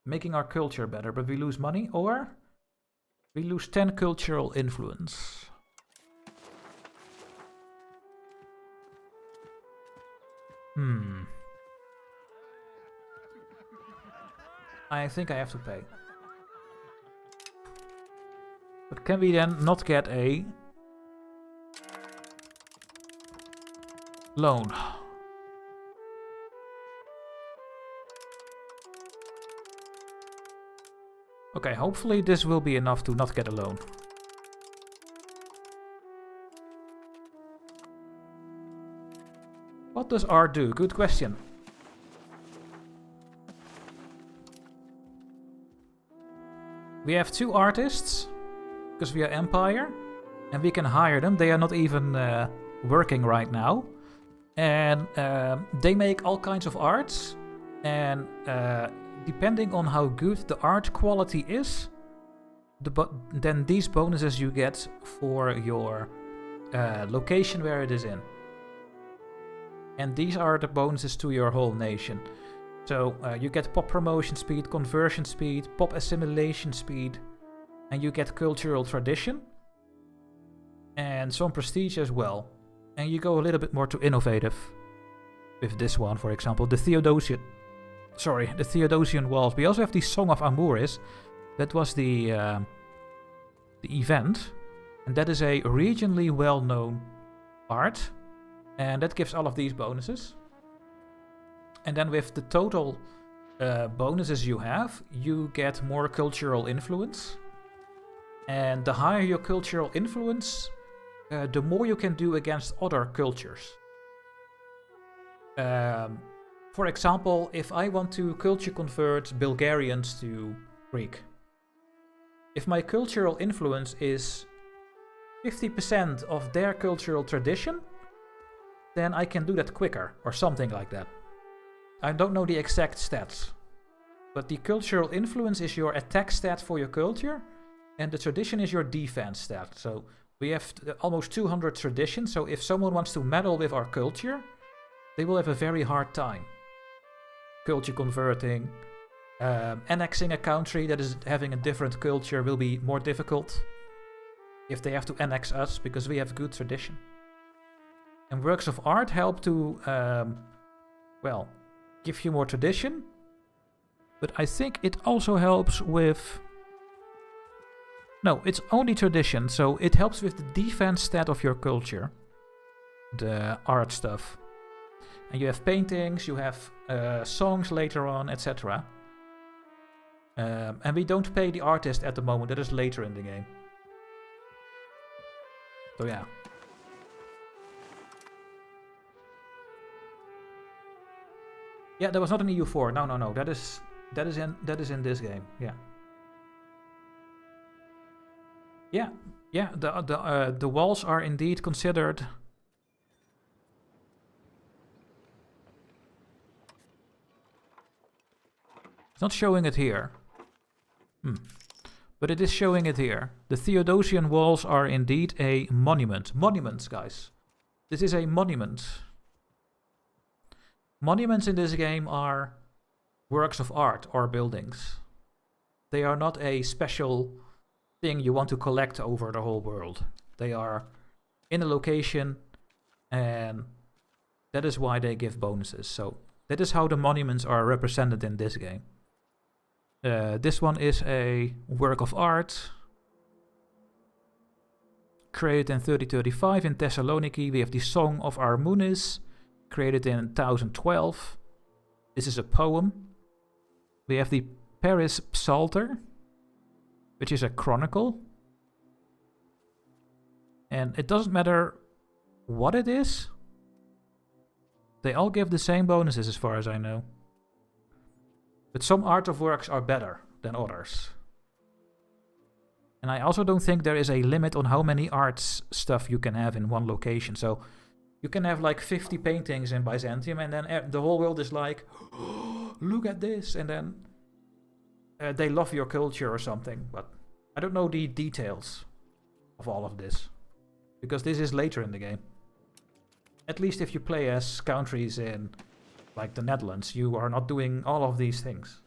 [SPEAKER 1] Making our culture better, but we lose money, or we lose 10 cultural influence. I think I have to pay. But can we then not get a loan? Okay, hopefully this will be enough to not get a loan. What does art do? Good question. We have 2 artists, because we are Empire, and we can hire them. They are not even working right now. And they make all kinds of arts, and depending on how good the art quality is, then these bonuses you get for your location where it is in. And these are the bonuses to your whole nation. So you get pop promotion speed, conversion speed, pop assimilation speed, and you get cultural tradition, and some prestige as well. And you go a little bit more to innovative with this one, for example, the Theodosian walls. We also have the Song of Amuris. That was the event, and that is a regionally well-known art, and that gives all of these bonuses. And then with the total bonuses you have, you get more cultural influence. And the higher your cultural influence, the more you can do against other cultures. For example, if I want to culture convert Bulgarians to Greek, if my cultural influence is 50% of their cultural tradition, then I can do that quicker, or something like that. I don't know the exact stats, but the cultural influence is your attack stat for your culture, and the tradition is your defense stat. So we have almost 200 traditions, so if someone wants to meddle with our culture, they will have a very hard time. Culture converting, annexing a country that is having a different culture will be more difficult if they have to annex us, because we have good tradition. And works of art help to, well, give you more tradition, but I think it also helps with... No, it's only tradition, so it helps with the defense stat of your culture, the art stuff. And you have paintings, you have songs later on, etc. And we don't pay the artist at the moment, that is later in the game. So yeah. Yeah, that was not an EU4. No. That is in this game. Yeah. Yeah. The walls are indeed considered. It's not showing it here. But it is showing it here. The Theodosian walls are indeed a monument. Monuments, guys. This is a monument. Monuments in this game are works of art or buildings. They are not a special thing you want to collect over the whole world. They are in a location, and that is why they give bonuses. So that is how the monuments are represented in this game. This one is a work of art created in 3035 in Thessaloniki. We have the Song of Armunis, created in 1012. This is a poem. We have the Paris Psalter, which is a chronicle. And it doesn't matter what it is. They all give the same bonuses as far as I know. But some art of works are better than others. And I also don't think there is a limit on how many arts stuff you can have in one location. So you can have like 50 paintings in Byzantium, and then the whole world is like, oh, look at this. And then they love your culture or something. But I don't know the details of all of this, because this is later in the game. At least if you play as countries in like the Netherlands, you are not doing all of these things.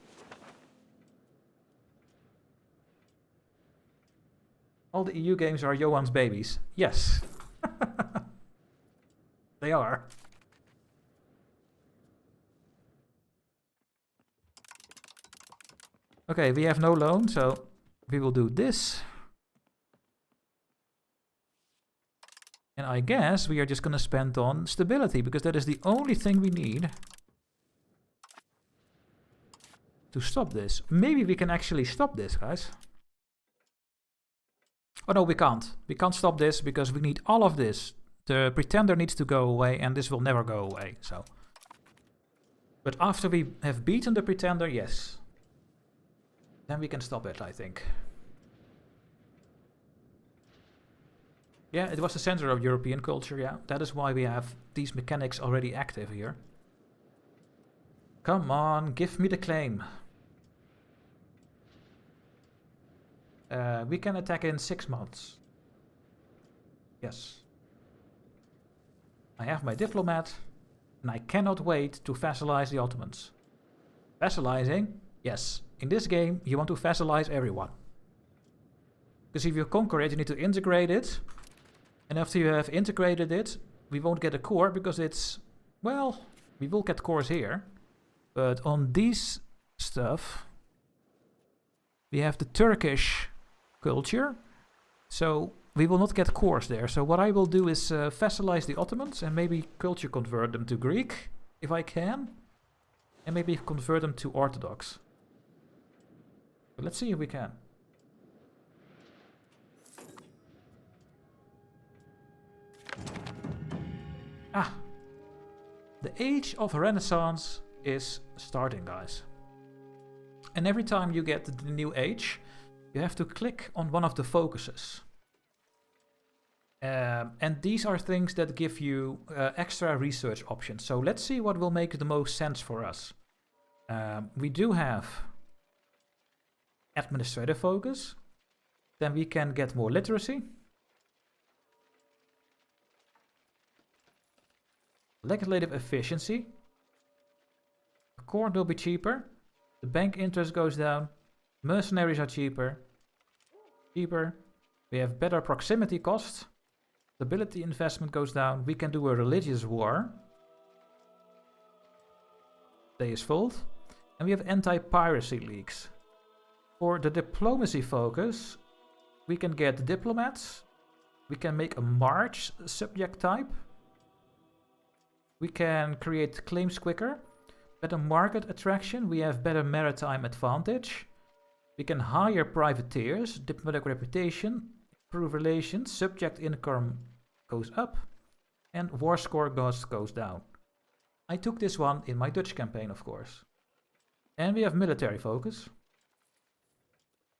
[SPEAKER 1] All the EU games are Johan's babies. Yes. They are. Okay, we have no loan, so we will do this. And I guess we are just going to spend on stability, because that is the only thing we need to stop this. Maybe we can actually stop this, guys. Oh no, we can't. We can't stop this because we need all of this. The pretender needs to go away, and this will never go away. So, but after we have beaten the pretender, yes. Then we can stop it, I think. Yeah, it was the center of European culture, yeah. That is why we have these mechanics already active here. Come on, give me the claim. We can attack in 6 months. Yes. I have my diplomat, and I cannot wait to vassalize the Ottomans. Vassalizing? Yes. In this game, you want to vassalize everyone. Because if you conquer it, you need to integrate it. And after you have integrated it, we won't get a core because it's... Well, we will get cores here. But on these stuff, we have the Turkish culture. So we will not get cores there. So what I will do is vassalize the Ottomans and maybe culture convert them to Greek, if I can. And maybe convert them to Orthodox. But let's see if we can. Ah! The age of Renaissance is starting, guys. And every time you get the new age, you have to click on one of the focuses. And these are things that give you extra research options. So let's see what will make the most sense for us. We do have administrative focus. Then we can get more literacy. Legislative efficiency. Court will be cheaper. The bank interest goes down. Mercenaries are cheaper. We have better proximity costs. Stability investment goes down. We can do a religious war. Day is full. And we have anti-piracy leagues. For the diplomacy focus, we can get diplomats. We can make a march subject type. We can create claims quicker. Better market attraction. We have better maritime advantage. We can hire privateers. Diplomatic reputation. Improve relations. Subject income goes up. And war score goes down. I took this one in my Dutch campaign, of course. And we have military focus.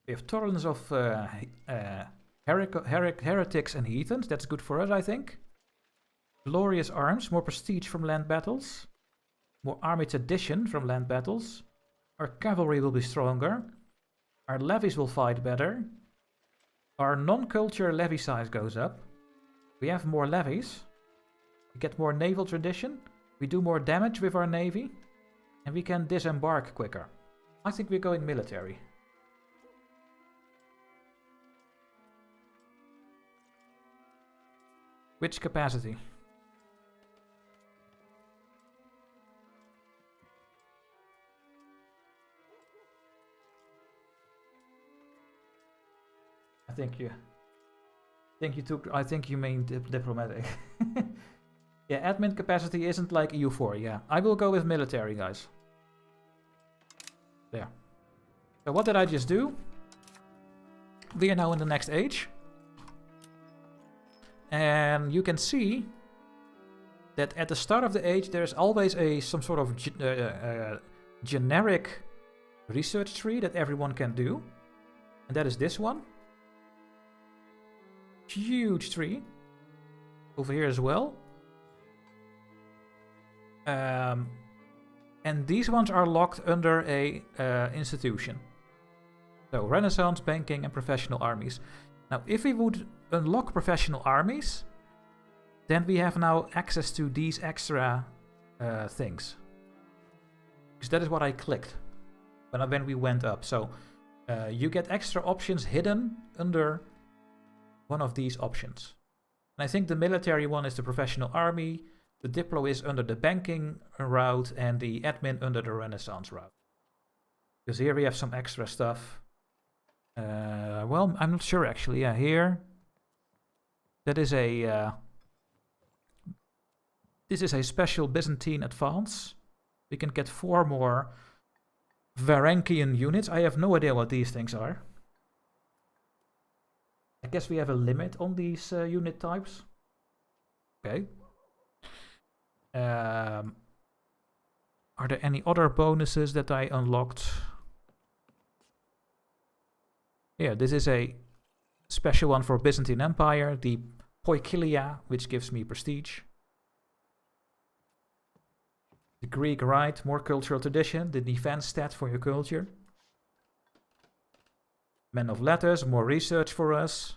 [SPEAKER 1] We have tolerance of heretics and heathens. That's good for us, I think. Glorious arms, more prestige from land battles. More army tradition from land battles. Our cavalry will be stronger. Our levies will fight better. Our non-culture levy size goes up. We have more levies. We get more naval tradition. We do more damage with our navy. And we can disembark quicker. I think we're going military. Which capacity? I think you mean diplomatic. Yeah, admin capacity isn't like EU4, yeah. I will go with military, guys. There. So what did I just do? We are now in the next age. And you can see that at the start of the age there's always some sort of generic research tree that everyone can do. And that is this one. Huge tree. Over here as well. And these ones are locked under a institution. So Renaissance, banking and professional armies. Now if we would unlock professional armies, then we have now access to these extra things. Because that is what I clicked when we went up. So you get extra options hidden under one of these options. And I think the military one is the professional army, the Diplo is under the banking route, and the admin under the Renaissance route. Because here we have some extra stuff. Well, I'm not sure actually. Yeah, here. That is a... this is a special Byzantine advance. We can get 4 more Varankian units. I have no idea what these things are. I guess we have a limit on these unit types. Okay. Are there any other bonuses that I unlocked? Yeah, this is a special one for Byzantine Empire, the Poikilia, which gives me prestige. The Greek Rite, more cultural tradition, the defense stat for your culture. Men of Letters, more research for us.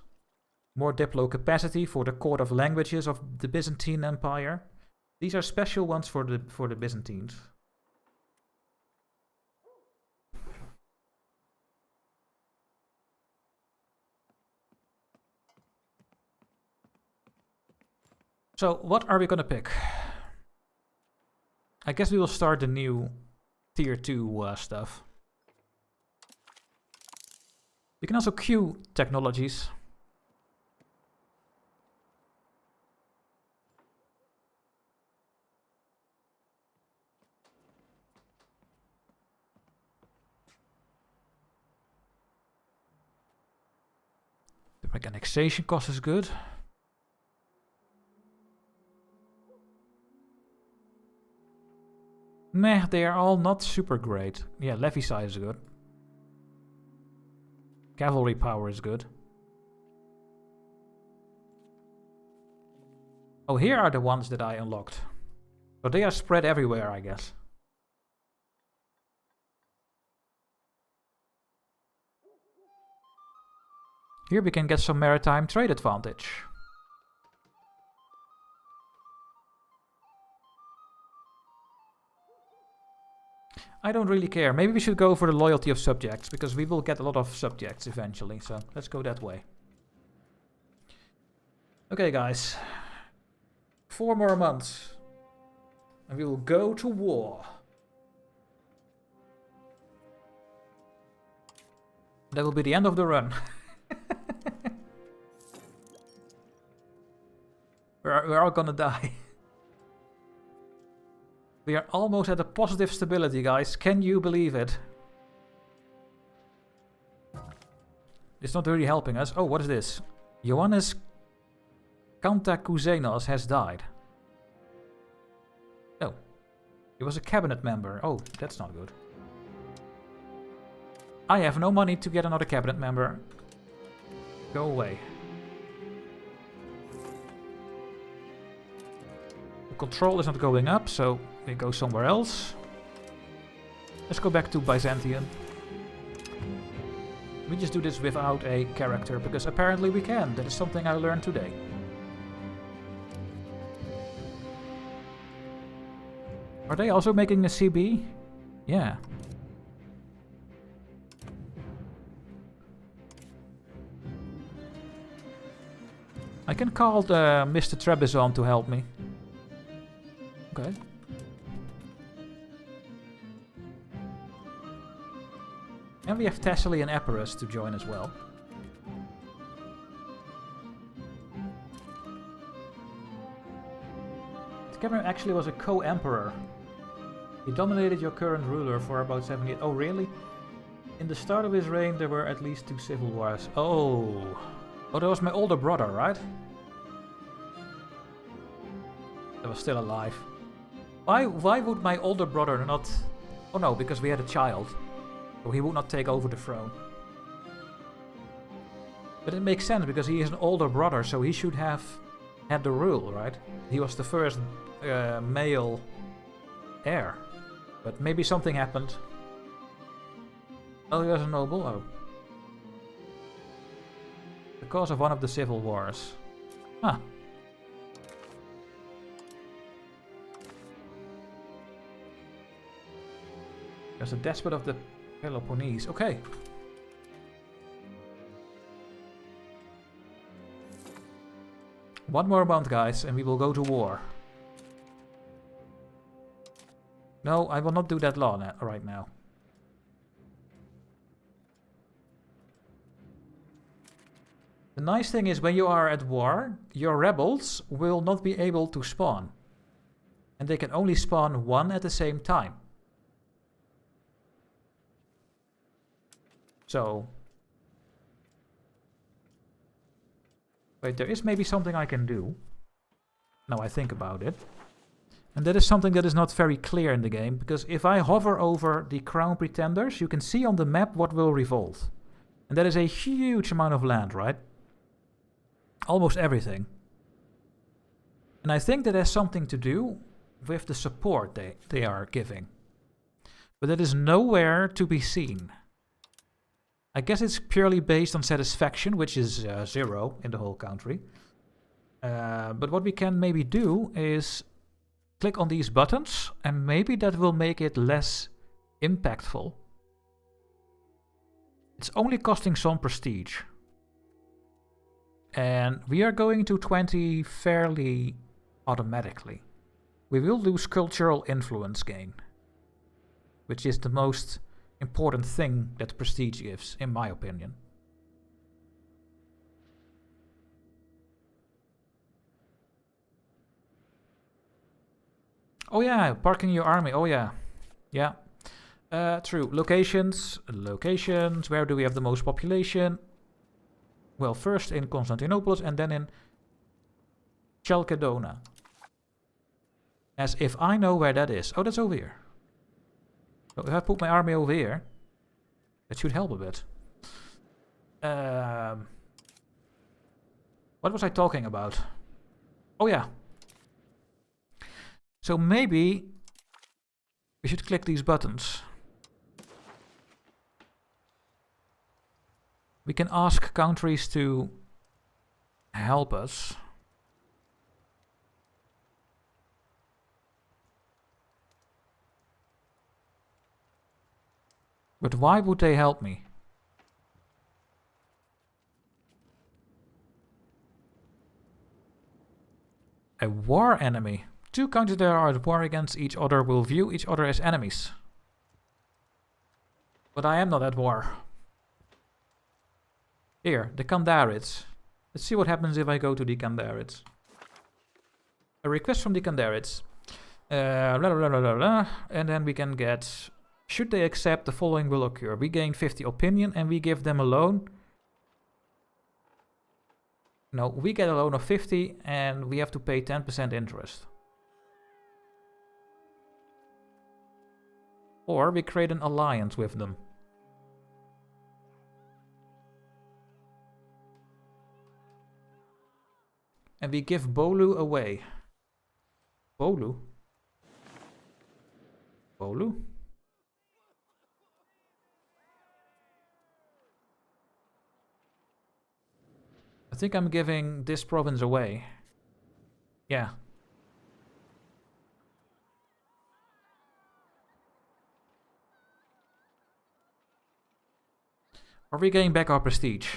[SPEAKER 1] More Diplo capacity for the Court of Languages of the Byzantine Empire. These are special ones for the Byzantines. So, what are we gonna pick? I guess we will start the new Tier 2 stuff. We can also queue technologies. The annexation cost is good. Meh, they are all not super great. Yeah, levy size is good. Cavalry power is good. Oh, here are the ones that I unlocked. So they are spread everywhere, I guess. Here we can get some maritime trade advantage. I don't really care. Maybe we should go for the loyalty of subjects, because we will get a lot of subjects eventually. So let's go that way. Okay, guys. 4 more months. And we will go to war. That will be the end of the run. We're all gonna die. We are almost at a positive stability, guys. Can you believe it? It's not really helping us. Oh, what is this? Ioannis Kantakouzenos has died. Oh. He was a cabinet member. Oh, that's not good. I have no money to get another cabinet member. Go away. The control is not going up, so we go somewhere else. Let's go back to Byzantium. We just do this without a character, because apparently we can. That is something I learned today. Are they also making a CB? Yeah. I can call Mr. Trebizond to help me. Okay. And we have Thessaly and Epirus to join as well. Cameron actually was a co-emperor. He dominated your current ruler for about 7 years. Oh, really? In the start of his reign, there were at least 2 civil wars. Oh. Oh, that was my older brother, right? That was still alive. Why would my older brother not... Oh no, because we had a child. So he would not take over the throne. But it makes sense, because he is an older brother, so he should have had the rule, right? He was the first male heir. But maybe something happened. Oh, he was a noble? Oh. Because of one of the civil wars. Huh. There's a despot of the Peloponnese. Okay. One more month, guys, and we will go to war. No, I will not do that law right now. The nice thing is, when you are at war, your rebels will not be able to spawn. And they can only spawn one at the same time. So... Wait, there is maybe something I can do. Now I think about it. And that is something that is not very clear in the game, because if I hover over the crown pretenders, you can see on the map what will revolt. And that is a huge amount of land, right? Almost everything. And I think that has something to do with the support they are giving. But that is nowhere to be seen. I guess it's purely based on satisfaction, which is 0 in the whole country. But what we can maybe do is click on these buttons, and maybe that will make it less impactful. It's only costing some prestige. And we are going to 20 fairly automatically. We will lose cultural influence gain, which is the most important thing that prestige gives, in my opinion. Oh yeah, parking your army. Oh yeah. Yeah. True. Locations. Locations. Where do we have the most population? Well, first in Constantinople and then in Chalcedona. As if I know where that is. Oh, that's over here. So if I put my army over here, that should help a bit. What was I talking about? Oh yeah. So maybe we should click these buttons. We can ask countries to help us. But why would they help me? A war enemy. Two countries that are at war against each other will view each other as enemies. But I am not at war. Here, the Kandarids. Let's see what happens if I go to the Kandarids. A request from the Kandarids. And then we can get... Should they accept, the following will occur. We gain 50 opinion and we give them a loan. No, we get a loan of 50 and we have to pay 10% interest. Or we create an alliance with them. And we give Bolu away. Bolu? Bolu? I think I'm giving this province away. Yeah. Are we getting back our prestige?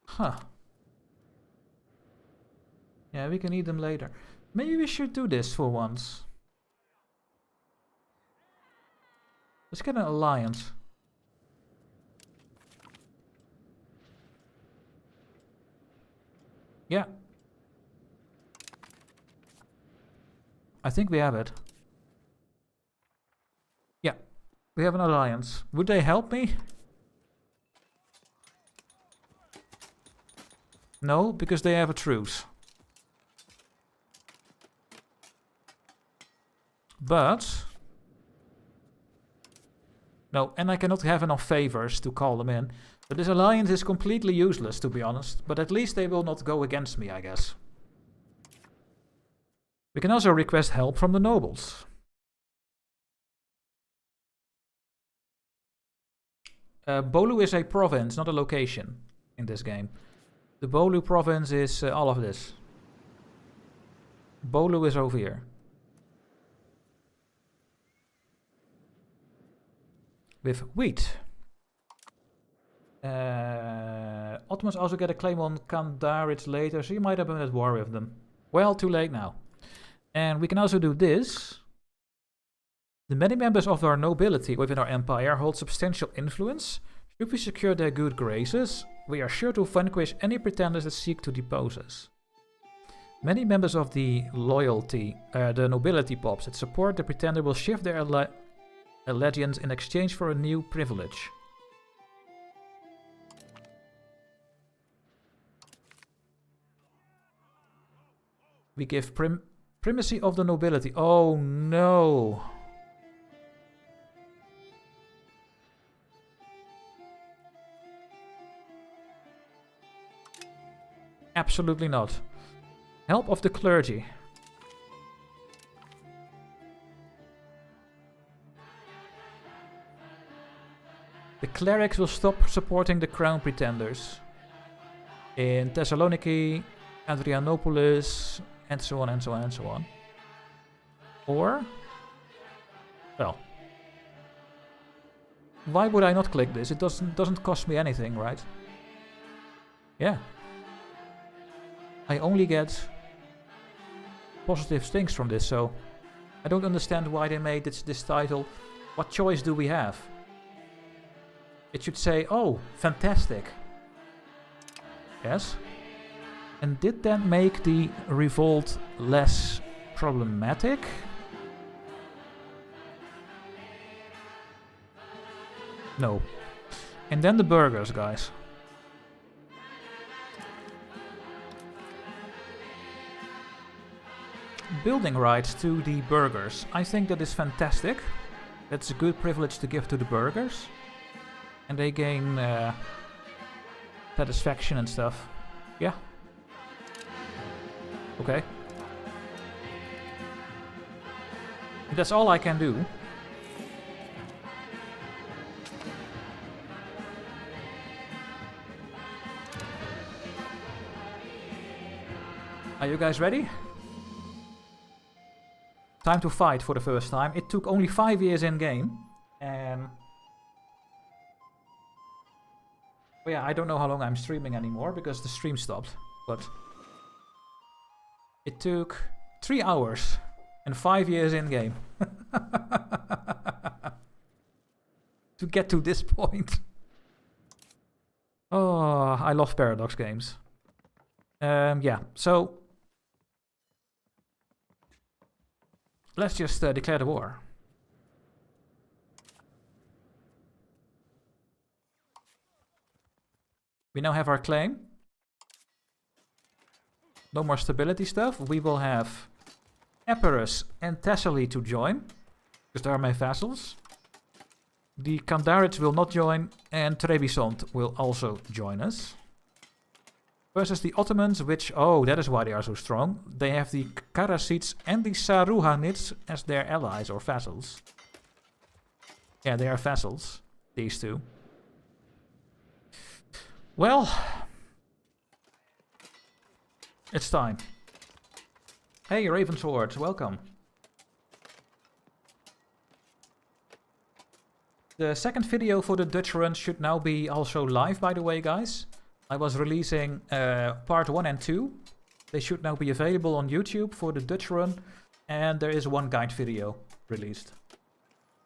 [SPEAKER 1] Huh. Yeah, we can eat them later. Maybe we should do this for once. Let's get an alliance. Yeah. I think we have it. Yeah. We have an alliance. Would they help me? No, because they have a truce. But... No, and I cannot have enough favors to call them in. But this alliance is completely useless, to be honest. But at least they will not go against me, I guess. We can also request help from the nobles. Bolu is a province, not a location in this game. The Bolu province is all of this. Bolu is over here. With wheat. Ottomans also get a claim on Kandarids later, so you might have been at war with them. Well, too late now. And we can also do this. The many members of our nobility within our empire hold substantial influence. Should we secure their good graces, we are sure to vanquish any pretenders that seek to depose us. Many members of the nobility pops that support the pretender will shift their allegiance in exchange for a new privilege. We give primacy of the nobility. Oh no! Absolutely not. Help of the clergy. The clerics will stop supporting the crown pretenders. In Thessaloniki, Adrianopolis, and so on and so on and so on. Or... Well... Why would I not click this? It doesn't cost me anything, right? Yeah. I only get positive things from this, so I don't understand why they made this title. What choice do we have? It should say, oh, fantastic. Yes. And did that make the revolt less problematic? No. And then the burgers, guys. Building rights to the burgers. I think that is fantastic. That's a good privilege to give to the burgers. And they gain satisfaction and stuff. Yeah. Okay. That's all I can do. Are you guys ready? Time to fight for the first time. It took only 5 years in game. And well, yeah, I don't know how long I'm streaming anymore because the stream stopped. But it took 3 hours and 5 years in game to get to this point. Oh, I love Paradox games. Yeah, so let's just declare the war. We now have our claim. No more stability stuff. We will have Epirus and Thessaly to join, because they are my vassals. The Kandarids will not join, and Trebizond will also join us. Versus the Ottomans, which, oh, that is why they are so strong. They have the Karasids and the Saruhanids as their allies or vassals. Yeah, they are vassals, these two. Well, it's time. Hey, Ravensword, welcome. The second video for the Dutch run should now be also live, by the way, guys. I was releasing part 1 and 2. They should now be available on YouTube for the Dutch run. And there is one guide video released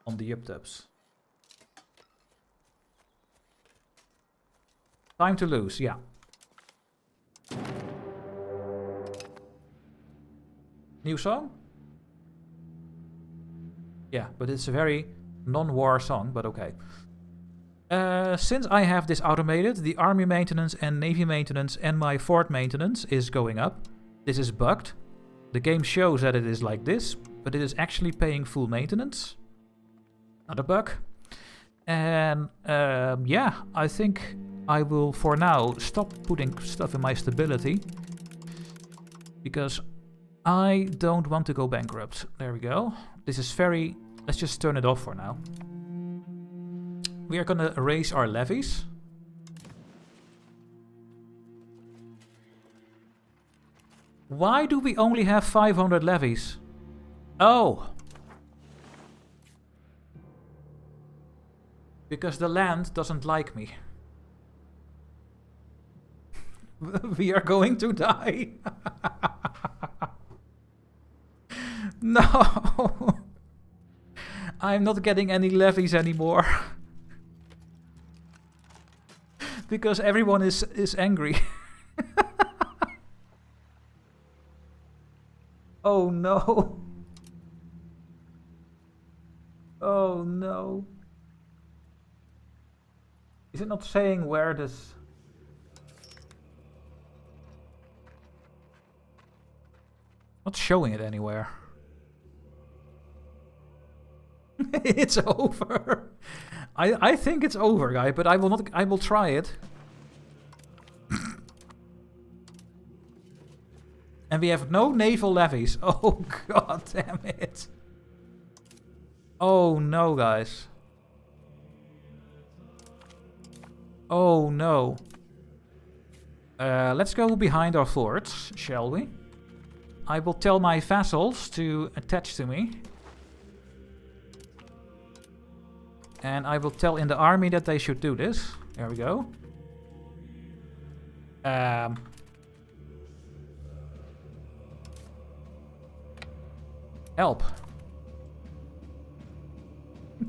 [SPEAKER 1] on the UpTubs. Time to lose, yeah. New song? Yeah, but it's a very non-war song, but okay. Since I have this automated, the army maintenance and navy maintenance and my fort maintenance is going up. This is bugged. The game shows that it is like this, but it is actually paying full maintenance. Not a bug. And yeah, I think I will for now stop putting stuff in my stability. Because I don't want to go bankrupt. There we go. This is very... Let's just turn it off for now. We are gonna raise our levies. Why do we only have 500 levies? Oh! Because the land doesn't like me. We are going to die. No! I'm not getting any levies anymore. Because everyone is angry. Oh no. Oh no. Is it not saying where this... Not showing it anywhere. It's over. I think it's over, guy, but I will try it. And we have no naval levies. Oh god damn it. Oh no, guys. Oh no. Let's go behind our forts, shall we? I will tell my vassals to attach to me. And I will tell in the army that they should do this. There we go. Help.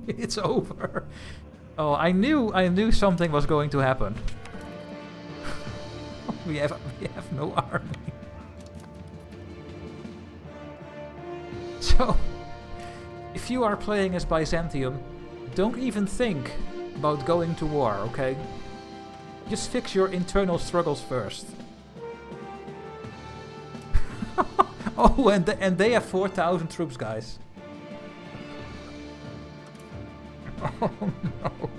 [SPEAKER 1] It's over. Oh, I knew something was going to happen. we have no army. So, if you are playing as Byzantium, don't even think about going to war, okay? Just fix your internal struggles first. Oh, and they have 4,000 troops, guys. Oh no.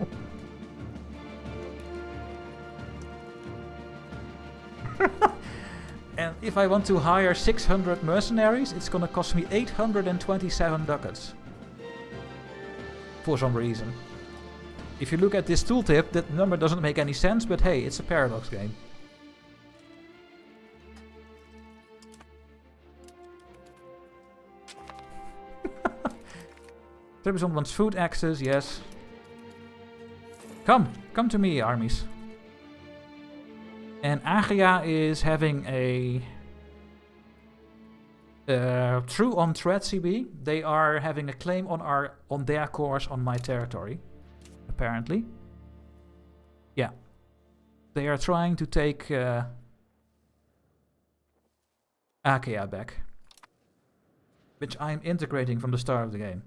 [SPEAKER 1] And if I want to hire 600 mercenaries, it's gonna cost me 827 ducats. For some reason. If you look at this tooltip, that number doesn't make any sense, but hey, it's a paradox game. Trebizond wants food access, yes. Come to me, armies. And Agria is having a true on threat CB. They are having a claim on their cores on my territory, apparently. Yeah, they are trying to take Agria back, which I'm integrating from the start of the game.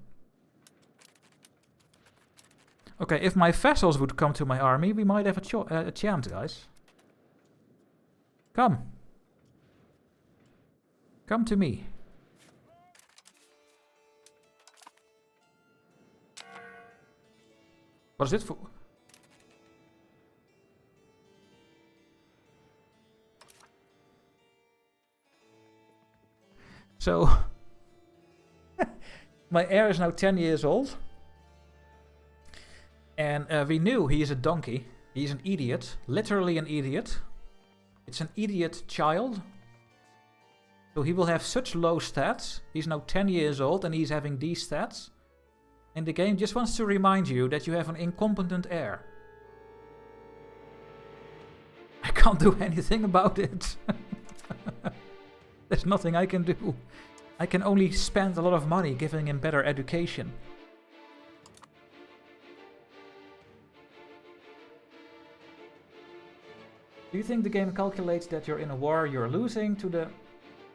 [SPEAKER 1] Okay, if my vassals would come to my army, we might have a chance, guys. Come. Come to me. What is it for? So, my heir is now 10 years old. And we knew he is a donkey. He's an idiot. Literally an idiot. It's an idiot child. So he will have such low stats. He's now 10 years old and he's having these stats. And the game just wants to remind you that you have an incompetent heir. I can't do anything about it. There's nothing I can do. I can only spend a lot of money giving him better education. Do you think the game calculates that you're in a war, you're losing to the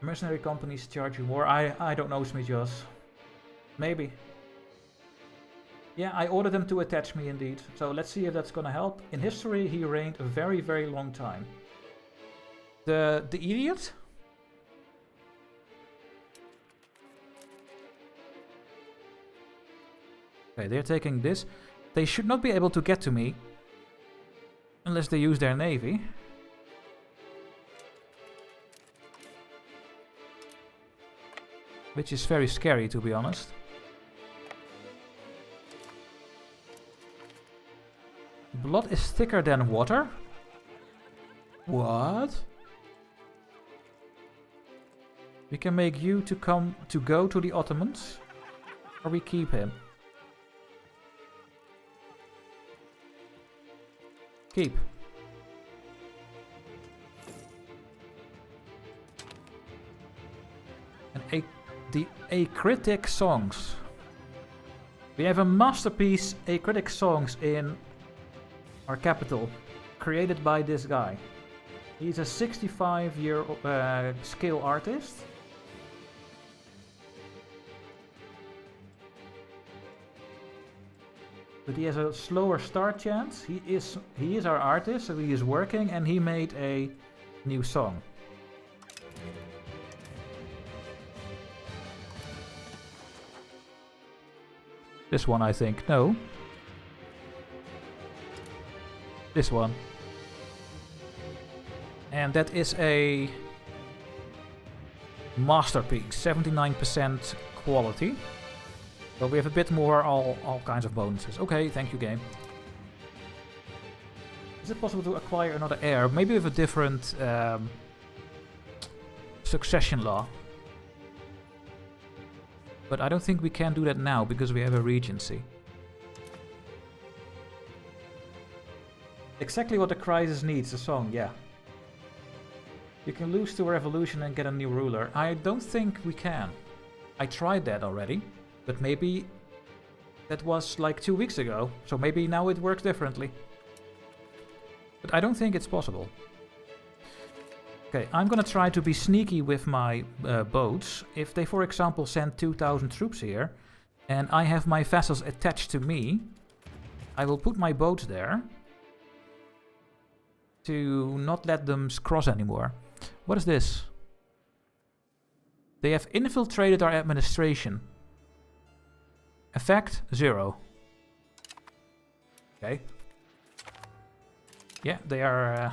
[SPEAKER 1] mercenary companies charge you more? I don't know, Smijos. Maybe. Yeah, I ordered them to attach me indeed. So let's see if that's gonna help. In history, he reigned a very, very long time. The idiot? Okay, they're taking this. They should not be able to get to me unless they use their navy. Which is very scary, to be honest. Blood is thicker than water? What? We can make you to go to the Ottomans, or we keep him. Keep. And the acritic songs. We have a masterpiece acritic songs in our capital, created by this guy. He's a 65-year scale artist. But he has a slower start chance. He is our artist, so he is working, and he made a new song. This one, I think. No. This one. And that is a masterpiece. 79% quality. So we have a bit more, all kinds of bonuses. Okay, thank you, game. Is it possible to acquire another heir? Maybe with a different succession law. But I don't think we can do that now because we have a regency. Exactly what the crisis needs, a song, yeah. You can lose to a revolution and get a new ruler. I don't think we can. I tried that already, but maybe that was like 2 weeks ago, so maybe now it works differently. But I don't think it's possible. Okay, I'm gonna try to be sneaky with my boats. If they, for example, send 2,000 troops here, and I have my vessels attached to me, I will put my boats there to not let them cross anymore. What is this? They have infiltrated our administration. Effect 0. Okay. Yeah, they are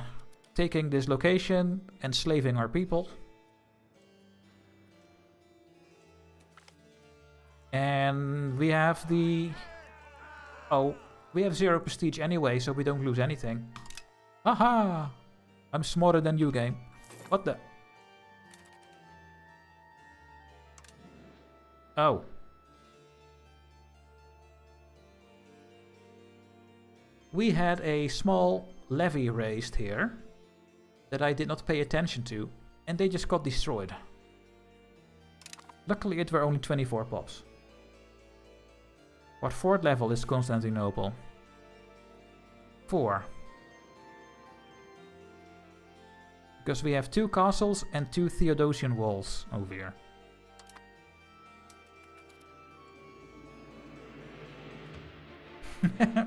[SPEAKER 1] taking this location, enslaving our people. And we have the... Oh, we have 0 prestige anyway, so we don't lose anything. Haha! I'm smarter than you, game. What the... Oh. We had a small levy raised here that I did not pay attention to, and they just got destroyed. Luckily it were only 24 pops. What fort level is Constantinople? 4. Because we have 2 castles and 2 Theodosian walls over here.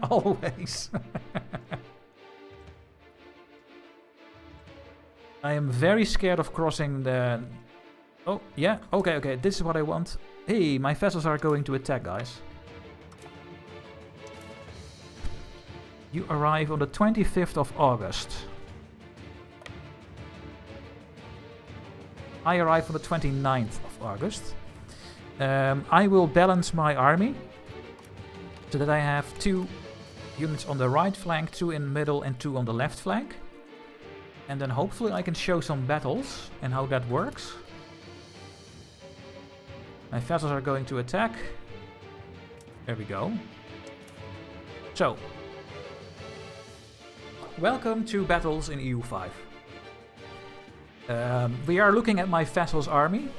[SPEAKER 1] Always. I am very scared of crossing the... Oh, yeah, okay, this is what I want. Hey, my vessels are going to attack, guys. You arrive on the 25th of August. I arrive on the 29th of August. I will balance my army so that I have 2 units on the right flank, 2 in the middle and 2 on the left flank. And then hopefully I can show some battles and how that works. My vessels are going to attack. There we go. So, welcome to battles in EU5. We are looking at my vessel's army.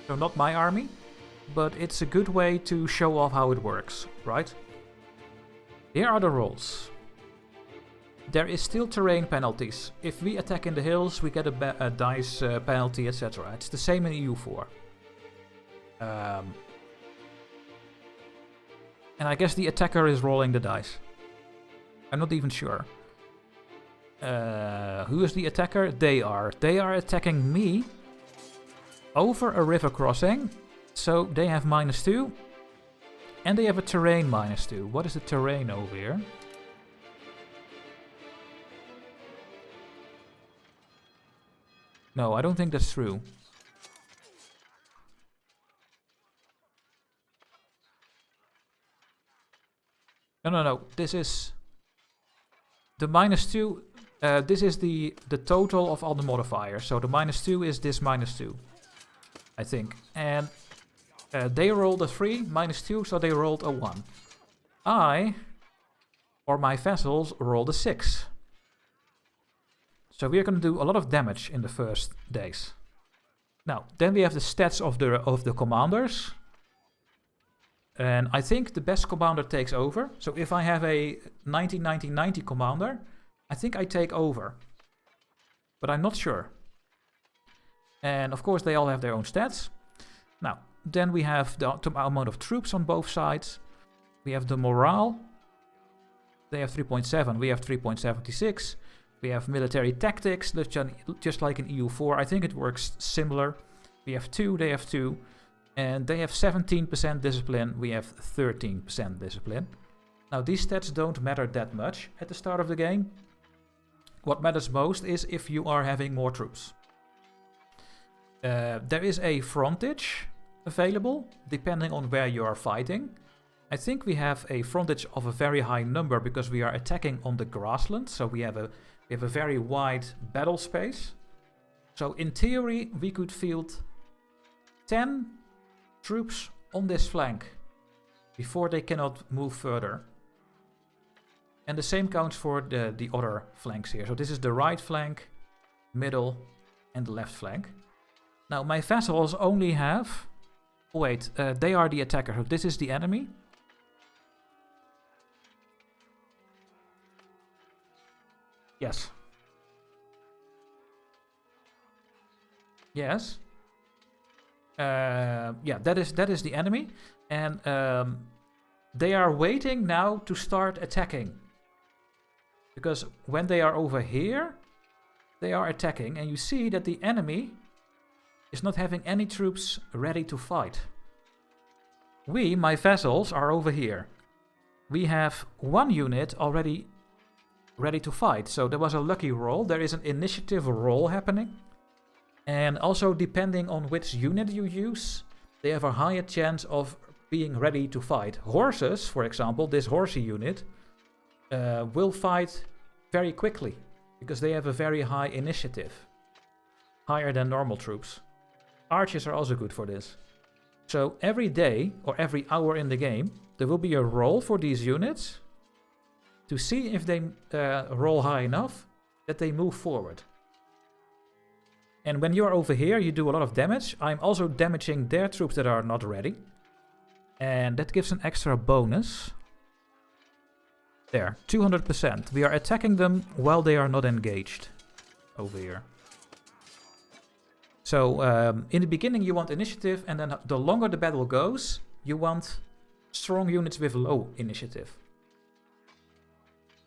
[SPEAKER 1] So not my army, but it's a good way to show off how it works, right? Here are the rules. There is still terrain penalties. If we attack in the hills, we get a dice penalty, etc. It's the same in EU4. And I guess the attacker is rolling the dice. I'm not even sure. Who is the attacker? They are. They are attacking me over a river crossing. So they have -2. And they have a terrain -2. What is the terrain over here? No, I don't think that's true. No. This is the -2. This is the total of all the modifiers. So the -2 is this -2, I think. And they rolled a 3, -2, so they rolled a 1. I, or my vessels, rolled a 6. So we are going to do a lot of damage in the first days. Now, then we have the stats of the commanders. And I think the best commander takes over. So if I have a 90-90-90 commander, I think I take over. But I'm not sure. And of course they all have their own stats. Now, then we have the amount of troops on both sides. We have the morale. They have 3.7, we have 3.76. We have military tactics, just like in EU4. I think it works similar. We have 2, they have 2. And they have 17% discipline, we have 13% discipline. Now these stats don't matter that much at the start of the game. What matters most is if you are having more troops. There is a frontage available, depending on where you are fighting. I think we have a frontage of a very high number because we are attacking on the grassland. So we have a very wide battle space. So in theory, we could field 10 troops on this flank before they cannot move further. And the same counts for the other flanks here. So this is the right flank, middle, and the left flank. Now my vassals only have... Wait, they are the attacker. So this is the enemy. Yes. Yes. Yeah, that is the enemy. And They are waiting now to start attacking. Because when they are over here, they are attacking. And you see that the enemy is not having any troops ready to fight. We, my vassals, are over here. We have 1 unit already ready to fight. So there was a lucky roll. There is an initiative roll happening. And also depending on which unit you use, they have a higher chance of being ready to fight. Horses, for example, this horsey unit, will fight very quickly. Because they have a very high initiative. Higher than normal troops. Archers are also good for this. So every day, or every hour in the game, there will be a roll for these units. To see if they roll high enough, that they move forward. And when you're over here, you do a lot of damage. I'm also damaging their troops that are not ready. And that gives an extra bonus. There, 200%. We are attacking them while they are not engaged. Over here. So, in the beginning you want initiative, and then the longer the battle goes, you want strong units with low initiative.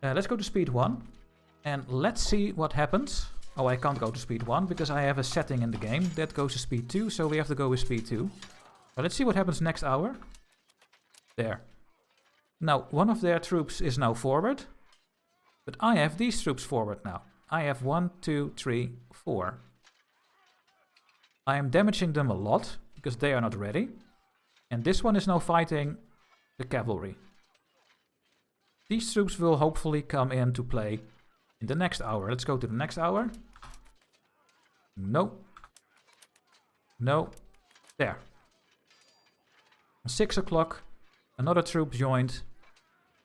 [SPEAKER 1] Let's go to speed 1. And let's see what happens. Oh, I can't go to speed 1 because I have a setting in the game. That goes to speed 2, so we have to go with speed 2. But let's see what happens next hour. There. Now, one of their troops is now forward. But I have these troops forward now. I have 1, 2, 3, 4. I am damaging them a lot because they are not ready. And this one is now fighting the cavalry. These troops will hopefully come into play in the next hour. Let's go to the next hour. No. No. There. 6 o'clock. Another troop joined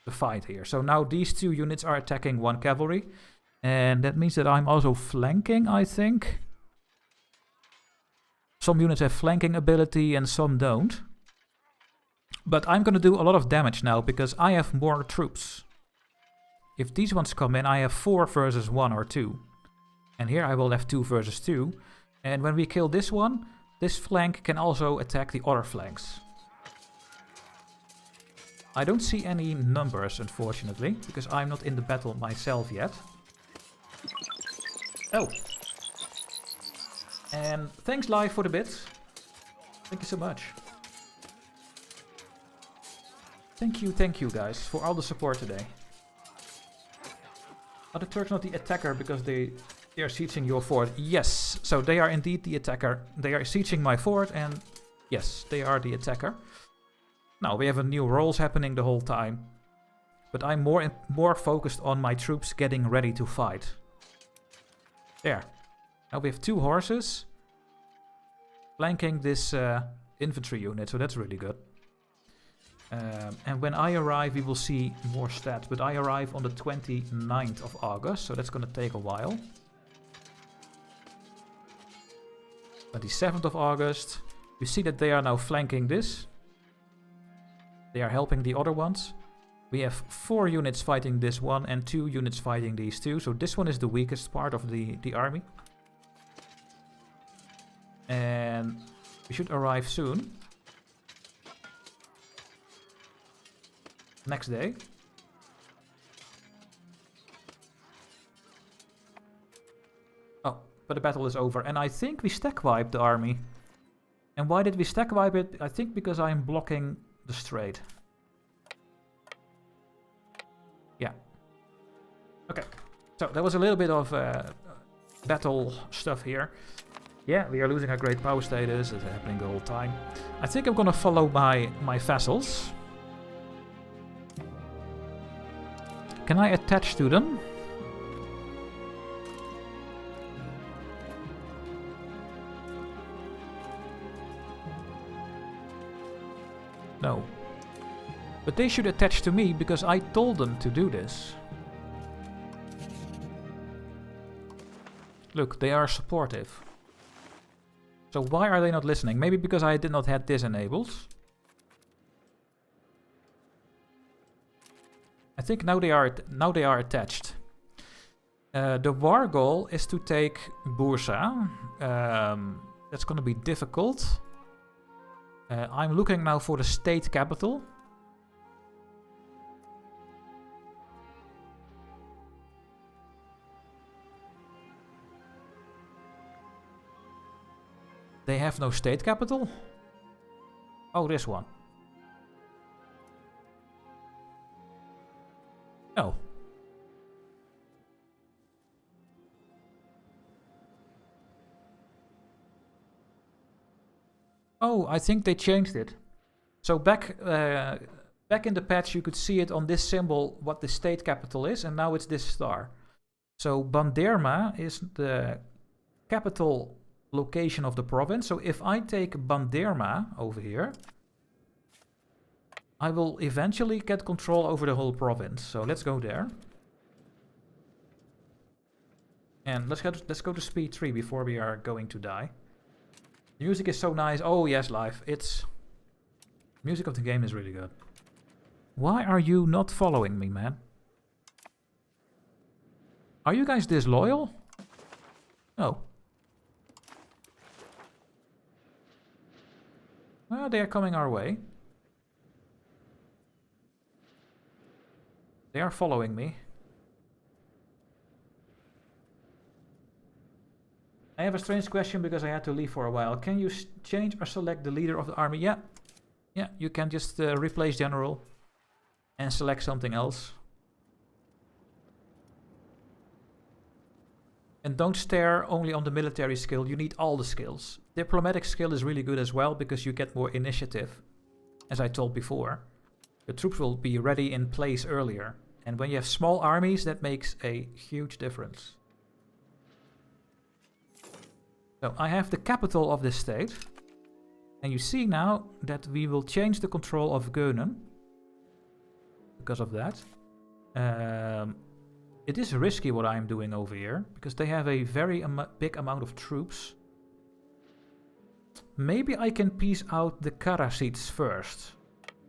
[SPEAKER 1] the fight here. So now these 2 units are attacking 1 cavalry. And that means that I'm also flanking, I think. Some units have flanking ability and some don't. But I'm going to do a lot of damage now because I have more troops. If these ones come in, I have 4 versus 1 or 2. And here I will have 2 versus 2. And when we kill this one, this flank can also attack the other flanks. I don't see any numbers, unfortunately, because I'm not in the battle myself yet. Oh. And thanks, Live, for the bits. Thank you so much. Thank you guys, for all the support today. Are the Turks not the attacker because they are sieging your fort? Yes, so they are indeed the attacker. They are sieging my fort, and yes, they are the attacker. Now, we have a new rolls happening the whole time. But I'm more focused on my troops getting ready to fight. There. Now we have 2 horses flanking this infantry unit, so that's really good. And when I arrive, we will see more stats. But I arrive on the 29th of August, so that's going to take a while. 27th of August. You see that they are now flanking this. They are helping the other ones. We have 4 units fighting this one and 2 units fighting these 2. So this one is the weakest part of the army. And we should arrive soon. Next day. Oh, but the battle is over. And I think we stack wiped the army. And why did we stack wipe it? I think because I'm blocking the strait. Yeah. Okay. So that was a little bit of battle stuff here. Yeah, we are losing our great power status. It's happening the whole time. I think I'm gonna follow my vassals. Can I attach to them? No. But they should attach to me because I told them to do this. Look, they are supportive. So why are they not listening? Maybe because I did not have this enabled. I think now they are attached. The war goal is to take Bursa. That's going to be difficult. I'm looking now for the state capital. They have no state capital? Oh, this one. No. Oh, I think they changed it. So back in the patch you could see it on this symbol what the state capital is, and now it's this star. So Banderma is the capital location of the province. So if I take Banderma over here, I will eventually get control over the whole province. So let's go there. And let's go to speed 3 before we are going to die. The music is so nice. Oh yes, live. Music of the game is really good. Why are you not following me, man? Are you guys disloyal? No. Well, they are coming our way. They are following me. I have a strange question because I had to leave for a while. Can you change or select the leader of the army? Yeah. Yeah, you can just replace general and select something else. And don't stare only on the military skill. You need all the skills. Diplomatic skill is really good as well because you get more initiative. As I told before. The troops will be ready in place earlier. And when you have small armies, that makes a huge difference. So I have the capital of this state. And you see now that we will change the control of Gönen. Because of that. It is risky what I'm doing over here. Because they have a very big amount of troops. Maybe I can piece out the Karasids first.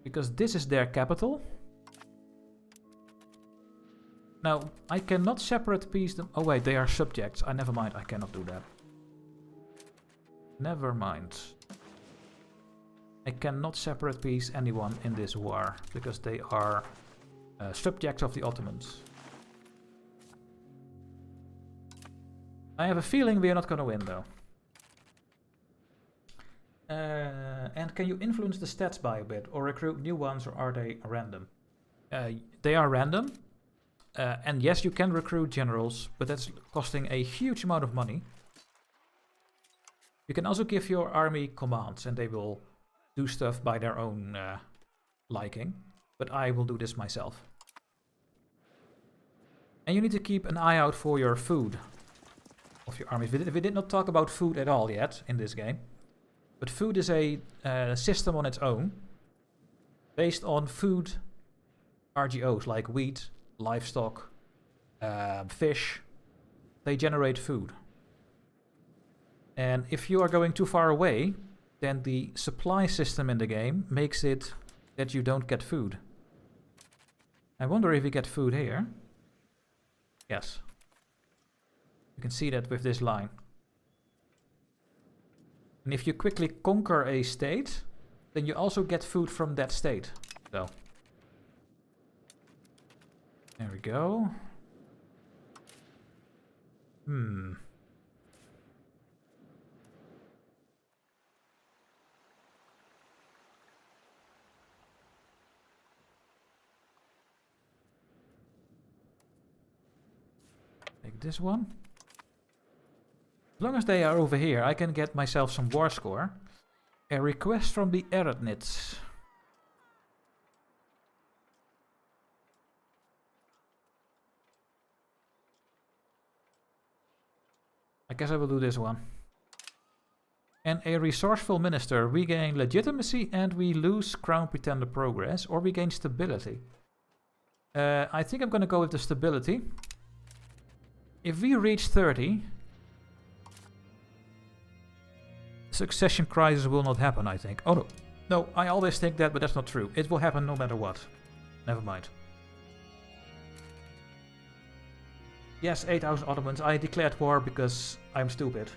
[SPEAKER 1] Because this is their capital. Now, I cannot separate piece them. Oh wait, they are subjects. Never mind, I cannot do that. Never mind. I cannot separate piece anyone in this war. Because they are subjects of the Ottomans. I have a feeling we are not going to win though. And can you influence the stats by a bit? Or recruit new ones, or are they random? They are random. And yes, you can recruit generals, but that's costing a huge amount of money. You can also give your army commands, and they will do stuff by their own liking. But I will do this myself. And you need to keep an eye out for your food of your armies. We did not talk about food at all yet in this game. But food is a system on its own. Based on food RGOs like wheat, livestock, fish. They generate food. And if you are going too far away, then the supply system in the game makes it that you don't get food. I wonder if we get food here. Yes. You can see that with this line. And if you quickly conquer a state, then you also get food from that state. So. There we go. Take this one. As long as they are over here, I can get myself some war score. A request from the Eretnits. I guess I will do this one. And a resourceful minister. We gain legitimacy and we lose crown pretender progress, or we gain stability. I think I'm going to go with the stability. If we reach 30, succession crisis will not happen, I think. Oh no. No, I always think that, but that's not true. It will happen no matter what. Never mind. Yes, 8,000 Ottomans. I declared war because I'm stupid.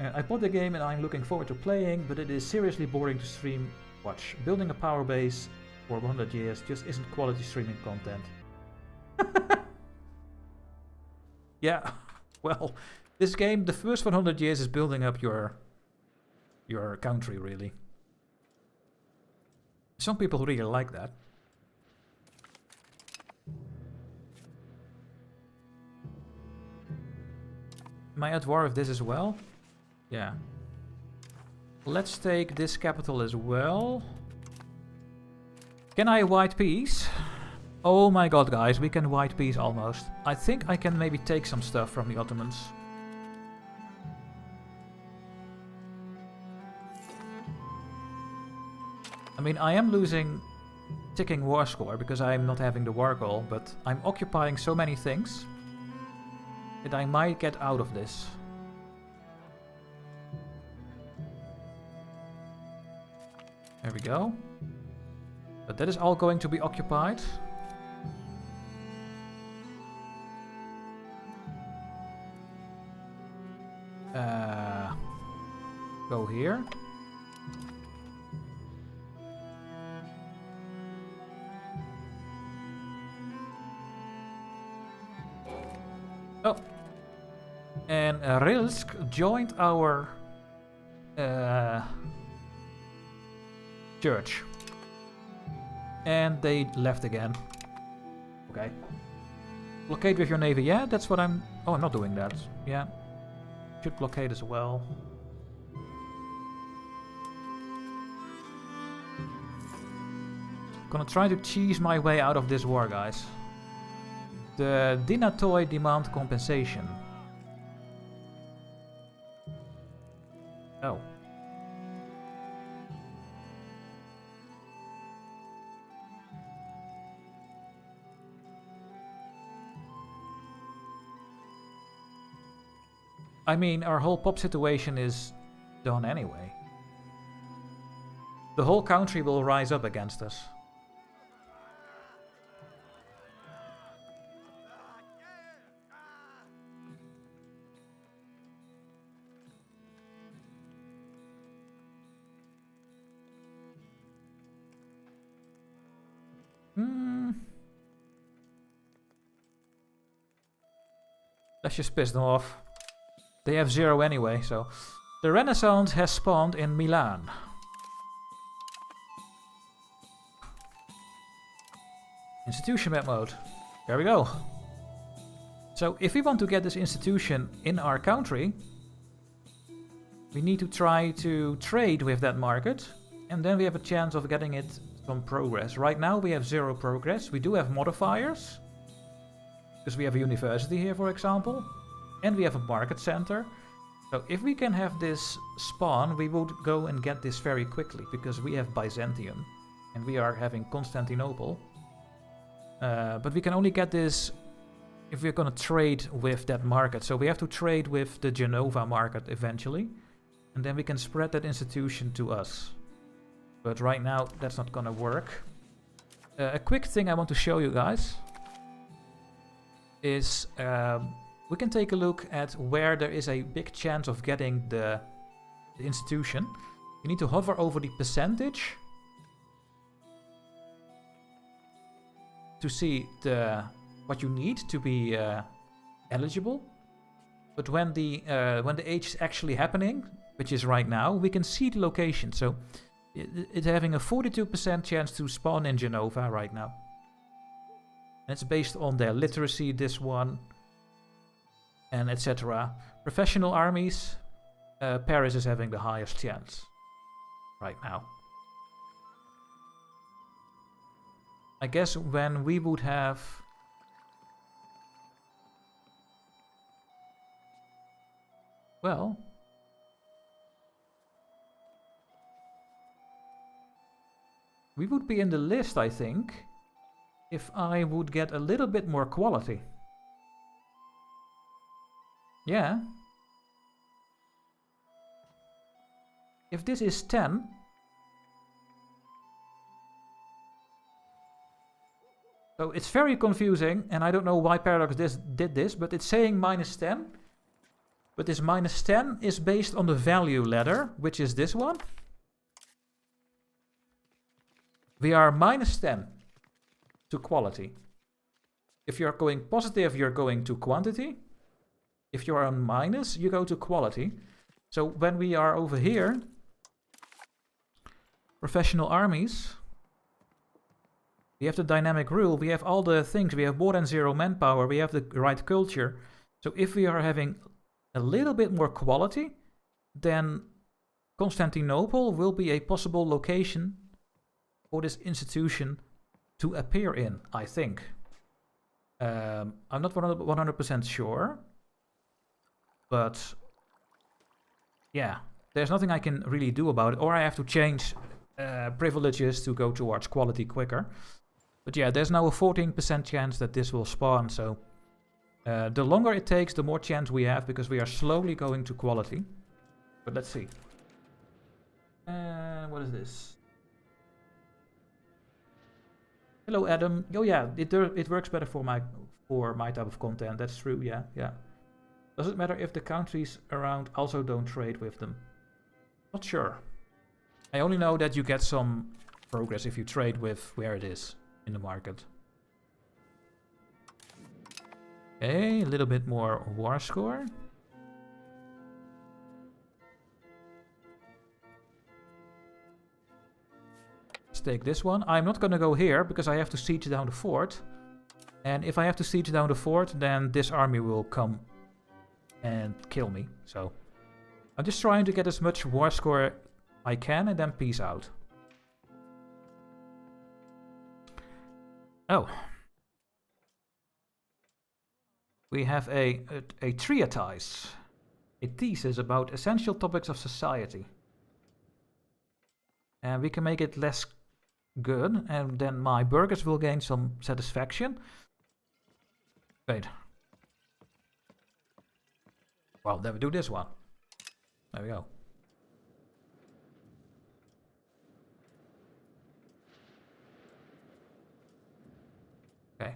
[SPEAKER 1] I bought the game and I'm looking forward to playing, but it is seriously boring to stream watch. Building a power base for 100 years just isn't quality streaming content. Yeah, well, this game, the first 100 years is building up your your country, really. Some people really like that. Am I at war with this as well? Yeah. Let's take this capital as well. Can I white peace? Oh my god, guys, we can white peace almost. I think I can maybe take some stuff from the Ottomans. I mean, I am losing ticking war score because I'm not having the war goal, but I'm occupying so many things that I might get out of this. There we go. But that is all going to be occupied. Go here. Oh. And Rilsk joined our church. And they left again. Okay. Blockade with your navy. Yeah, that's what I'm... Oh, I'm not doing that. Yeah. Should blockade as well. Gonna try to cheese my way out of this war, guys. The Dinatoi demand compensation. Oh. I mean, our whole pop situation is done anyway. The whole country will rise up against us. Let's just piss them off. They have 0 anyway, so... The Renaissance has spawned in Milan. Institution map mode. There we go. So, if we want to get this institution in our country, we need to try to trade with that market, and then we have a chance of getting it some progress. Right now we have 0 progress. We do have modifiers, because we have a university here, for example, and we have a market center. So if we can have this spawn, we would go and get this very quickly, because we have Byzantium, and we are having Constantinople. But we can only get this if we're going to trade with that market. So we have to trade with the Genova market eventually, and then we can spread that institution to us. But right now, that's not going to work. A quick thing I want to show you guys is we can take a look at where there is a big chance of getting the institution. You need to hover over the percentage to see what you need to be eligible. But when the age is actually happening, which is right now, we can see the location. So it's having a 42% chance to spawn in Genova right now. And it's based on their literacy, this one, and etc. Professional armies, Paris is having the highest chance right now. I guess when we would have... Well... we would be in the list, I think, if I would get a little bit more quality. Yeah. If this is 10... So it's very confusing, and I don't know why Paradox did this, but it's saying -10. But this -10 is based on the value ladder, which is this one. We are -10 to quality. If you're going positive, you're going to quantity. If you're on minus, you go to quality. So when we are over here, Professional armies. We have the dynamic rule, we have all the things, we have more than 0 manpower, we have the right culture. So if we are having a little bit more quality, then Constantinople will be a possible location for this institution to appear in, I think. I'm not 100% sure, but yeah, there's nothing I can really do about it, or I have to change privileges to go towards quality quicker. But yeah, there's now a 14% chance that this will spawn, so the longer it takes, the more chance we have, because we are slowly going to quality. But let's see. What is this? Hello, Adam. Oh yeah, it works better for my type of content. That's true. Yeah, yeah. Does it matter if the countries around also don't trade with them? Not sure. I only know that you get some progress if you trade with where it is in the market. Okay, a little bit more war score. Let's take this one. I'm not gonna go here because I have to siege down the fort. And if I have to siege down the fort, then this army will come and kill me. So I'm just trying to get as much war score I can and then peace out. Oh. We have a treatise. A thesis about essential topics of society. And we can make it less good, and then my burghers will gain some satisfaction. Wait. Well, then we do this one. There we go. Okay.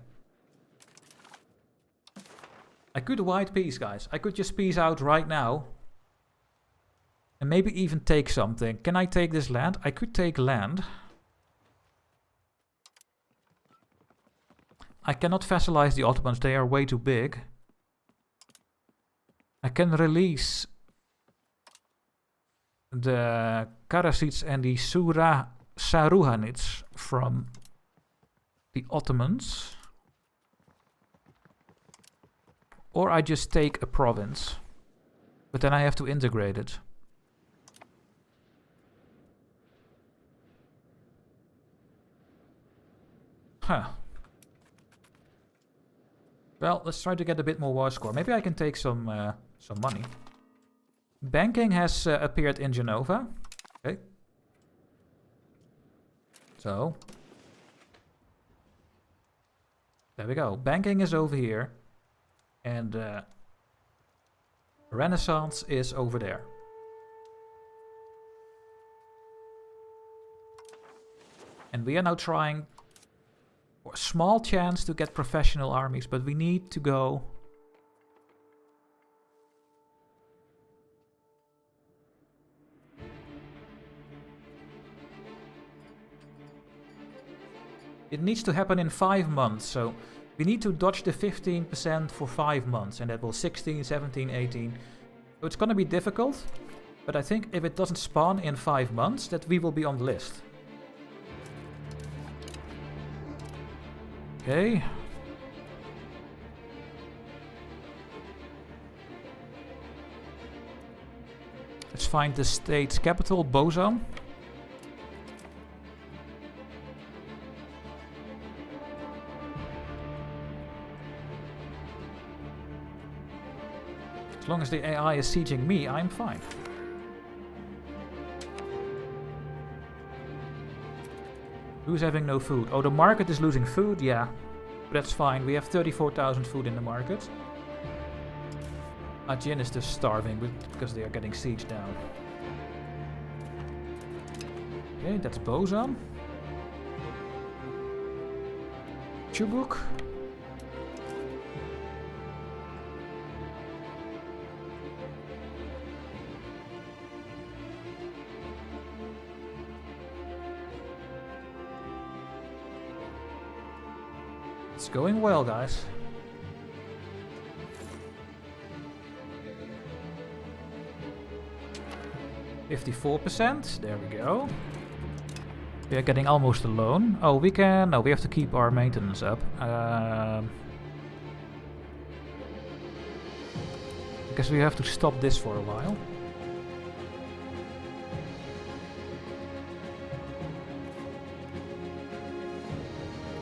[SPEAKER 1] I could white peace, guys. I could just peace out right now. And maybe even take something. Can I take this land? I could take land. I cannot vassalize the Ottomans. They are way too big. I can release the Karasids and the Saruhanids from the Ottomans. Or I just take a province. But then I have to integrate it. Huh. Well, let's try to get a bit more war score. Maybe I can take some money. Banking has appeared in Genova. Okay. So. There we go. Banking is over here. And Renaissance is over there. And we are now trying for a small chance to get professional armies, but we need to go. It needs to happen in 5 months, so we need to dodge the 15% for 5 months, and that will 16, 17, 18. So it's gonna be difficult, but I think if it doesn't spawn in 5 months, that we will be on the list. Okay. Let's find the state's capital, Bozan. As long as the AI is sieging me, I'm fine. Who's having no food? Oh, the market is losing food? Yeah. But that's fine. We have 34,000 food in the market. Ajin is just starving because they are getting sieged down. Okay, that's Bozan. Chubuk. It's going well, guys. %. There we go. We are getting almost alone. Oh, we can... No, we have to keep our maintenance up. I guess we have to stop this for a while.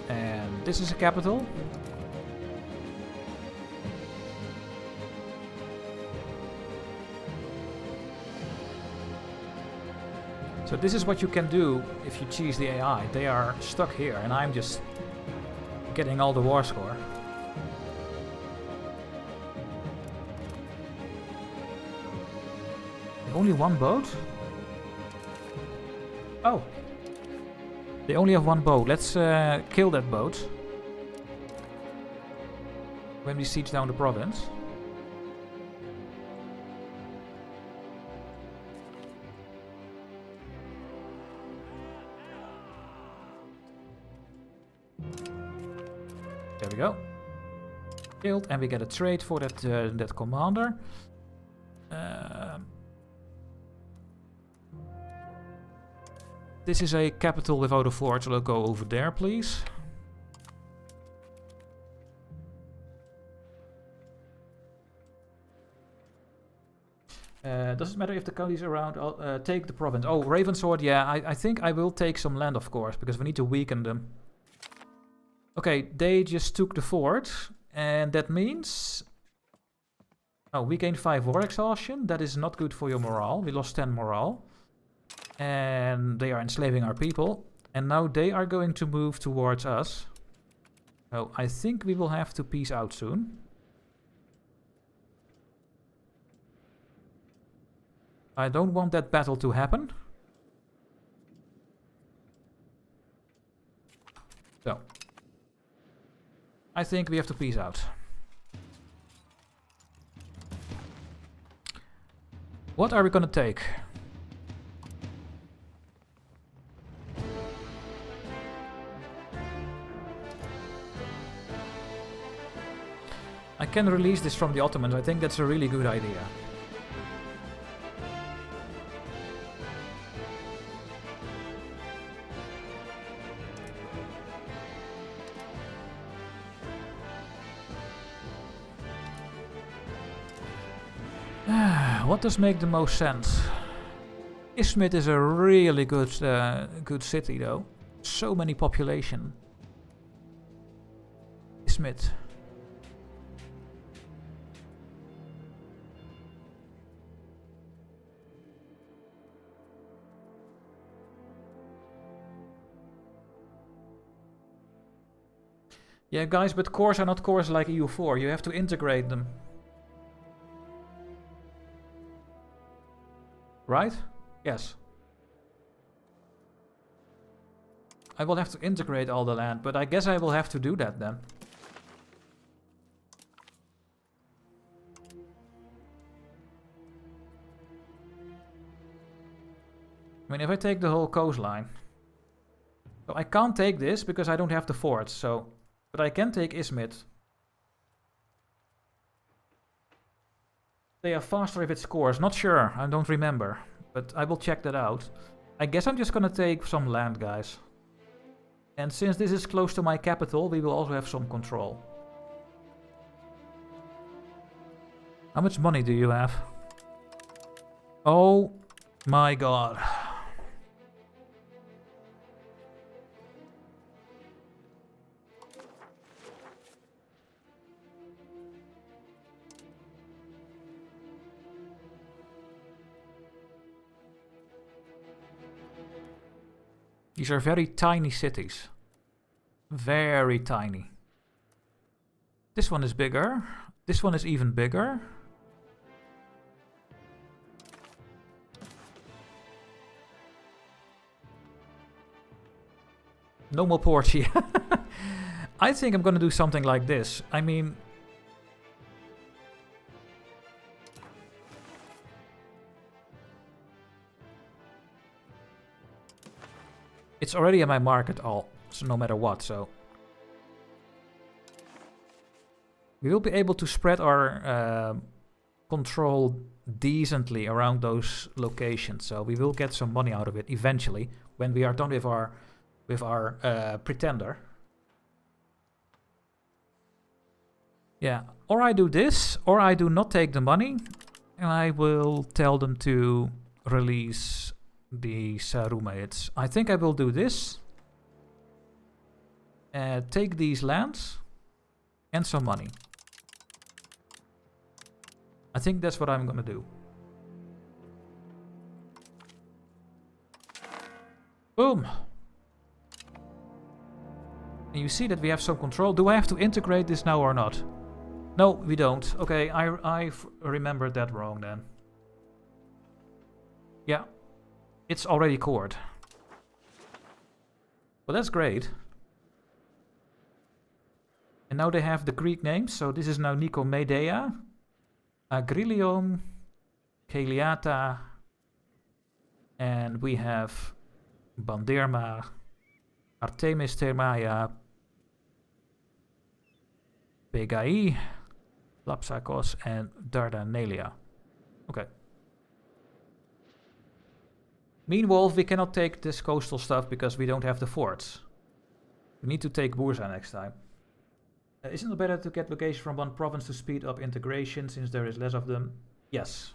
[SPEAKER 1] And this is a capital. So this is what you can do if you cheese the AI. They are stuck here and I'm just getting all the war score. Only one boat? Oh. They only have one boat. Let's kill that boat when we siege down the province. There we go. Killed, and we get a trade for that that commander. This is a capital without a fort, so I'll go over there, please. Doesn't matter if the counties around take the province. Oh, Ravensword, yeah, I think I will take some land, of course, because we need to weaken them. Okay, they just took the fort, and that means... Oh, we gained 5 war exhaustion. That is not good for your morale. We lost 10 morale. And they are enslaving our people. And now they are going to move towards us. So I think we will have to peace out soon. I don't want that battle to happen. So I think we have to peace out. What are we gonna take? I can release this from the Ottomans. I think that's a really good idea. What does make the most sense? Izmit is a really good good city though. So many population. Izmit. Yeah, guys, but cores are not cores like EU4. You have to integrate them. Right? Yes. I will have to integrate all the land, but I guess I will have to do that then. I mean, if I take the whole coastline... So I can't take this because I don't have the forts, so... But I can take Izmit. They are faster if it scores. Not sure, I don't remember. But I will check that out. I guess I'm just gonna take some land, guys. And since this is close to my capital, we will also have some control. How much money do you have? Oh my god. These are very tiny cities. Very tiny. This one is bigger. This one is even bigger. No more ports here. I think I'm gonna do something like this. I mean... It's already in my market all, so no matter what, so... We will be able to spread our control decently around those locations, so we will get some money out of it eventually when we are done with our pretender. Yeah, or I do this, or I do not take the money, and I will tell them to release the roommates. I think I will do this. Take these lands and some money. I think that's what I'm gonna do. Boom! And you see that we have some control. Do I have to integrate this now or not? No, we don't. Okay, I remembered that wrong then. Yeah, it's already cored. Well, that's great. And now they have the Greek names, so this is now Nicomedia, Agrilium, Kaliata, and we have Banderma, Artemis Thermaia, Pegai, Lapsakos, and Dardanelia. Okay. Meanwhile, we cannot take this coastal stuff because we don't have the forts. We need to take Bursa next time. Isn't it better to get location from one province to speed up integration since there is less of them? Yes.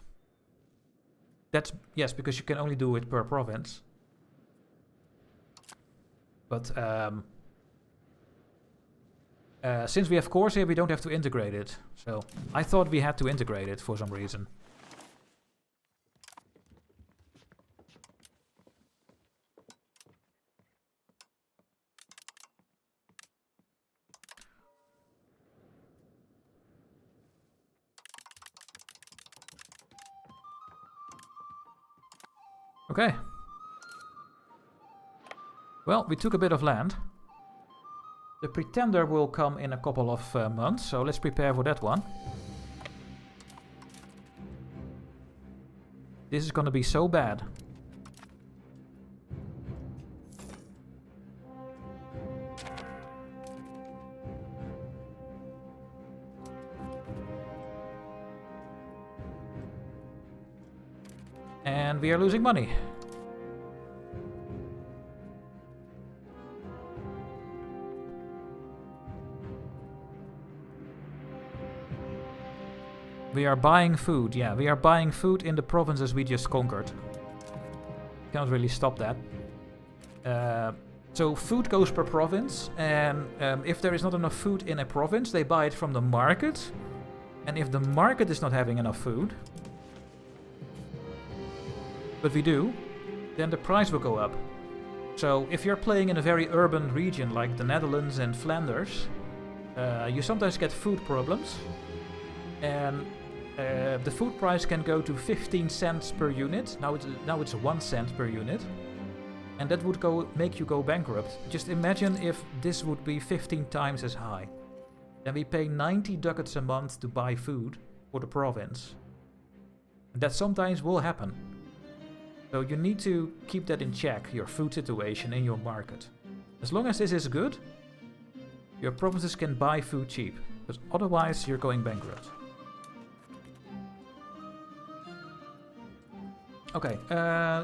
[SPEAKER 1] Yes, because you can only do it per province. But since we have cores here, we don't have to integrate it. So I thought we had to integrate it for some reason. Okay. Well, we took a bit of land. The Pretender will come in a couple of months, so let's prepare for that one. This is gonna be so bad. And we are losing money. We are buying food, yeah, we are buying food in the provinces we just conquered. Cannot really stop that. So food goes per province, and if there is not enough food in a province, they buy it from the market. And if the market is not having enough food, but we do, then the price will go up. So if you're playing in a very urban region like the Netherlands and Flanders, you sometimes get food problems. And the food price can go to 15 cents per unit. Now it's 1 cent per unit. And that would make you go bankrupt. Just imagine if this would be 15 times as high. Then we pay 90 ducats a month to buy food for the province. And that sometimes will happen. So you need to keep that in check, your food situation in your market. As long as this is good, your provinces can buy food cheap. Because otherwise you're going bankrupt. Okay,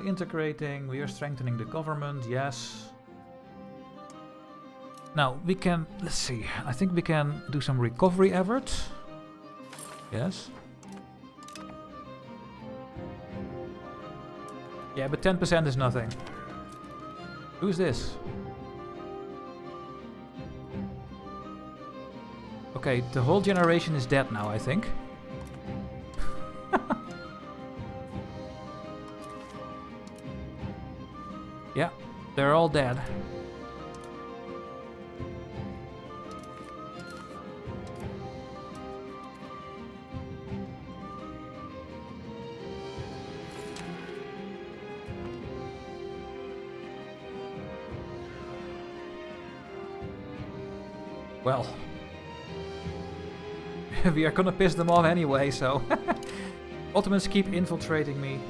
[SPEAKER 1] integrating, we are strengthening the government, yes. Now, we can, let's see, I think we can do some recovery efforts. Yes. Yeah, but 10% is nothing. Who's this? Okay, the whole generation is dead now, I think. Yeah, they're all dead. Well, we are gonna piss them off anyway, so Ottomans keep infiltrating me.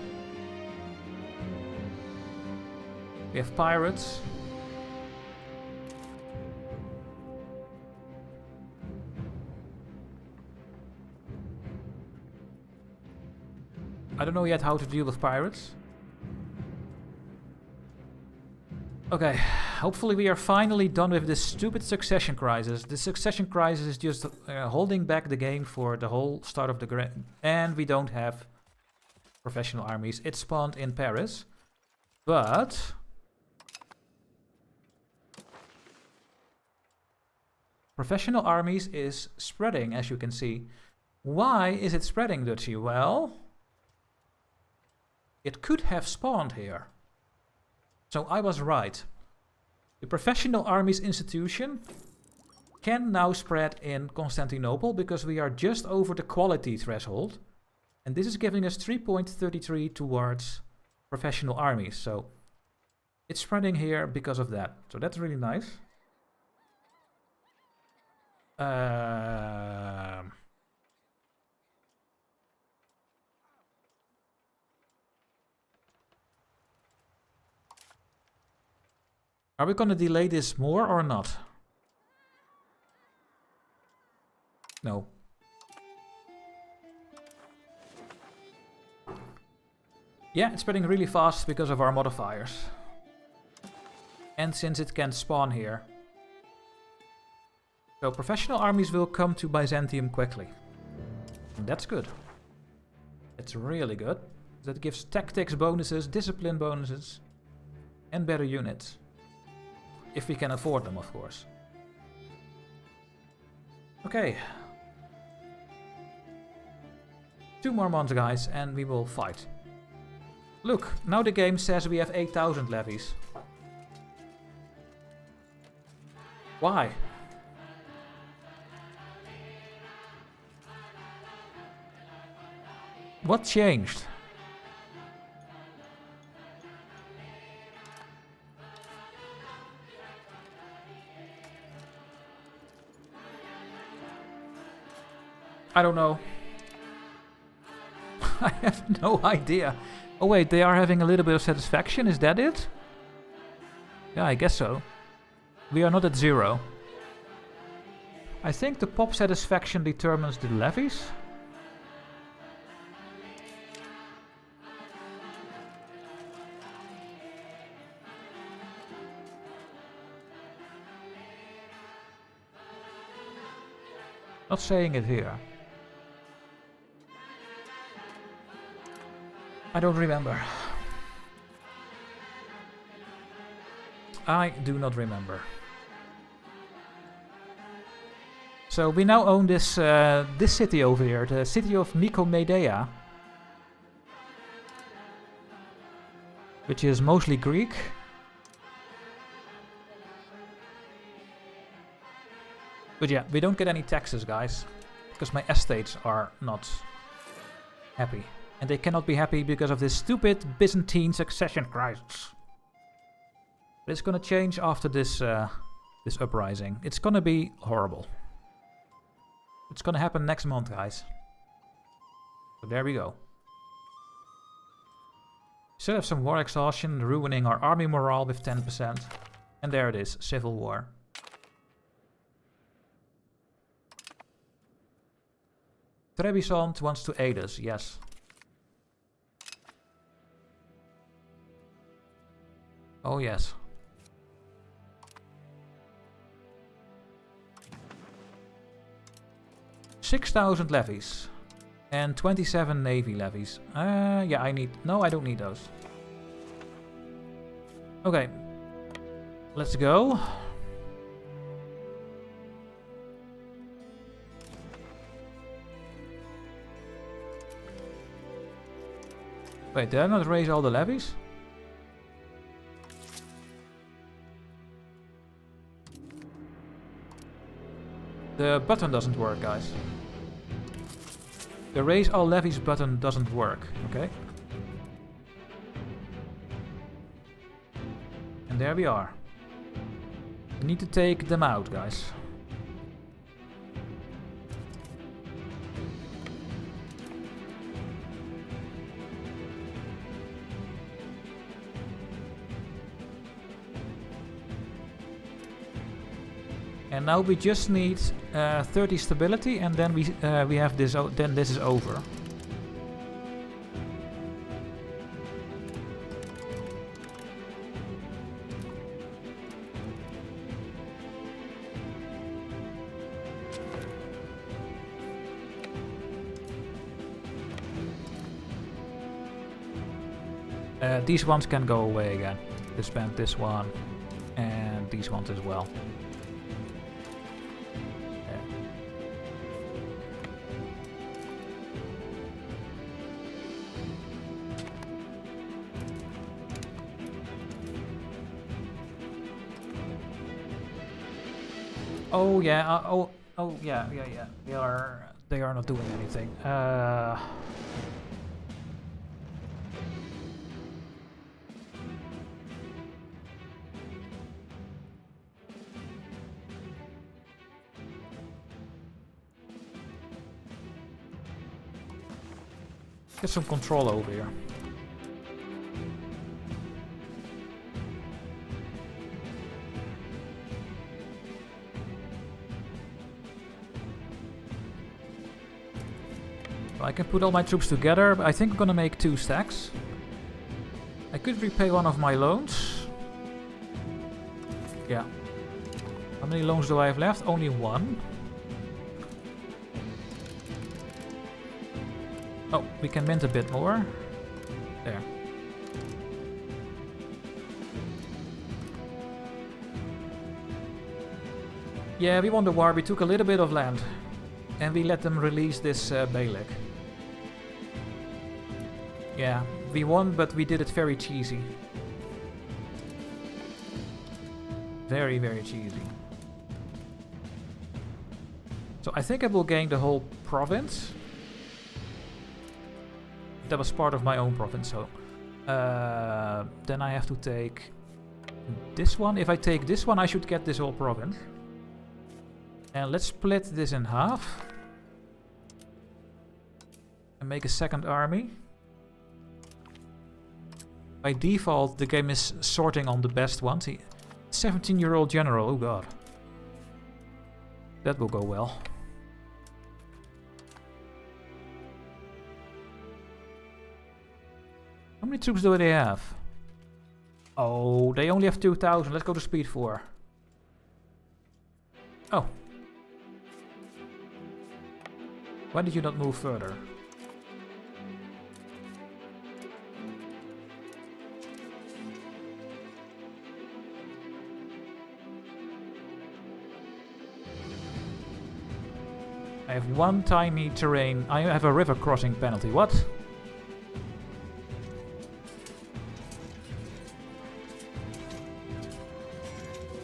[SPEAKER 1] We have pirates. I don't know yet how to deal with pirates. Okay, hopefully we are finally done with this stupid succession crisis. The succession crisis is just holding back the game for the whole start of the and we don't have professional armies. It spawned in Paris, but professional armies is spreading, as you can see. Why is it spreading, Dutchy? Well, it could have spawned here. So I was right. The professional armies institution can now spread in Constantinople because we are just over the quality threshold. And this is giving us 3.33 towards professional armies. So it's spreading here because of that. So that's really nice. Are we gonna delay this more or not? No. Yeah, it's spreading really fast because of our modifiers. And since it can spawn here. So professional armies will come to Byzantium quickly. And that's good. It's really good. That gives tactics bonuses, discipline bonuses, and better units. If we can afford them, of course. Okay. 2 more months, guys, and we will fight. Look, now the game says we have 8,000 levies. Why? What changed? I don't know. I have no idea. Oh wait, they are having a little bit of satisfaction, is that it? Yeah, I guess so. We are not at 0. I think the pop satisfaction determines the levies. Not saying it here. I don't remember. I do not remember. So we now own this this city over here, the city of Nicomedia, which is mostly Greek. But yeah, we don't get any taxes, guys, because my estates are not happy. And they cannot be happy because of this stupid Byzantine succession crisis. But it's gonna change after this this uprising. It's gonna be horrible. It's gonna happen next month, guys. So there we go. Still have some war exhaustion, ruining our army morale with 10%. And there it is, civil war. Trebizond wants to aid us, yes. Oh yes. $6,000 levies. And 27 navy levies. Yeah, I need... No, I don't need those. Okay. Let's go. Wait, did I not raise all the levies? The button doesn't work, guys. The raise all levies button doesn't work, okay? And there we are. We need to take them out, guys. And now we just need 30 stability, and then we have this. Then this is over. These ones can go away again. Disband this one and these ones as well. Oh yeah, oh yeah. They are not doing anything. Get some control over here. I can put all my troops together, but I think I'm gonna make 2 stacks. I could repay one of my loans. Yeah. How many loans do I have left? Only 1. Oh, we can mint a bit more. There. Yeah, we won the war. We took a little bit of land. And we let them release this Beylik. Yeah, we won, but we did it very cheesy. Very, very cheesy. So I think I will gain the whole province. That was part of my own province, so... then I have to take this one. If I take this one, I should get this whole province. And let's split this in half. And make a second army. By default, the game is sorting on the best ones. 17-year-old general, oh god. That will go well. How many troops do they have? Oh, they only have 2,000. Let's go to speed 4. Oh. Why did you not move further? I have 1 tiny terrain. I have a river crossing penalty. What?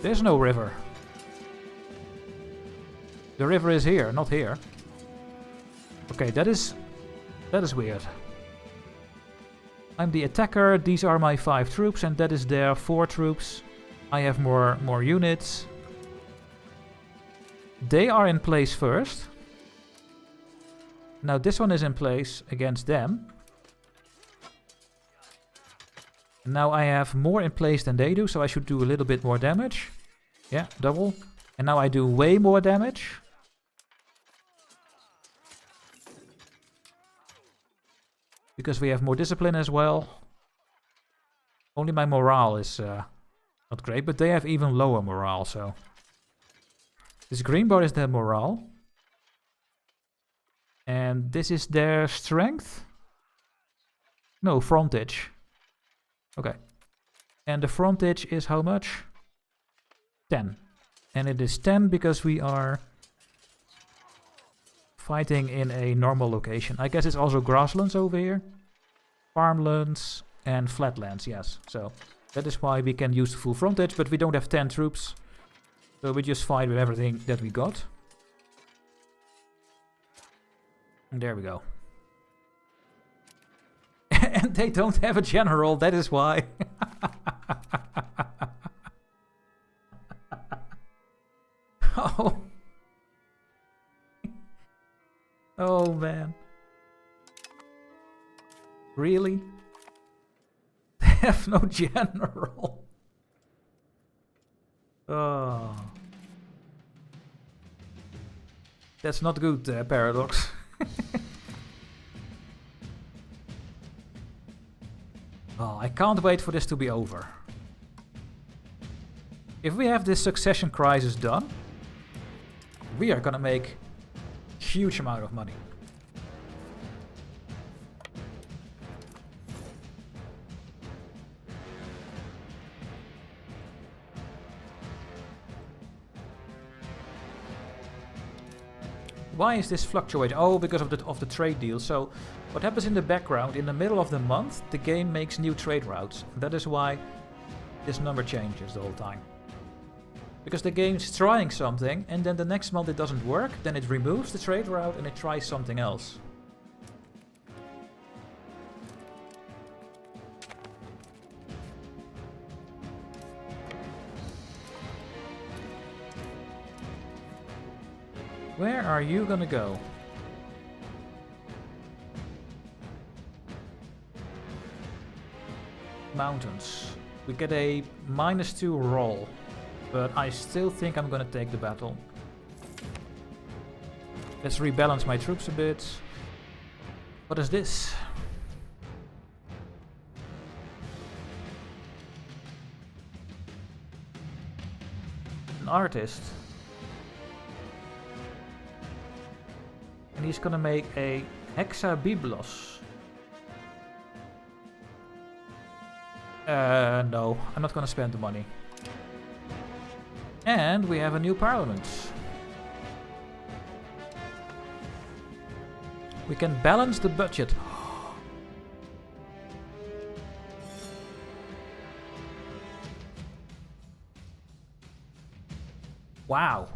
[SPEAKER 1] There's no river. The river is here, not here. Okay, that is weird. I'm the attacker. These are my 5 troops, and that is their 4 troops. I have more units. They are in place first. Now this one is in place against them. Now I have more in place than they do, so I should do a little bit more damage. Yeah, double. And now I do way more damage. Because we have more discipline as well. Only my morale is not great, but they have even lower morale, so... This green bar is their morale. And this is their strength? No, frontage. Okay. And the frontage is how much? 10. And it is 10 because we are fighting in a normal location. I guess it's also grasslands over here. Farmlands and flatlands, yes. So that is why we can use the full frontage, but we don't have 10 troops. So we just fight with everything that we got. And there we go. And they don't have a general, that is why. Oh. Oh man. Really? They have no general. Oh. That's not good, Paradox. Oh, I can't wait for this to be over. If we have this succession crisis done, we are gonna make a huge amount of money. Why is this fluctuating? Oh, because of the trade deal. So what happens in the background, in the middle of the month, the game makes new trade routes. That is why this number changes the whole time. Because the game's trying something, and then the next month it doesn't work, then it removes the trade route and it tries something else. Where are you gonna go? Mountains. We get a -2 roll, but I still think I'm gonna take the battle. Let's rebalance my troops a bit. What is this? An artist. And he's gonna make a hexabiblos. No, I'm not gonna spend the money. And we have a new parliament. We can balance the budget. Wow.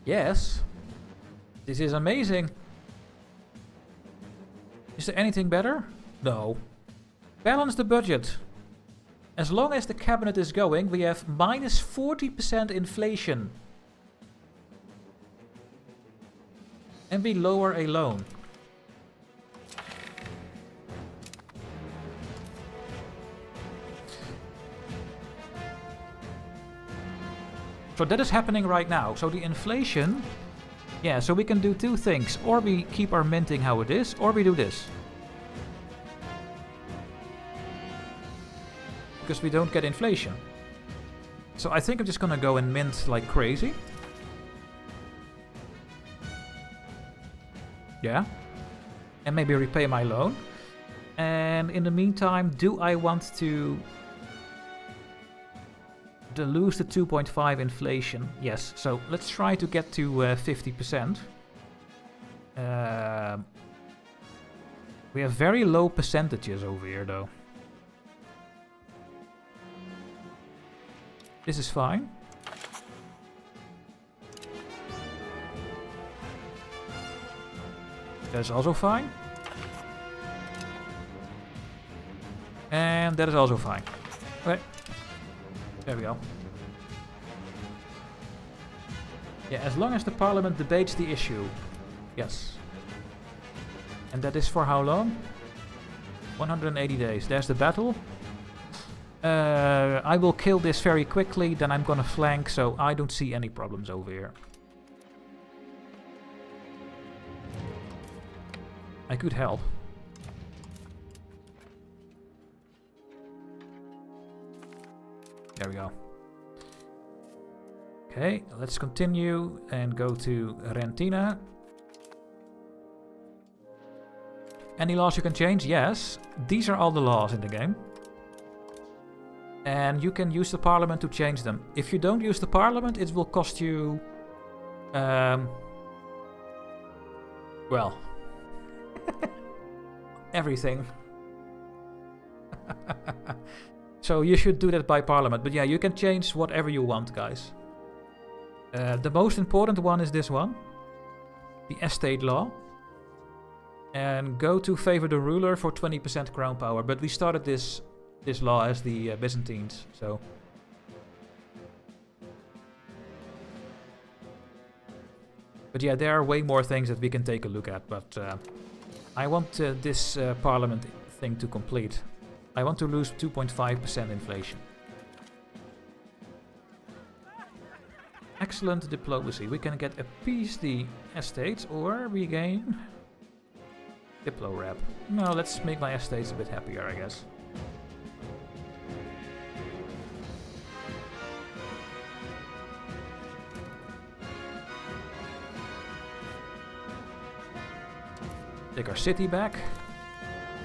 [SPEAKER 1] Yes. This is amazing. Is there anything better? No. Balance the budget. As long as the cabinet is going, we have -40% inflation. And we lower a loan. So that is happening right now. So the inflation... Yeah, so we can do two things. Or we keep our minting how it is, or we do this. Because we don't get inflation. So I think I'm just gonna go and mint like crazy. Yeah. And maybe repay my loan. And in the meantime, do I want to lose the 2.5 inflation? Yes. So let's try to get to 50%. We have very low percentages over here, though. This is fine. That is also fine. And that is also fine. Okay. There we go. Yeah, as long as the parliament debates the issue. Yes. And that is for how long? 180 days. There's the battle. I will kill this very quickly, then I'm gonna flank, so I don't see any problems over here. I could help. There we go. Okay, let's continue and go to Rentina. Any laws you can change? Yes. These are all the laws in the game. And you can use the parliament to change them. If you don't use the parliament, it will cost you... well... everything. So you should do that by parliament. But yeah, you can change whatever you want, guys. The most important one is this one. The estate law. And go to favor the ruler for 20% crown power. But we started this law as the Byzantines, so... But yeah, there are way more things that we can take a look at, but I want this parliament thing to complete. I want to lose 2.5% inflation. Excellent diplomacy. We can get appease the estates, or we gain... Diplo rep. No, let's make my estates a bit happier, I guess. Take our city back.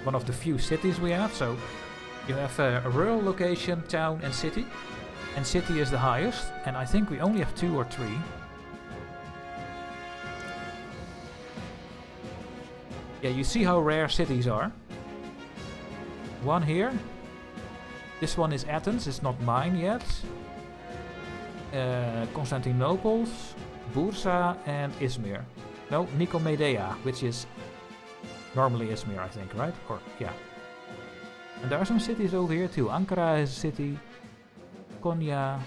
[SPEAKER 1] One of the few cities we have, so you have a rural location, town and city. And city is the highest, and I think we only have 2 or 3. Yeah, you see how rare cities are. One here. This one is Athens, it's not mine yet. Constantinople, Bursa, and Izmir. No, Nicomedia, which is normally Izmir, I think, right? Or, yeah. And there are some cities over here too. Ankara is a city. Konya.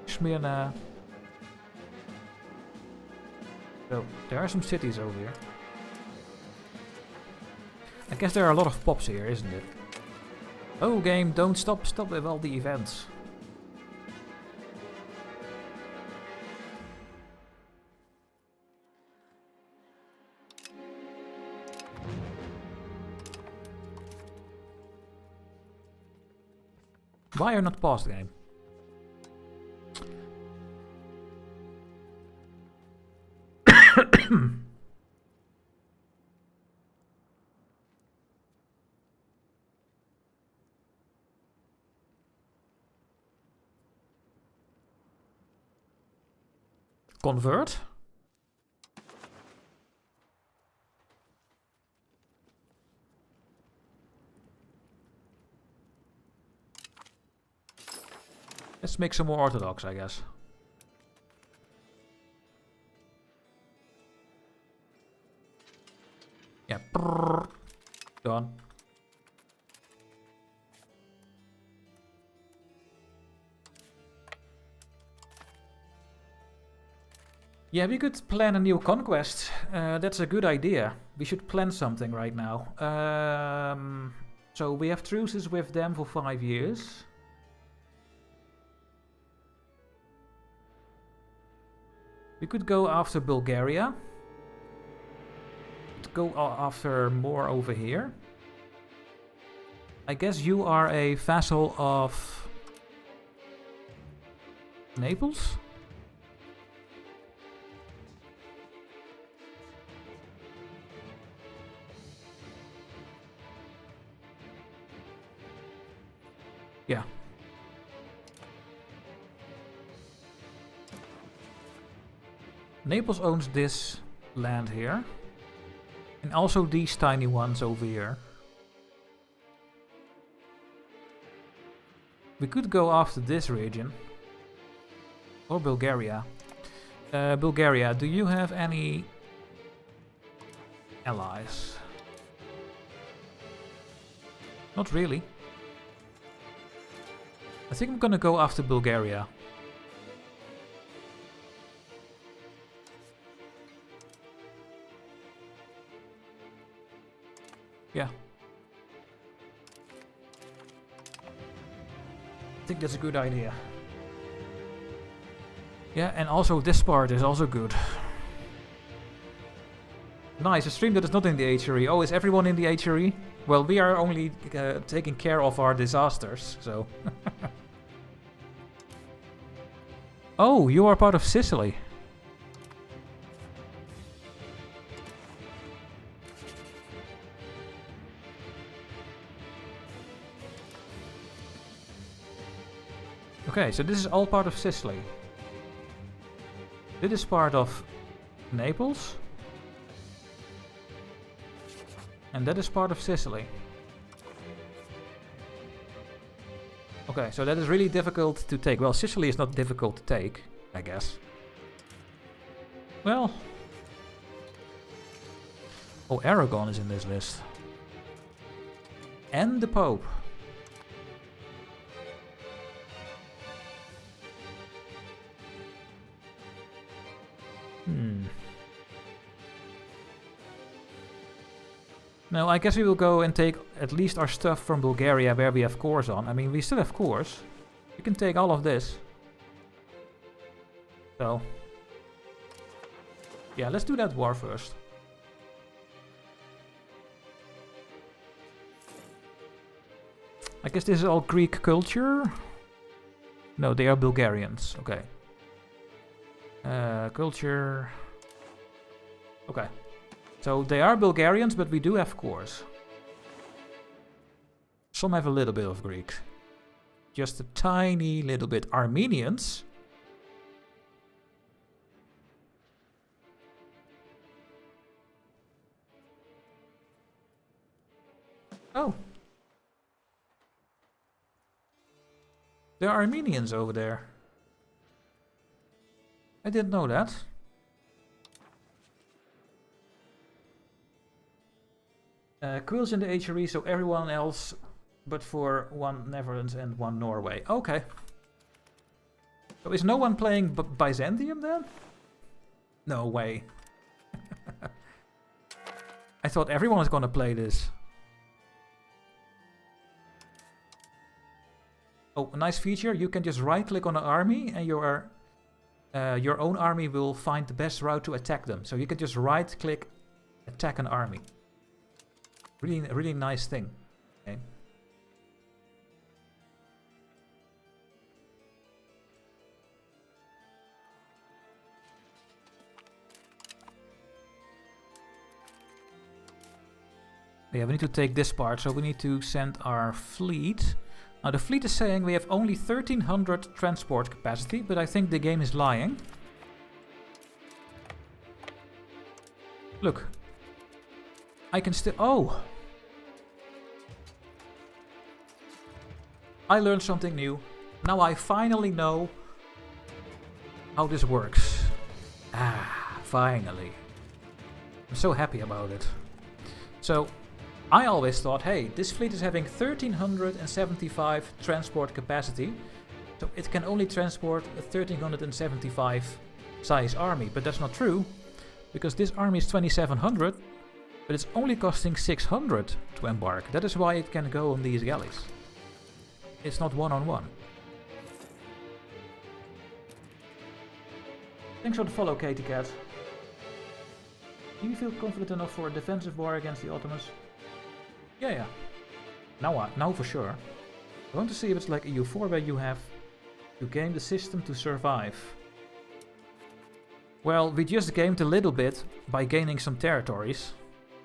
[SPEAKER 1] Smyrna. So, there are some cities over here. I guess there are a lot of pops here, isn't it? Oh, game, don't stop with all the events. Why are you not paused, game? Convert? Let's make some more Orthodox, I guess. Yeah, done. Yeah, we could plan a new conquest. That's a good idea. We should plan something right now. So we have truces with them for 5 years. We could go after Bulgaria. Go after more over here. I guess you are a vassal of Naples? Yeah. Naples owns this land here. And also these tiny ones over here. We could go after this region. Or Bulgaria. Bulgaria, do you have any allies? Not really. I think I'm gonna go after Bulgaria. Yeah. I think that's a good idea. Yeah, and also this part is also good. Nice, a stream that is not in the HRE. Oh, is everyone in the HRE? Well, we are only taking care of our disasters, so... Oh, you are part of Sicily. Okay, so this is all part of Sicily. This is part of Naples. And that is part of Sicily. Okay, so that is really difficult to take. Well, Sicily is not difficult to take, I guess. Well... Oh, Aragon is in this list. And the Pope. No, I guess we will go and take at least our stuff from Bulgaria where we have cores on. I mean, we still have cores. We can take all of this. So... yeah, let's do that war first. I guess this is all Greek culture? No, they are Bulgarians. Okay. Culture... Okay. So they are Bulgarians, but we do have cores. Some have a little bit of Greek. just a tiny little bit. Armenians? Oh. There are Armenians over there. I didn't know that. Quills in the HRE, so everyone else but for one Netherlands and one Norway. Okay. So is no one playing Byzantium then? No way. I thought everyone was gonna play this. Oh, a nice feature. You can just right click on an army and your own army will find the best route to attack them. So you can just right click, attack an army. Really nice thing. Okay. Yeah, we need to take this part, so we need to send our fleet. Now the fleet is saying we have only 1300 transport capacity, but I think the game is lying. Look. I can still... Oh! I learned something new. Now I finally know how this works. Ah, finally. I'm so happy about it. So, I always thought, hey, this fleet is having 1375 transport capacity. So it can only transport a 1375 size army. But that's not true. Because this army is 2700. But it's only costing 600 to embark. That is why it can go on these galleys. It's not one-on-one. Thanks for the follow, Katie Cat. Do you feel confident enough for a defensive war against the Ottomans? Yeah. Now for sure. I want to see if it's like EU4 where you have to game the system to survive. Well, we just gamed a little bit by gaining some territories.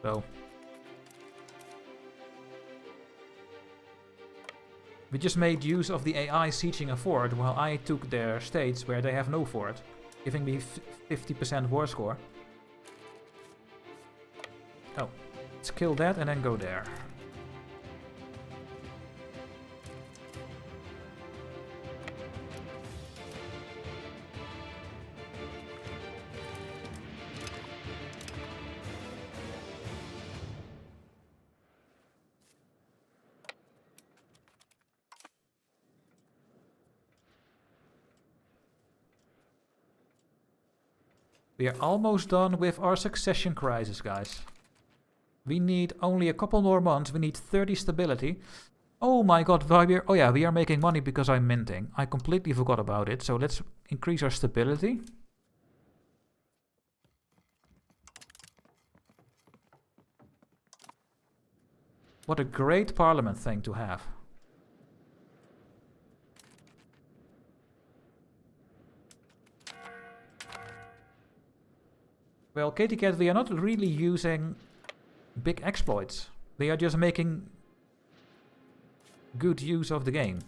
[SPEAKER 1] So we just made use of the AI sieging a fort while I took their states where they have no fort, giving me 50% war score. Oh, let's kill that and then go there. We are almost done with our succession crisis, guys. We need only a couple more months. We need 30 stability. Oh my god, oh yeah, we are making money because I'm minting. I completely forgot about it. So let's increase our stability. What a great parliament thing to have. Well, Katie Cat, we are not really using big exploits. We are just making good use of the game.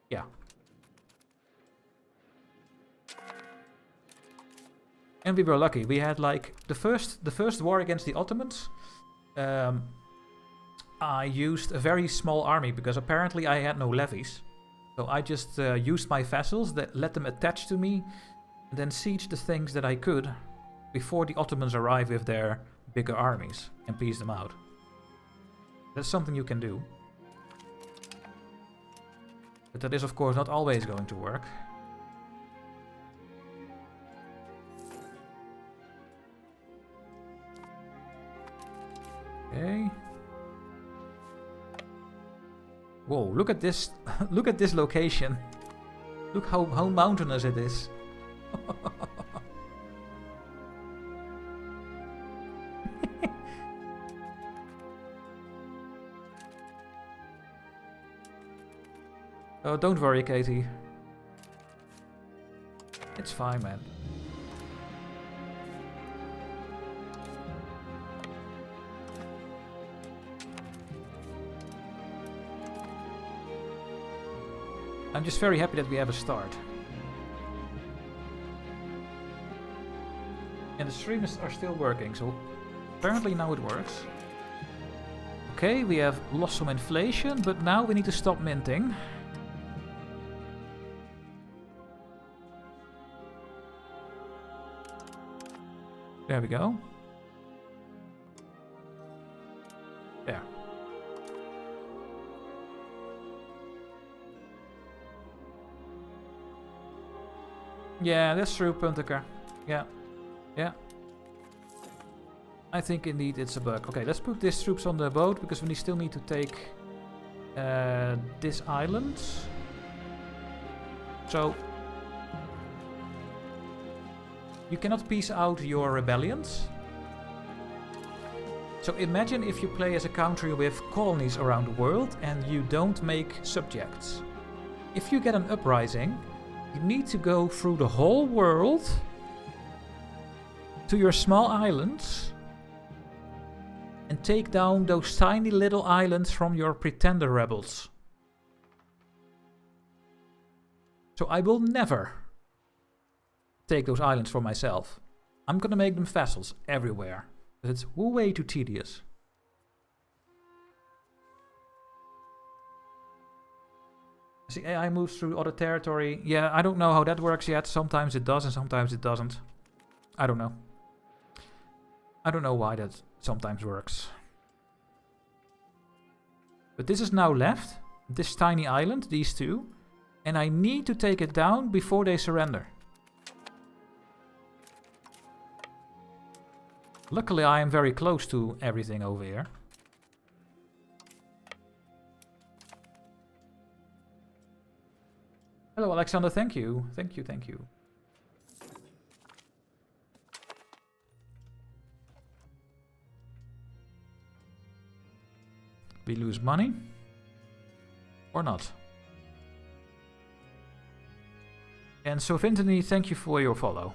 [SPEAKER 1] Yeah. And we were lucky. We had like the first war against the Ottomans. I used a very small army because apparently I had no levies. So I just used my vassals, that let them attach to me. And then siege the things that I could before the Ottomans arrive with their bigger armies and piece them out. That's something you can do. But that is of course not always going to work. Okay. Whoa, look at this look at this location. Look how mountainous it is. Oh, don't worry, Katie. It's fine, man. I'm just very happy that we have a start. And the streams are still working, so apparently now it works. Okay, we have lost some inflation, but now we need to stop minting. There we go. There. Yeah, that's true, Puntiker. Yeah. Yeah. I think indeed it's a bug. Okay, let's put these troops on the boat because we still need to take this island. So you cannot piece out your rebellions. So imagine if you play as a country with colonies around the world and you don't make subjects. If you get an uprising, you need to go through the whole world to your small islands and take down those tiny little islands from your pretender rebels. So I will never take those islands for myself. I'm gonna make them vassals everywhere. But it's way too tedious. See, AI moves through other territory. Yeah, I don't know how that works yet. Sometimes it does and sometimes it doesn't. I don't know. I don't know why that sometimes works. But this is now left. This tiny island, these two. And I need to take it down before they surrender. Luckily, I am very close to everything over here. Hello, Alexander. Thank you. Thank you, thank you. We lose money? Or not? And so, Vintony, thank you for your follow.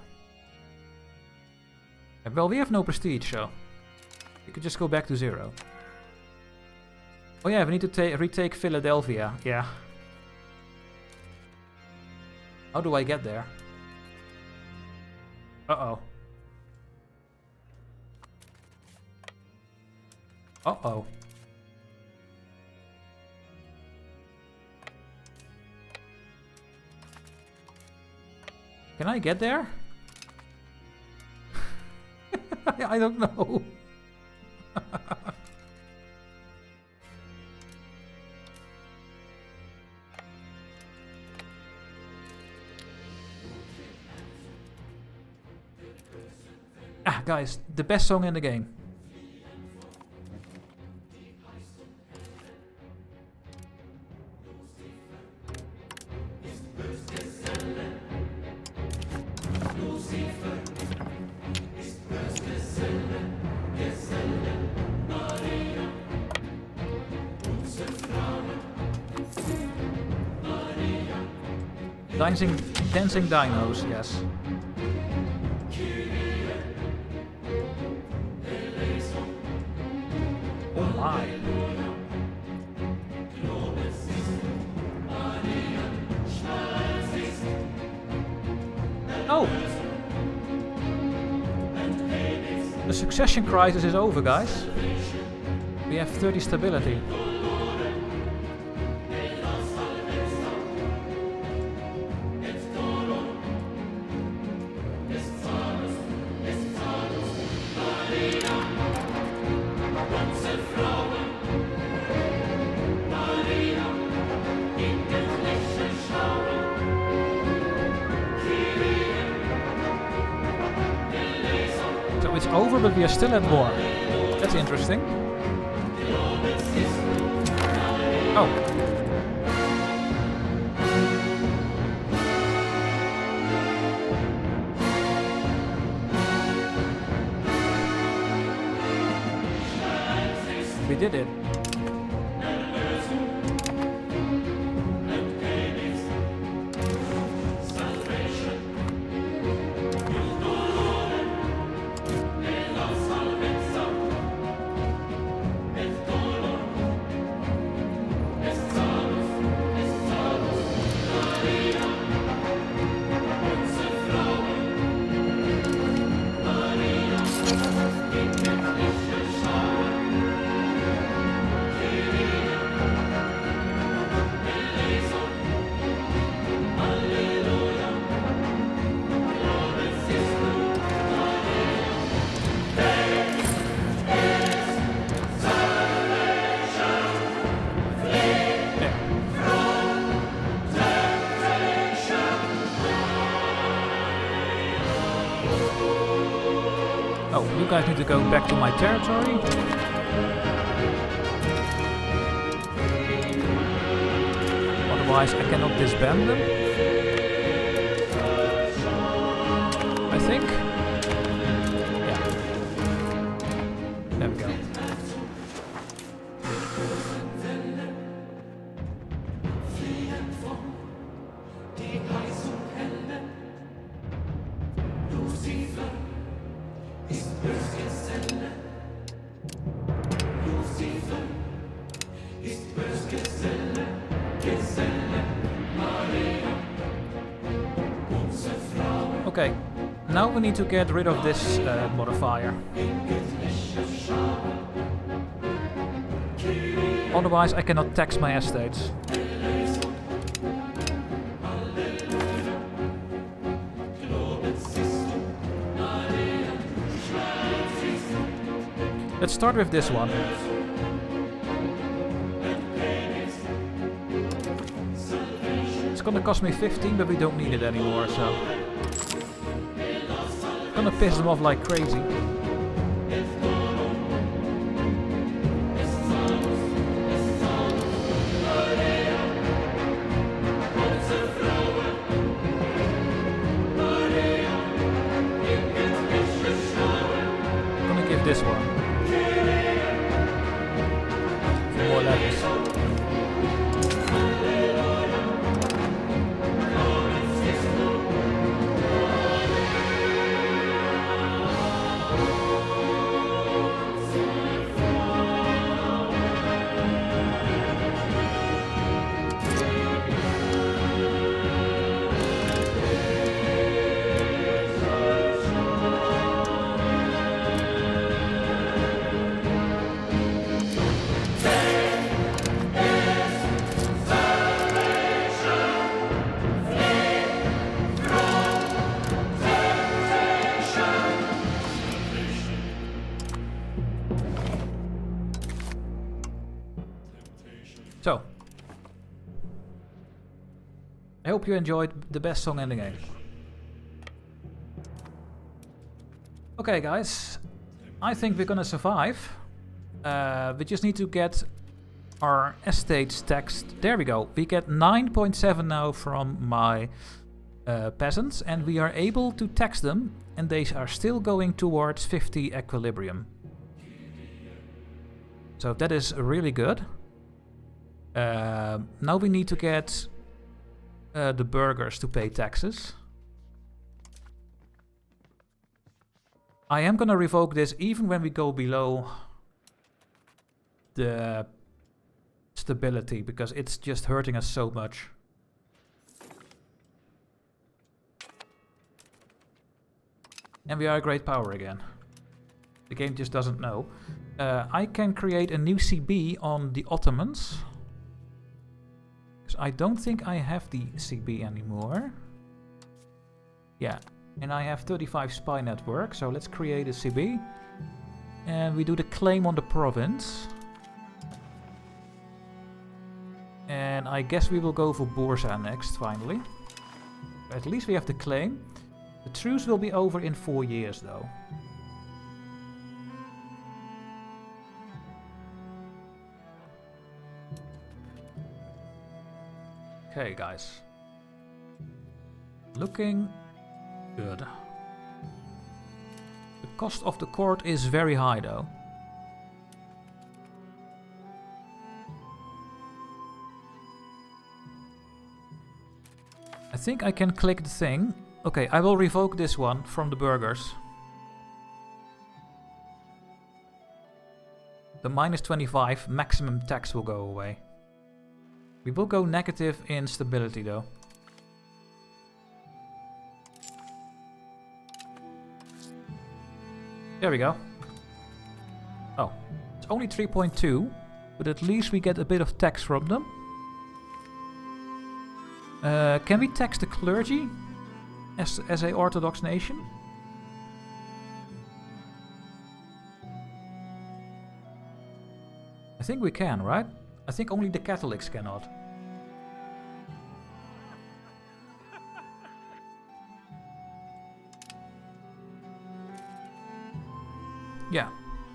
[SPEAKER 1] Well, we have no prestige, so we could just go back to 0. Oh yeah, we need to retake Philadelphia. Yeah. How do I get there? Uh-oh. Uh-oh. Can I get there? I don't know. Guys, the best song in the game. Dancing dinos, yes. Oh my. Oh! The succession crisis is over, guys. We have 30 stability. But we are still at war. That's interesting. Oh. We did it. you guys need to go back to my territory. Otherwise I cannot disband them. I think. Yeah. There we go. Okay, now we need to get rid of this modifier. Otherwise I cannot tax my estates. Let's start with this one. It's gonna cost me 15, but we don't need it anymore, so... Gonna piss them off like crazy. Gonna give this one for more levels. So, I hope you enjoyed the best song in the game. Okay guys, I think we're gonna survive. We just need to get our estates taxed. There we go. We get 9.7 now from my peasants, and we are able to tax them, and they are still going towards 50 equilibrium. So that is really good. Now we need to get the burghers to pay taxes. I am gonna revoke this even when we go below the stability, because it's just hurting us so much. And we are a great power again. The game just doesn't know. I can create a new CB on the Ottomans. I don't think I have the CB anymore. Yeah, and I have 35 spy network, so let's create a CB. And we do the claim on the province. And I guess we will go for Bursa next, finally. At least we have the claim. The truce will be over in 4 years, though. Okay, guys. Looking good. The cost of the court is very high, though. I think I can click the thing. Okay, I will revoke this one from the burghers. The minus 25 maximum tax will go away. We will go negative in stability though. There we go. Oh, it's only 3.2, but at least we get a bit of tax from them. Can we tax the clergy as a Orthodox nation? I think we can, right? I think only the Catholics cannot. Yeah.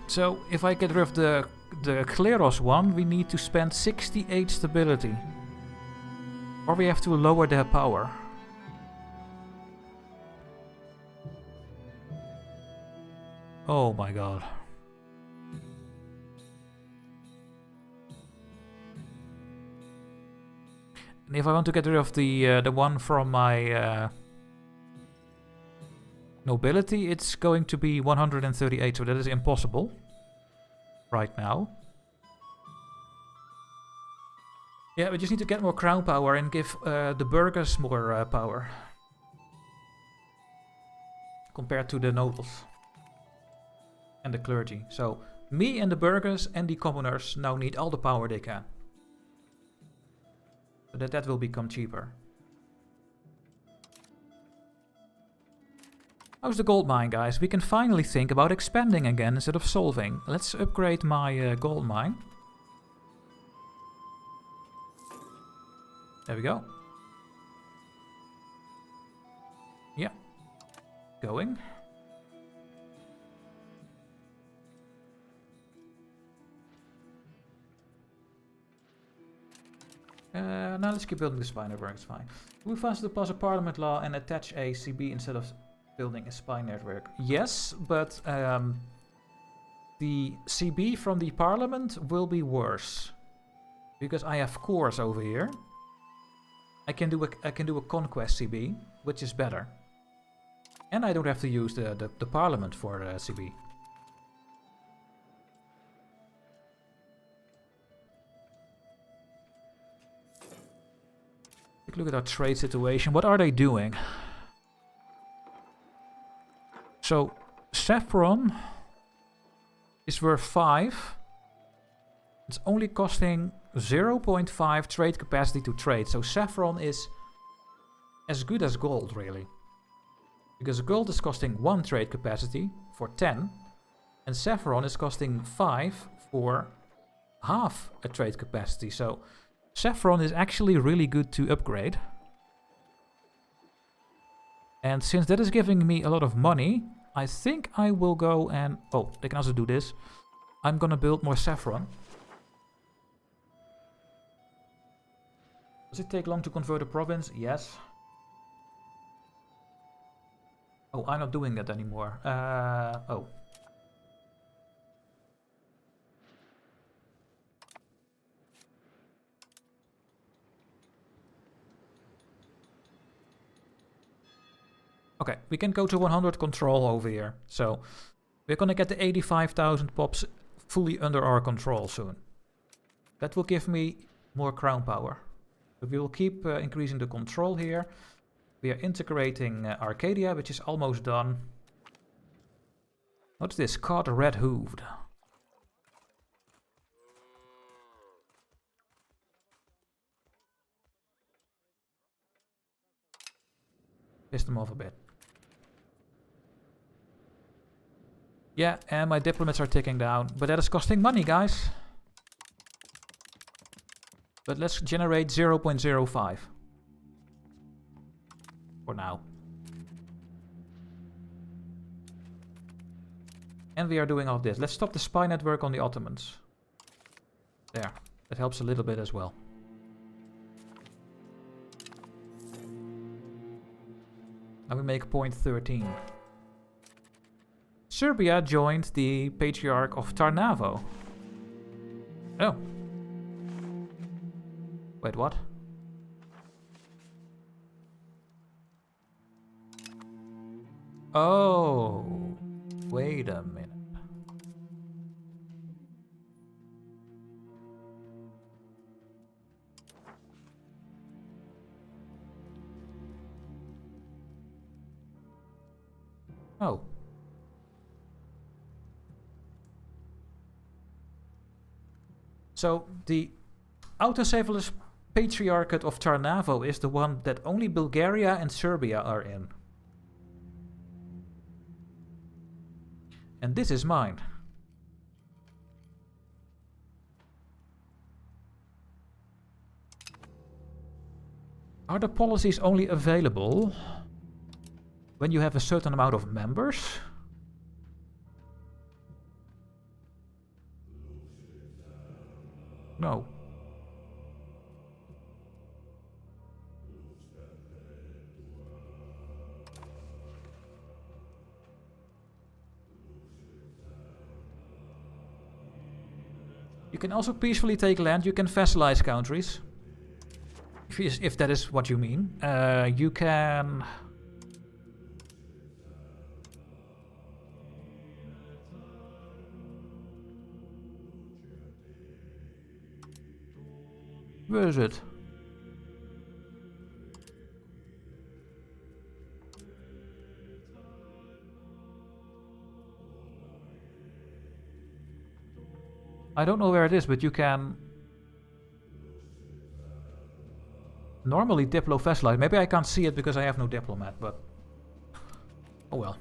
[SPEAKER 1] So if I get rid of the Kleros one, we need to spend 68 stability. Or we have to lower their power. Oh my god. And if I want to get rid of the one from my nobility, it's going to be 138, so that is impossible right now. Yeah, we just need to get more crown power and give the burghers more power compared to the nobles and the clergy. So me and the burghers and the commoners now need all the power they can, so that will become cheaper. How's the gold mine, guys? We can finally think about expanding again instead of solving. Let's upgrade my gold mine. There we go. Yeah. Going. Now let's keep building the spy network, it's fine. We fast to pass a parliament law and attach a CB instead of building a spy network. Yes, but the CB from the parliament will be worse. Because I have cores over here. I can do a conquest CB, which is better. And I don't have to use the parliament for CB. Take a look at our trade situation. What are they doing? So, saffron is worth 5. It's only costing 0.5 trade capacity to trade. So saffron is as good as gold, really. Because gold is costing 1 trade capacity for 10. And saffron is costing 5 for half a trade capacity. So saffron is actually really good to upgrade. And since that is giving me a lot of money, I think I will go and... Oh, they can also do this. I'm gonna build more saffron. Does it take long to convert a province? Yes. Oh, I'm not doing that anymore. Oh. Okay, we can go to 100 control over here. So, we're gonna get the 85,000 pops fully under our control soon. That will give me more crown power. But we will keep increasing the control here. We are integrating Arcadia, which is almost done. What's this? Cod red hooved. Piss them off a bit. Yeah, and my diplomats are ticking down. But that is costing money, guys. But let's generate 0.05. For now. And we are doing all this. Let's stop the spy network on the Ottomans. There. That helps a little bit as well. Now we make point 13. Serbia joined the Patriarch of Tarnavo. Oh. Wait, what? Oh. Wait a minute. Oh. So the Autocephalous Patriarchate of Tarnavo is the one that only Bulgaria and Serbia are in. And this is mine. Are the policies only available when you have a certain amount of members? No. You can also peacefully take land. You can vassalize countries. If that is what you mean. You can... Where is it? I don't know where it is, but you can normally diplo-vassalize. Maybe I can't see it because I have no diplomat, but oh well.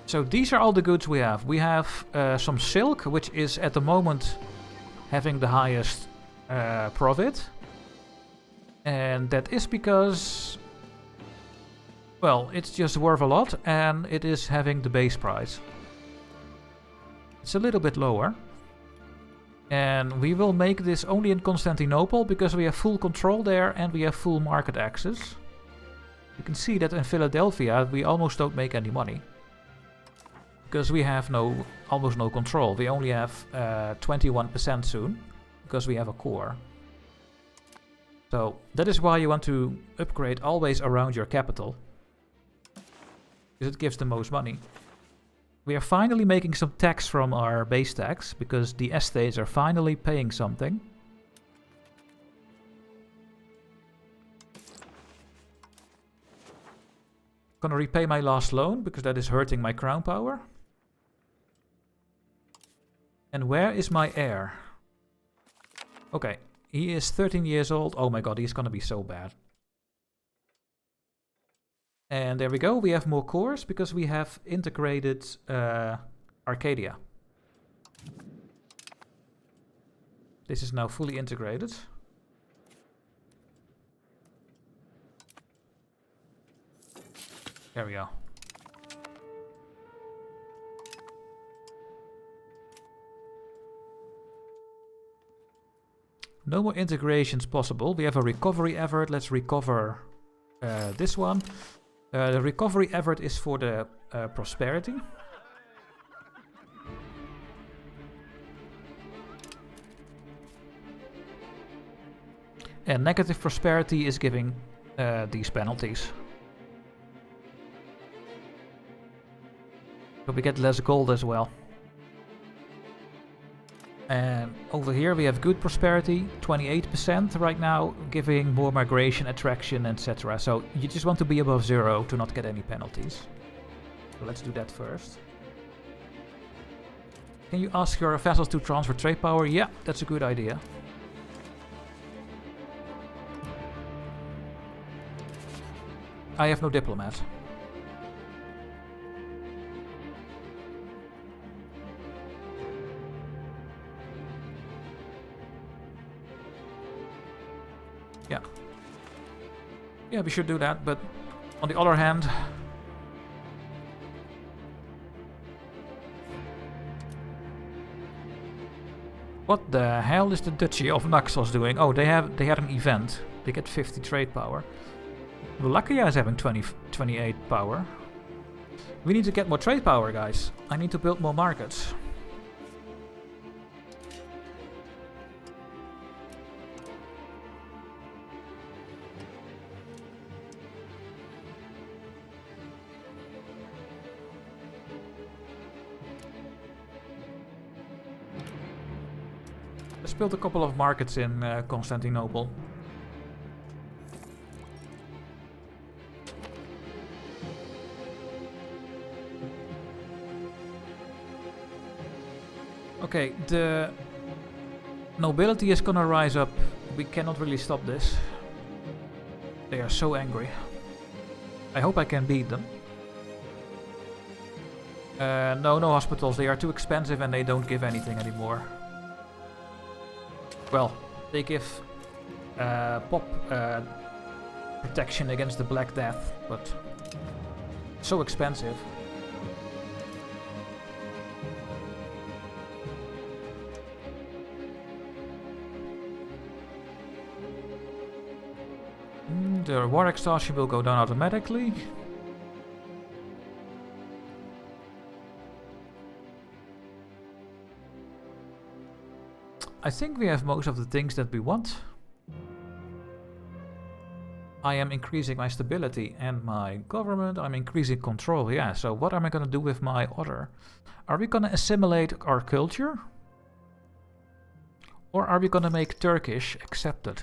[SPEAKER 1] So these are all the goods we have. We have some silk, which is at the moment having the highest profit. And that is because, well, it's just worth a lot and it is having the base price. It's a little bit lower. And we will make this only in Constantinople because we have full control there and we have full market access. You can see that in Philadelphia we almost don't make any money. Because we have almost no control. We only have 21% soon. Because we have a core. So that is why you want to upgrade always around your capital. Because it gives the most money. We are finally making some tax from our base tax. Because the estates are finally paying something. Gonna repay my last loan. Because that is hurting my crown power. And where is my heir? Okay, he is 13 years old. Oh my god, he's gonna be so bad. And there we go, we have more cores because we have integrated Arcadia. This is now fully integrated. There we go. No more integrations possible. We have a recovery effort. Let's recover this one. The recovery effort is for the prosperity. And negative prosperity is giving these penalties. So we get less gold as well. And over here we have good prosperity, 28% right now, giving more migration, attraction, etc. So you just want to be above 0 to not get any penalties. So let's do that first. Can you ask your vassals to transfer trade power? Yeah, that's a good idea. I have no diplomat. Yeah, we should do that, but on the other hand... What the hell is the Duchy of Naxos doing? Oh, they had an event. They get 50 trade power. Wallachia is having 28 power. We need to get more trade power, guys. I need to build more markets. Let's build a couple of markets in Constantinople. Okay, the nobility is gonna rise up. We cannot really stop this. They are so angry. I hope I can beat them. No hospitals. They are too expensive and they don't give anything anymore. Well, they give pop protection against the Black Death, but so expensive. The war exhaustion will go down automatically. I think we have most of the things that we want. I am increasing my stability and my government. I'm increasing control, yeah. So what am I going to do with my order? Are we going to assimilate our culture? Or are we going to make Turkish accepted?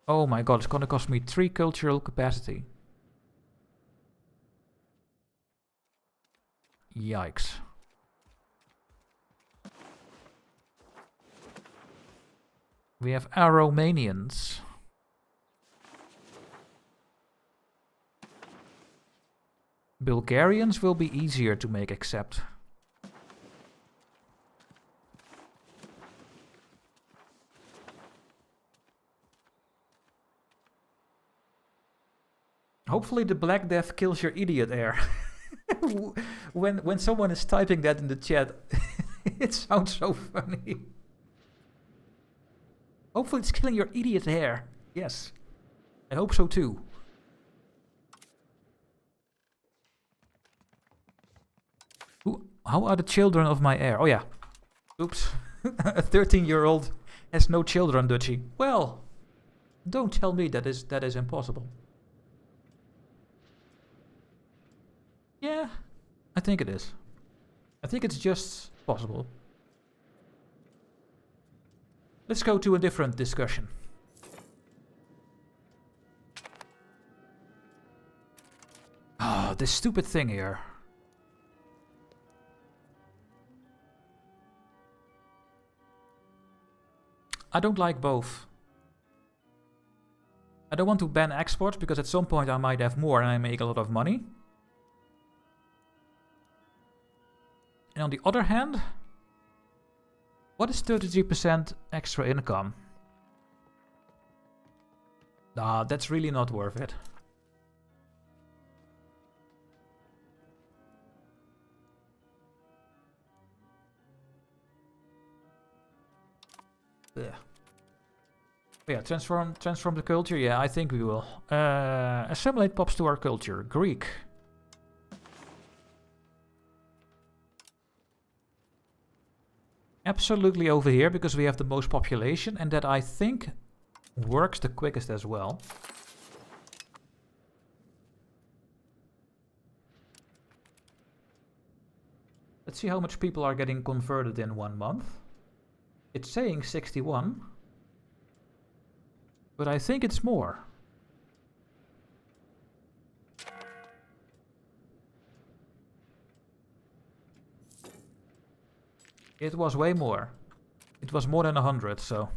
[SPEAKER 1] Oh my god, it's going to cost me 3 cultural capacity. Yikes. We have Aromanians. Bulgarians will be easier to make accept. Hopefully the Black Death kills your idiot air. When someone is typing that in the chat, it sounds so funny. Hopefully it's killing your idiot hair. Yes. I hope so too. How are the children of my heir? Oh yeah. Oops. A 13-year-old has no children, Dutchy. Well, don't tell me that is impossible. Yeah, I think it is. I think it's just possible. Let's go to a different discussion. Oh, this stupid thing here. I don't like both. I don't want to ban exports because at some point I might have more and I make a lot of money. And on the other hand, what is 33% extra income? Nah, that's really not worth it. Yeah. Yeah, transform the culture. Yeah, I think we will. Assimilate pops to our culture. Greek. Absolutely over here because we have the most population and that I think works the quickest as well. Let's see how much people are getting converted in 1 month. It's saying 61, but I think it's more. It was way more. It was more than 100, so...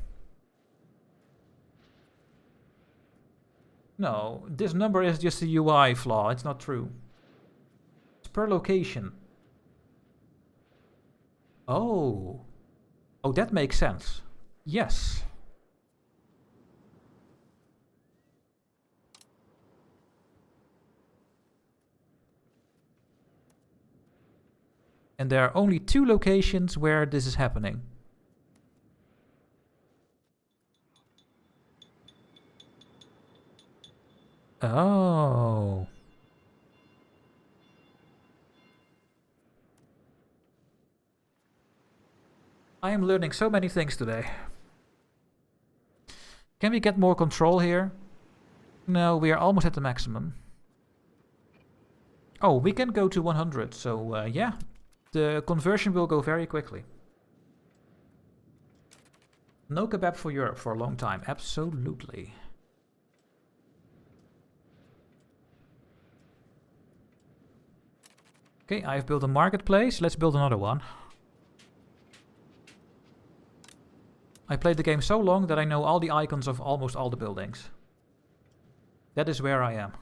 [SPEAKER 1] No, this number is just a UI flaw, it's not true. It's per location. Oh. Oh, that makes sense. Yes. And there are only 2 locations where this is happening. Oh. I am learning so many things today. Can we get more control here? No, we are almost at the maximum. Oh, we can go to 100, so yeah. The conversion will go very quickly. No kebab for Europe for a long time. Absolutely. Okay, I've built a marketplace. Let's build another one. I played the game so long that I know all the icons of almost all the buildings. That is where I am.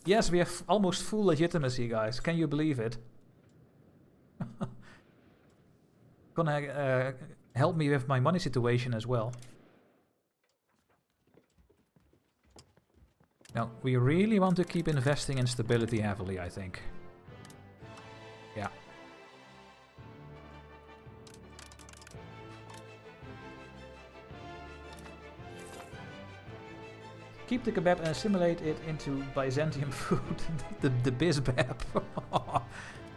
[SPEAKER 1] Yes, we have almost full legitimacy, guys. Can you believe it? Gonna help me with my money situation as well. Now, we really want to keep investing in stability heavily, I think. Yeah. Keep the kebab and assimilate it into Byzantium food. the bizbab.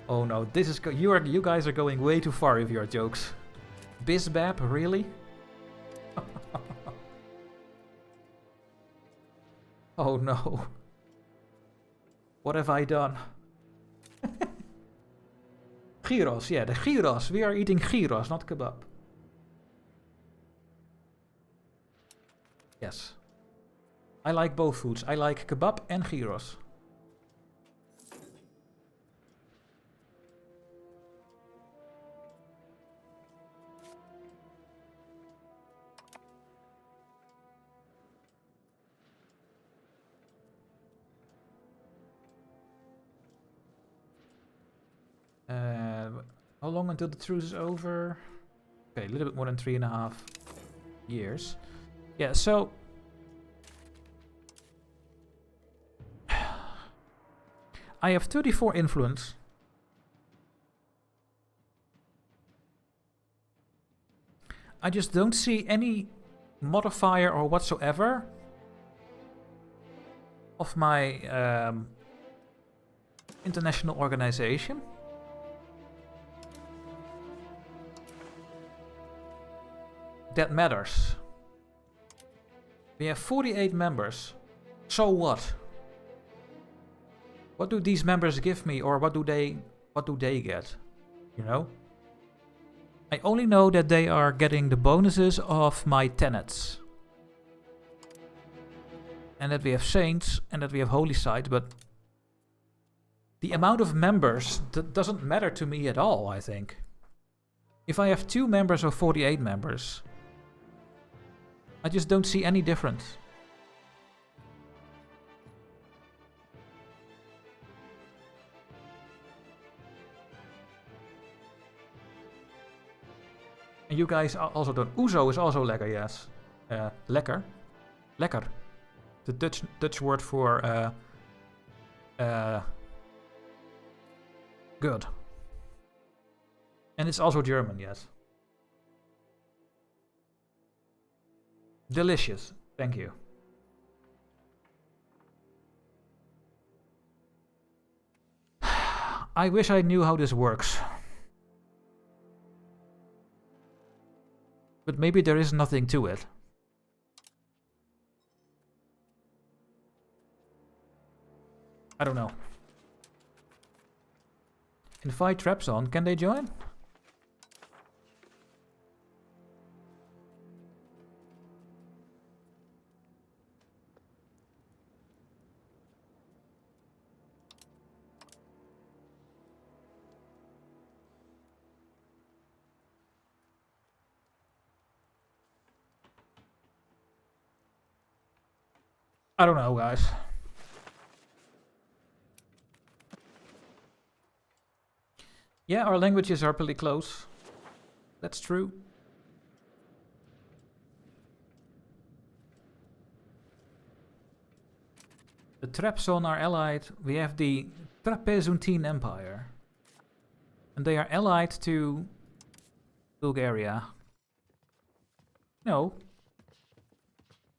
[SPEAKER 1] Oh no, this is you guys are going way too far with your jokes. Bizbab, really? Oh no. What have I done? Gyros, yeah, the gyros. We are eating gyros, not kebab. Yes. I like both foods. I like kebab and gyros. How long until the truce is over? Okay, a little bit more than 3.5 years. Yeah, so I have 34 influence. I just don't see any modifier or whatsoever of my international organization. That matters. We have 48 members. So what? What do these members give me, or what do they get? You know? I only know that they are getting the bonuses of my tenets. And that we have saints, and that we have holy site, but the amount of members doesn't matter to me at all, I think. If I have 2 members or 48 members, I just don't see any difference. And you guys also don't. Ouzo is also lekker, yes. Lekker. Lekker. The Dutch word for good. And it's also German, yes. Delicious. Thank you. I wish I knew how this works. But maybe there is nothing to it. I don't know. Invite traps on. Can they join? I don't know, guys. Yeah, our languages are pretty close. That's true. The Trapson are allied. We have the Trapezuntine Empire. And they are allied to Bulgaria. No.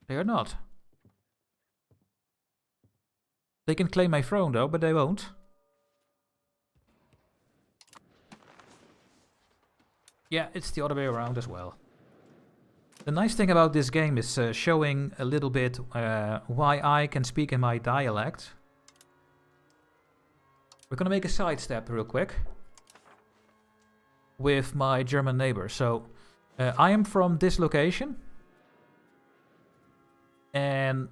[SPEAKER 1] They are not. They can claim my throne though, but they won't. Yeah, it's the other way around as well. The nice thing about this game is showing a little bit why I can speak in my dialect. We're gonna make a sidestep real quick with my German neighbor. So I am from this location. And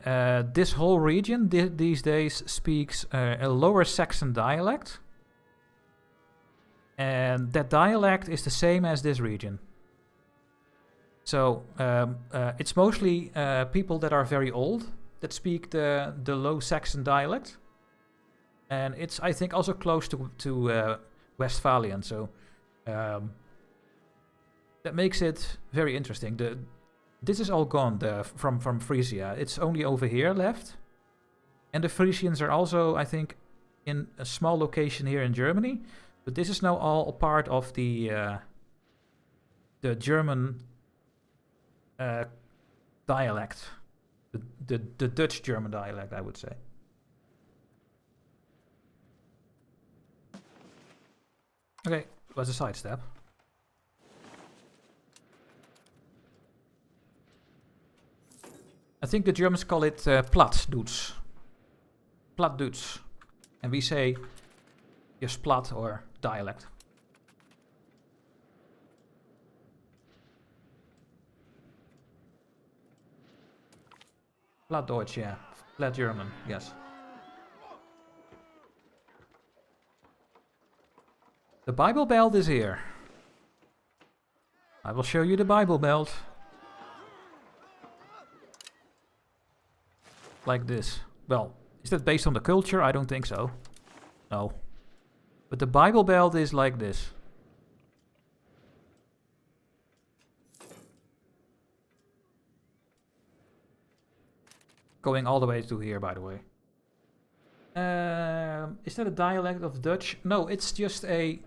[SPEAKER 1] this whole region these days speaks a Lower Saxon dialect. And that dialect is the same as this region. So it's mostly people that are very old that speak the Low Saxon dialect. And it's, I think, also close to Westphalian, so that makes it very interesting. This is all gone from Frisia. It's only over here left. And the Frisians are also, I think, in a small location here in Germany. But this is now all part of the German dialect. The Dutch German dialect, I would say. Okay, was a sidestep. I think the Germans call it Plattdeutsch. Plattdeutsch. And we say just plat or dialect. Plattdeutsch, yeah. Platt German, yes. The Bible Belt is here. I will show you the Bible Belt. Like this. Well, is that based on the culture? I don't think so. No. But the Bible Belt is like this. Going all the way to here, by the way. Is that a dialect of Dutch? No, it's just a...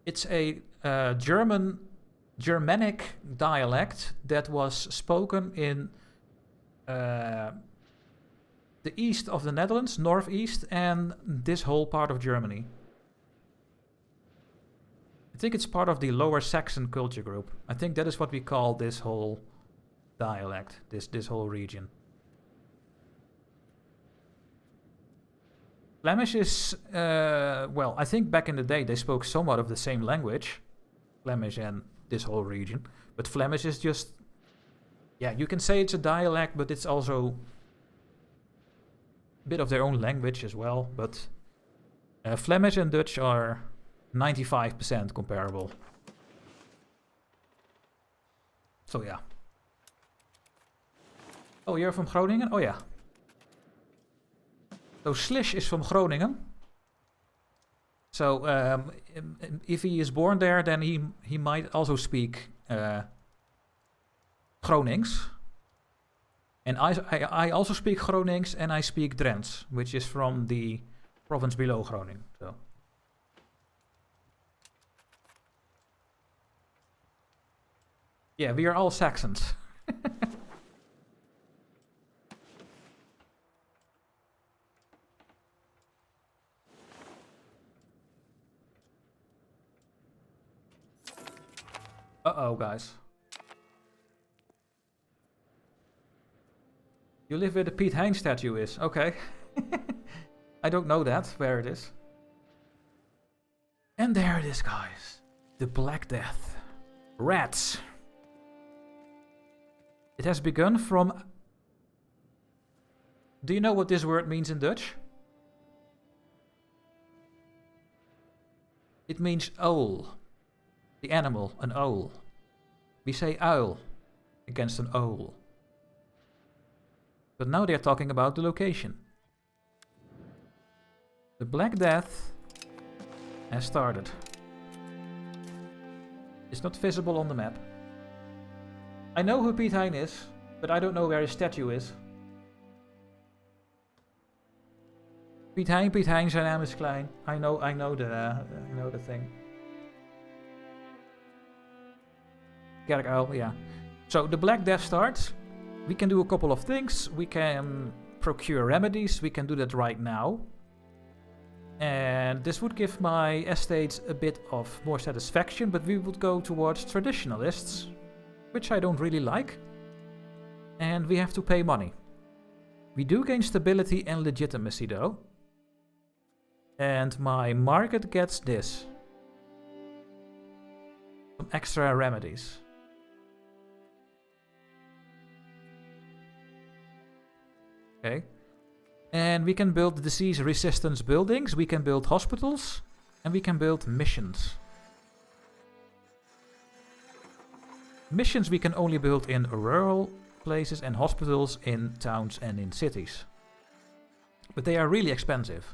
[SPEAKER 1] It's a Germanic dialect that was spoken in the east of the Netherlands, northeast, and this whole part of Germany. I think it's part of the Lower Saxon culture group. I think that is what we call this whole dialect, this whole region. Flemish is, well, I think back in the day they spoke somewhat of the same language, Flemish and this whole region. But Flemish is just, yeah, you can say it's a dialect, but it's also a bit of their own language as well. But Flemish and Dutch are 95% comparable. So yeah. Oh, you're from Groningen? Oh yeah. So Slish is from Groningen. So if he is born there, then he might also speak Gronings. And I also speak Gronings, and I speak Drents, which is from the province below Groningen. So. Yeah, we are all Saxons. Uh-oh, guys. You live where the Piet Hein statue is. Okay. I don't know that, where it is. And there it is, guys. The Black Death. Rats. It has begun from... Do you know what this word means in Dutch? It means owl. The animal, an owl. We say uil against an owl. But now they're talking about the location. The Black Death has started. It's not visible on the map. I know who Piet Hein is, but I don't know where his statue is. Piet Hein, zijn naam is klein. I know the thing. Kerkuil, yeah. So the Black Death starts. We can do a couple of things. We can procure remedies. We can do that right now. And this would give my estates a bit of more satisfaction, but we would go towards traditionalists, which I don't really like. And we have to pay money. We do gain stability and legitimacy though. And my market gets this. Some extra remedies. Okay. And we can build disease resistance buildings, we can build hospitals, and we can build missions. Missions we can only build in rural places and hospitals in towns and in cities. But they are really expensive.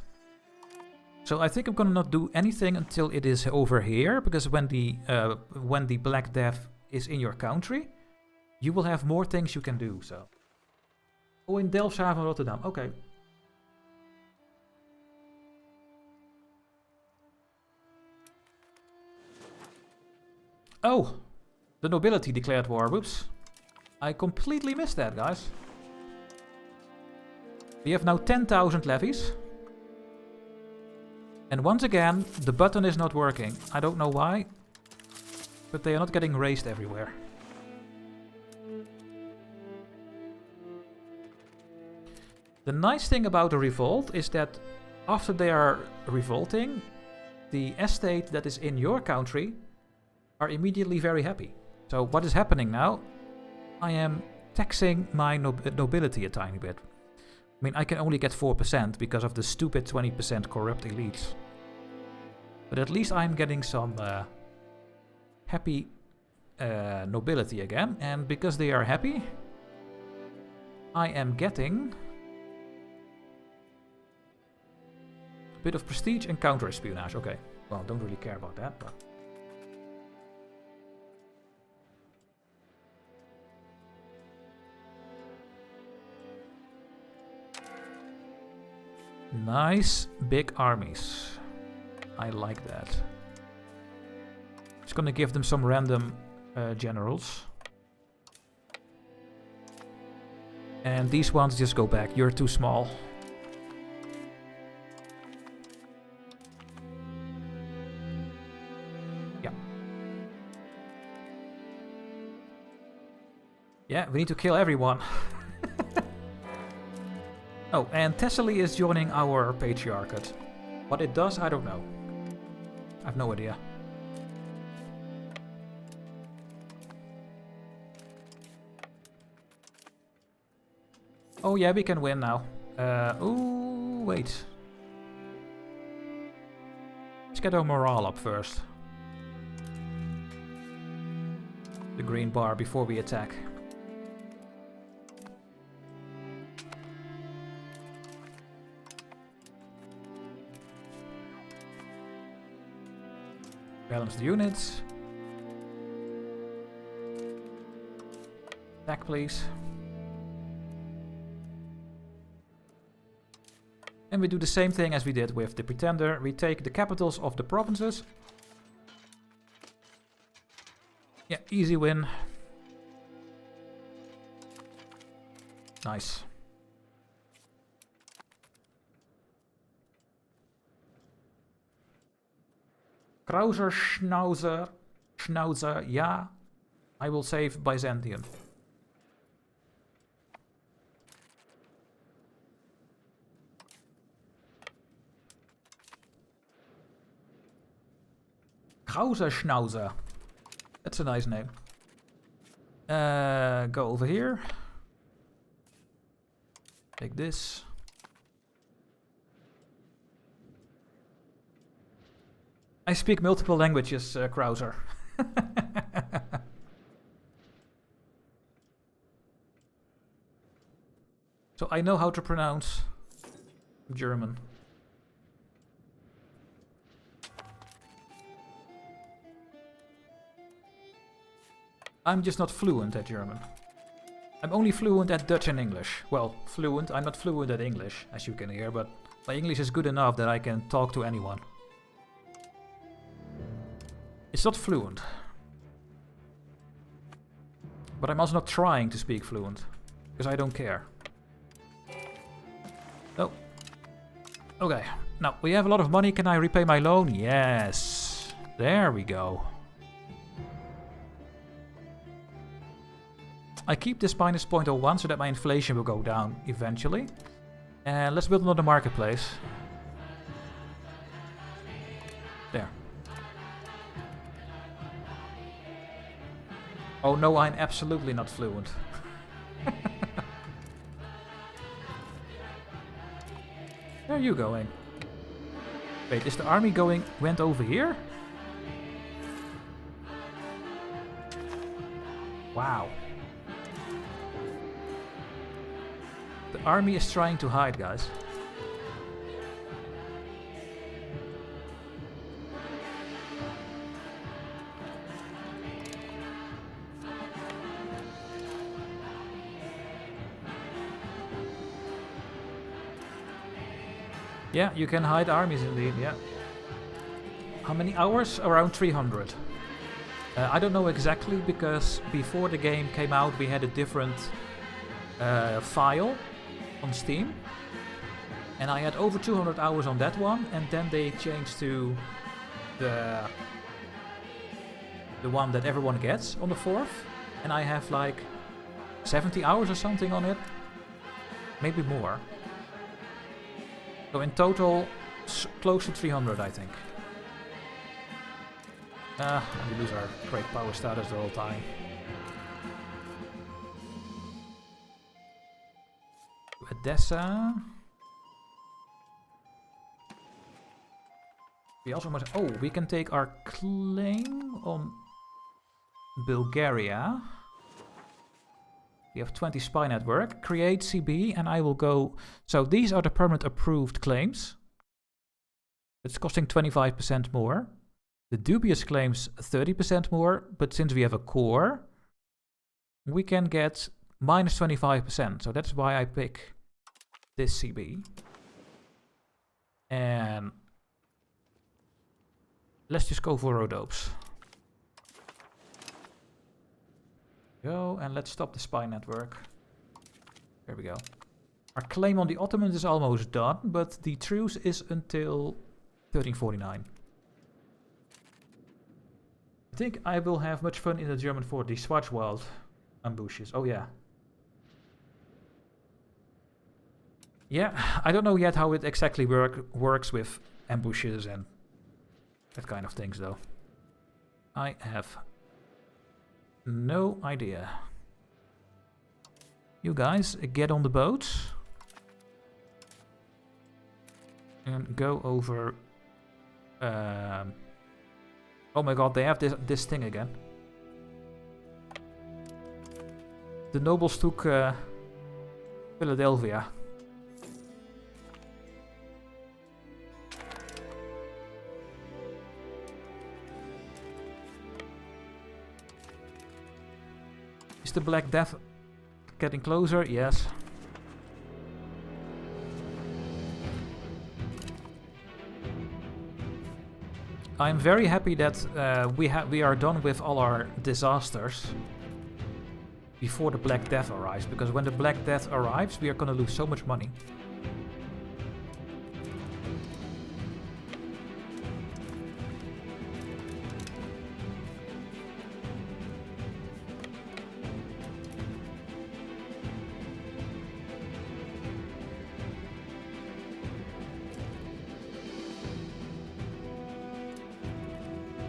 [SPEAKER 1] So I think I'm gonna not do anything until it is over here, because when the Black Death is in your country, you will have more things you can do. So, oh, in Delfshaven, Rotterdam. Okay. Oh, the nobility declared war. Whoops. I completely missed that, guys. We have now 10,000 levies. And once again, the button is not working. I don't know why, but they are not getting raised everywhere. The nice thing about a revolt is that after they are revolting, the estate that is in your country are immediately very happy. So what is happening now? I am taxing my nobility a tiny bit. I mean, I can only get 4% because of the stupid 20% corrupt elites. But at least I'm getting some happy nobility again. And because they are happy, I am getting a bit of prestige and counter-espionage. Okay, well, don't really care about that, but... Nice big armies. I like that. Just gonna give them some random generals. And these ones just go back. You're too small. Yeah. Yeah, we need to kill everyone. Oh, and Thessaly is joining our patriarchate. What it does, I don't know. I have no idea. Oh yeah, we can win now. Ooh, wait. Let's get our morale up first. The green bar before we attack. Balance the units. Attack, please. And we do the same thing as we did with the Pretender. We take the capitals of the provinces. Yeah, easy win. Nice. Krauser, Schnauzer, yeah. I will save Byzantium. Krauser, Schnauzer. That's a nice name. Go over here. Take this. I speak multiple languages, Krauser. So I know how to pronounce German. I'm just not fluent at German. I'm only fluent at Dutch and English. Well, fluent. I'm not fluent at English, as you can hear, but my English is good enough that I can talk to anyone. It's not fluent. But I'm also not trying to speak fluent, because I don't care. Oh. Okay. Now, we have a lot of money. Can I repay my loan? Yes. There we go. I keep this minus 0.01 so that my inflation will go down eventually. And let's build another marketplace. There. Oh no, I'm absolutely not fluent. Where are you going? Wait, is the army went over here? Wow. The army is trying to hide, guys. Yeah, you can hide armies indeed, yeah. How many hours? Around 300. I don't know exactly because before the game came out we had a different file on Steam. And I had over 200 hours on that one, and then they changed to the one that everyone gets on the 4th. And I have like 70 hours or something on it. Maybe more. So in total, close to 300 I think. We lose our great power status the whole time. Edessa. We also must... Oh, we can take our claim on Bulgaria. We have 20 spy network. Create CB and I will go... So these are the permanent approved claims. It's costing 25% more. The dubious claims 30% more, but since we have a core, we can get minus 25%. So that's why I pick this CB. And let's just go for Rhodopes. Go, and let's stop the spy network. There we go. Our claim on the Ottomans is almost done, but the truce is until 1349. I think I will have much fun in the German fort, the Schwarzwald ambushes. Oh yeah. Yeah, I don't know yet how it exactly works with ambushes and that kind of things though. I have no idea. You guys get on the boat and go over... oh my god, they have this thing again. The nobles took Philadelphia. Is the Black Death getting closer? Yes. I'm very happy that we are done with all our disasters before the Black Death arrives, because when the Black Death arrives, we are gonna lose so much money.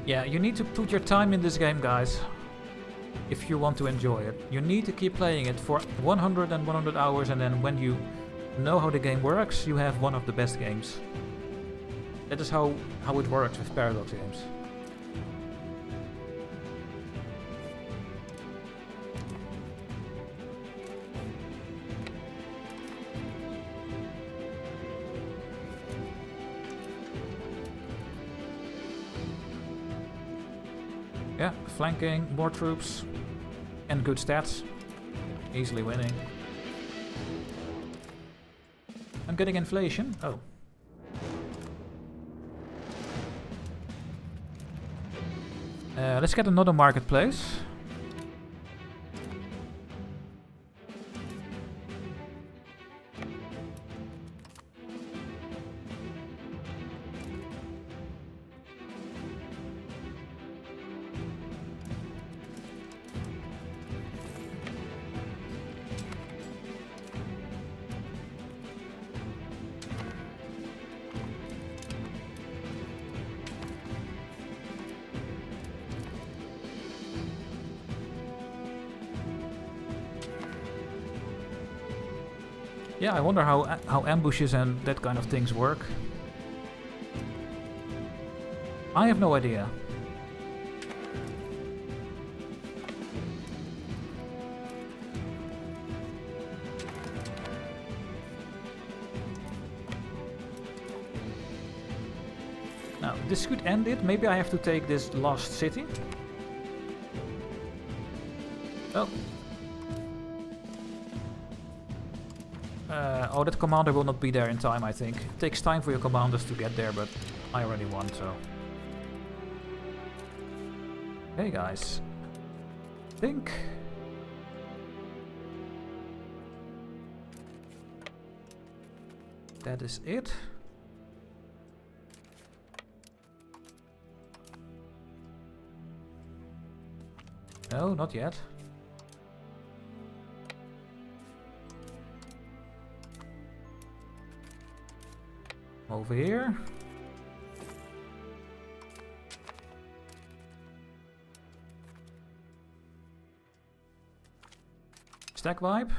[SPEAKER 1] Yeah, you need to put your time in this game, guys, if you want to enjoy it. You need to keep playing it for 100 and 100 hours, and then when you know how the game works, you have one of the best games. That is how it works with Paradox games. Yeah, flanking, more troops, and good stats. Easily winning. I'm getting inflation. Oh. Let's get another marketplace. Yeah, I wonder how ambushes and that kind of things work. I have no idea. Now, this could end it. Maybe I have to take this last city. Oh. Oh, that commander will not be there in time, I think. It takes time for your commanders to get there, but I already won, so... Hey guys. I think... that is it. No, not yet. Over here. Stack wipe.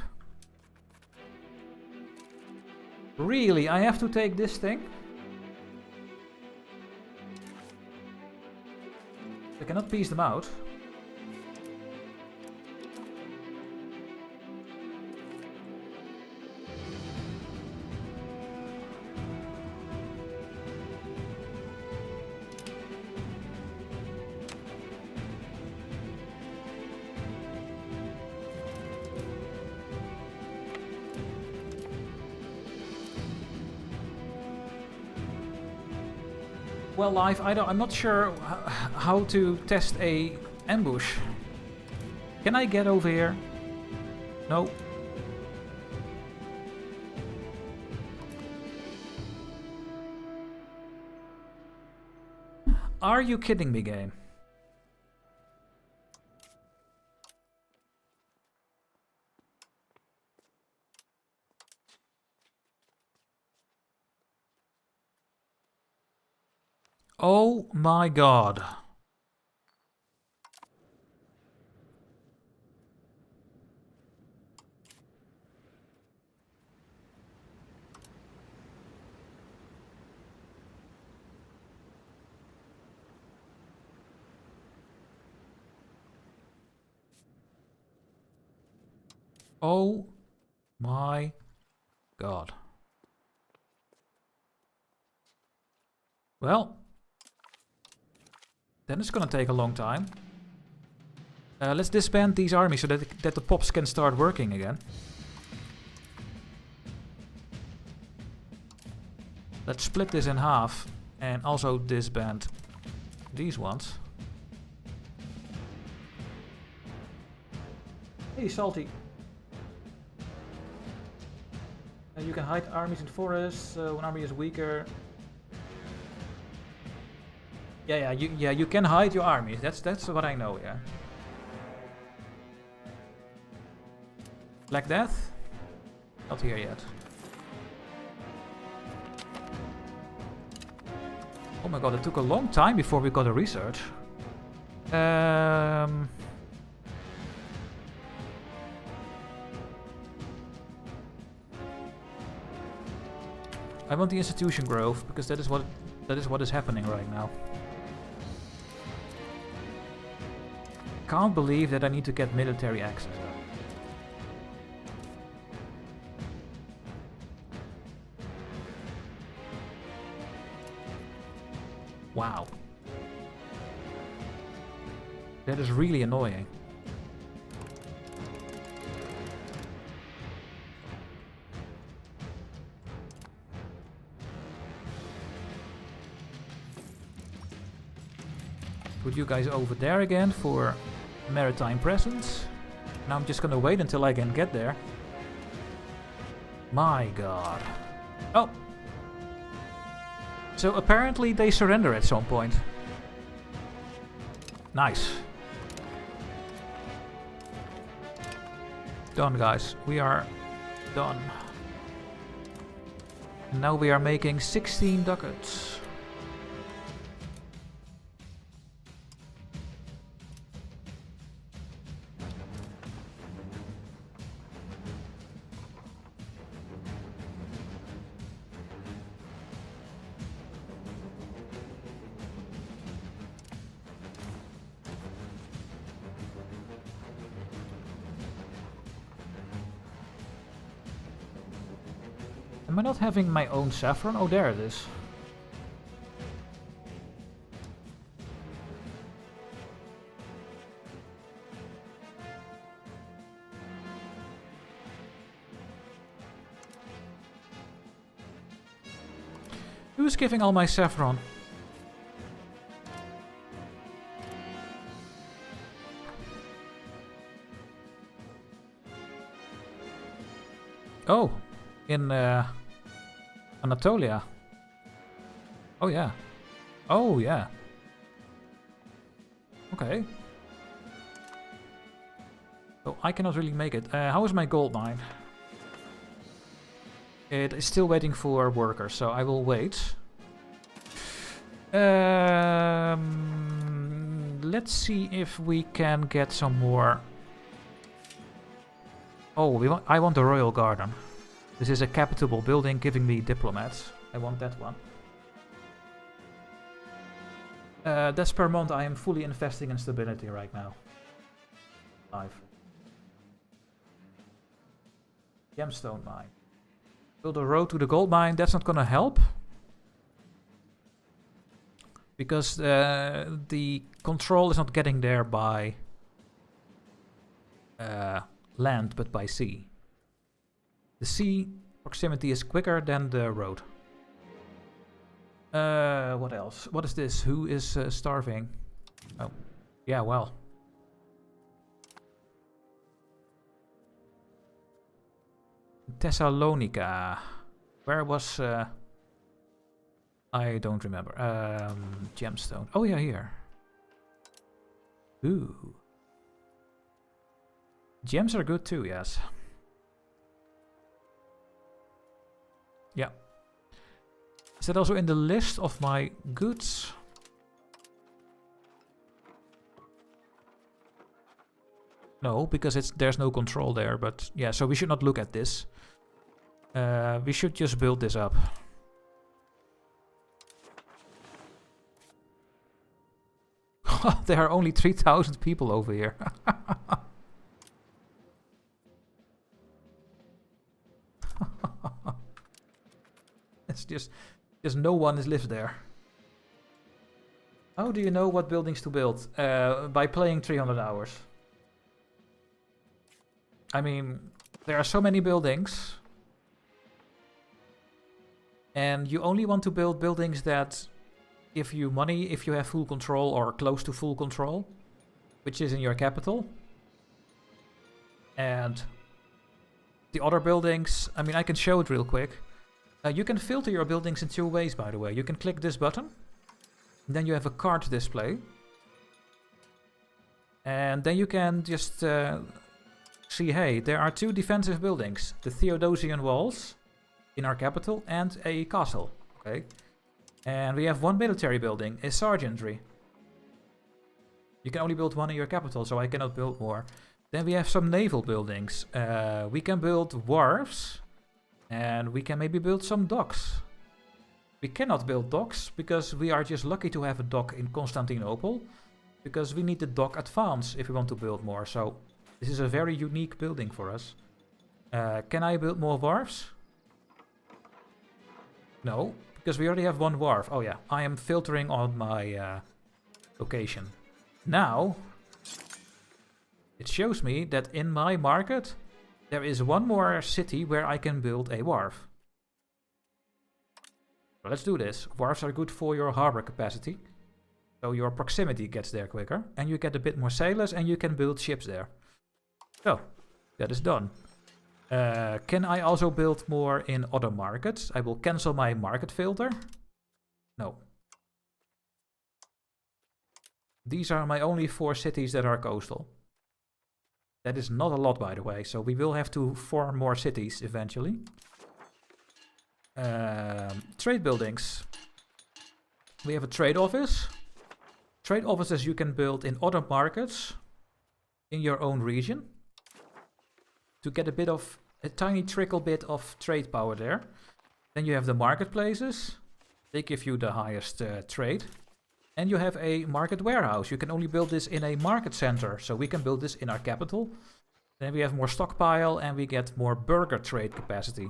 [SPEAKER 1] Really? I have to take this thing? I cannot piece them out. Well, live, I'm not sure how to test a ambush. Can I get over here? No. Are you kidding me, game? Oh my god. Oh my god. Well, then it's gonna take a long time. Let's disband these armies so that the pops can start working again. Let's split this in half and also disband these ones. Hey, Salty. You can hide armies in forests when army is weaker. Yeah, you can hide your armies. That's what I know. Yeah. Black Death? Not here yet. Oh my god, it took a long time before we got a research. I want the institution growth because that is what is happening right now. Can't believe that I need to get military access. Wow. That is really annoying. Put you guys over there again for maritime presence. Now I'm just gonna wait until I can get there. My god. Oh! So apparently they surrender at some point. Nice. Done, guys. We are done. And now we are making 16 ducats. Am I not having my own saffron? Oh, there it is. Who's giving all my saffron? Oh, in Anatolia. Oh yeah. Oh yeah. Okay. So I cannot really make it. How is my gold mine? It is still waiting for workers, so I will wait. Let's see if we can get some more. Oh, I want the royal garden. This is a capitable building giving me diplomats. I want that one. That's per month. I am fully investing in stability right now. 5. Gemstone mine. Build a road to the gold mine. That's not gonna help. Because the control is not getting there by land, but by sea. The sea proximity is quicker than the road. What else? What is this? Who is starving? Oh, yeah, well. Thessalonica. Where was... I don't remember. Gemstone. Oh yeah, here. Ooh. Gems are good too, yes. Yeah. Is that also in the list of my goods? No, because there's no control there, but yeah, so we should not look at this. We should just build this up. There are only 3,000 people over here. It's just no one lives there. How do you know what buildings to build? By playing 300 hours. I mean, there are so many buildings. And you only want to build buildings that give you money if you have full control or close to full control, which is in your capital. And the other buildings, I mean, I can show it real quick. You can filter your buildings in 2 ways, by the way. You can click this button, then you have a card display. And then you can just see, hey, there are 2 defensive buildings. The Theodosian walls in our capital and a castle. Okay. And we have 1 military building, a sergeantry. You can only build 1 in your capital, so I cannot build more. Then we have some naval buildings. We can build wharves. And we can maybe build some docks. We cannot build docks because we are just lucky to have a dock in Constantinople. Because we need the dock advance if we want to build more. So this is a very unique building for us. Can I build more wharves? No, because we already have 1 wharf. Oh yeah, I am filtering on my location. Now, it shows me that in my market, there is 1 more city where I can build a wharf. So let's do this. Wharves are good for your harbor capacity. So your proximity gets there quicker. And you get a bit more sailors and you can build ships there. So, that is done. Can I also build more in other markets? I will cancel my market filter. No. These are my only 4 cities that are coastal. That is not a lot, by the way, so we will have to form more cities eventually. Trade buildings. We have a trade office. Trade offices you can build in other markets in your own region to get a tiny trickle bit of trade power there. Then you have the marketplaces. They give you the highest trade. And you have a market warehouse. You can only build this in a market center. So we can build this in our capital. Then we have more stockpile and we get more burger trade capacity.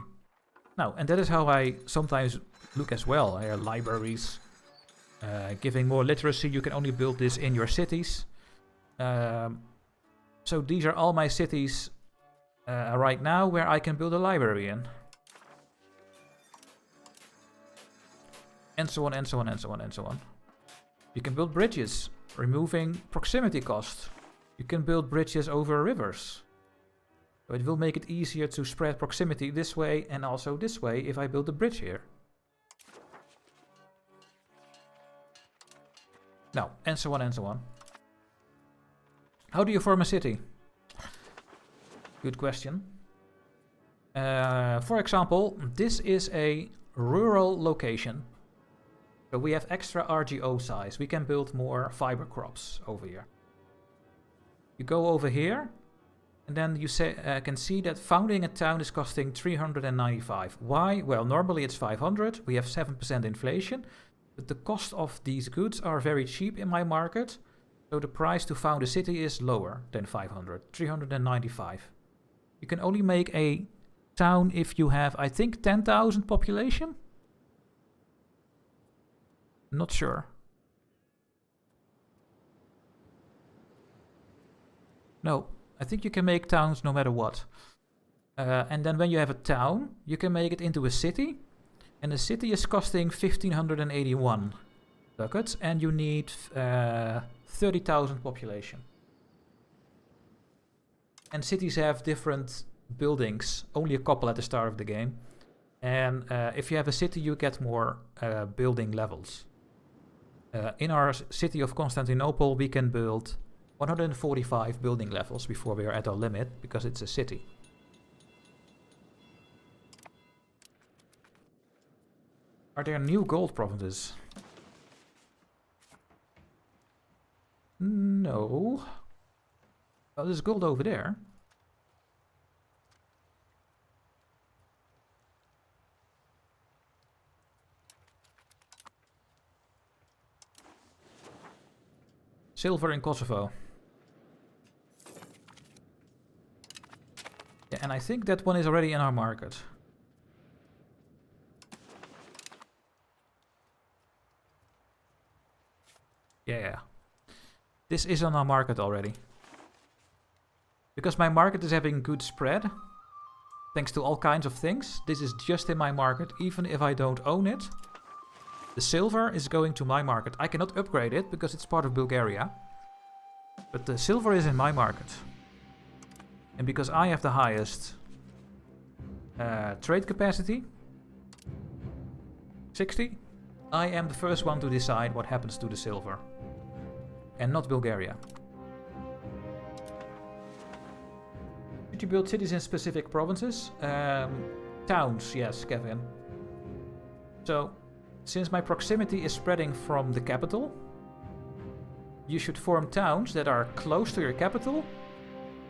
[SPEAKER 1] Now, and that is how I sometimes look as well. Libraries. Giving more literacy. You can only build this in your cities. So these are all my cities right now where I can build a library in. and so on, and so on, and so on, and so on. You can build bridges, removing proximity cost. You can build bridges over rivers. So it will make it easier to spread proximity this way and also this way if I build a bridge here. No, and so on, and so on. How do you form a city? Good question. For example, this is a rural location. So we have extra RGO size. We can build more fiber crops over here. You go over here, and then you can see that founding a town is costing 395. Why? Well, normally it's 500. We have 7% inflation. But the cost of these goods are very cheap in my market. So the price to found a city is lower than 500. 395. You can only make a town if you have, I think, 10,000 population? Not sure. No, I think you can make towns no matter what. And then when you have a town, you can make it into a city. And the city is costing 1,581 ducats. And you need 30,000 population. And cities have different buildings, only a couple at the start of the game. And if you have a city, you get more building levels. In our city of Constantinople, we can build 145 building levels before we are at our limit, because it's a city. Are there new gold provinces? No. Oh, there's gold over there. Silver in Kosovo. Yeah, and I think that one is already in our market. Yeah. This is on our market already. Because my market is having good spread. Thanks to all kinds of things. This is just in my market, even if I don't own it. The silver is going to my market. I cannot upgrade it because it's part of Bulgaria. But the silver is in my market. And because I have the highest trade capacity, 60, I am the first one to decide what happens to the silver. And not Bulgaria. Should you build cities in specific provinces? Towns, yes, Kevin. So, since my proximity is spreading from the capital, you should form towns that are close to your capital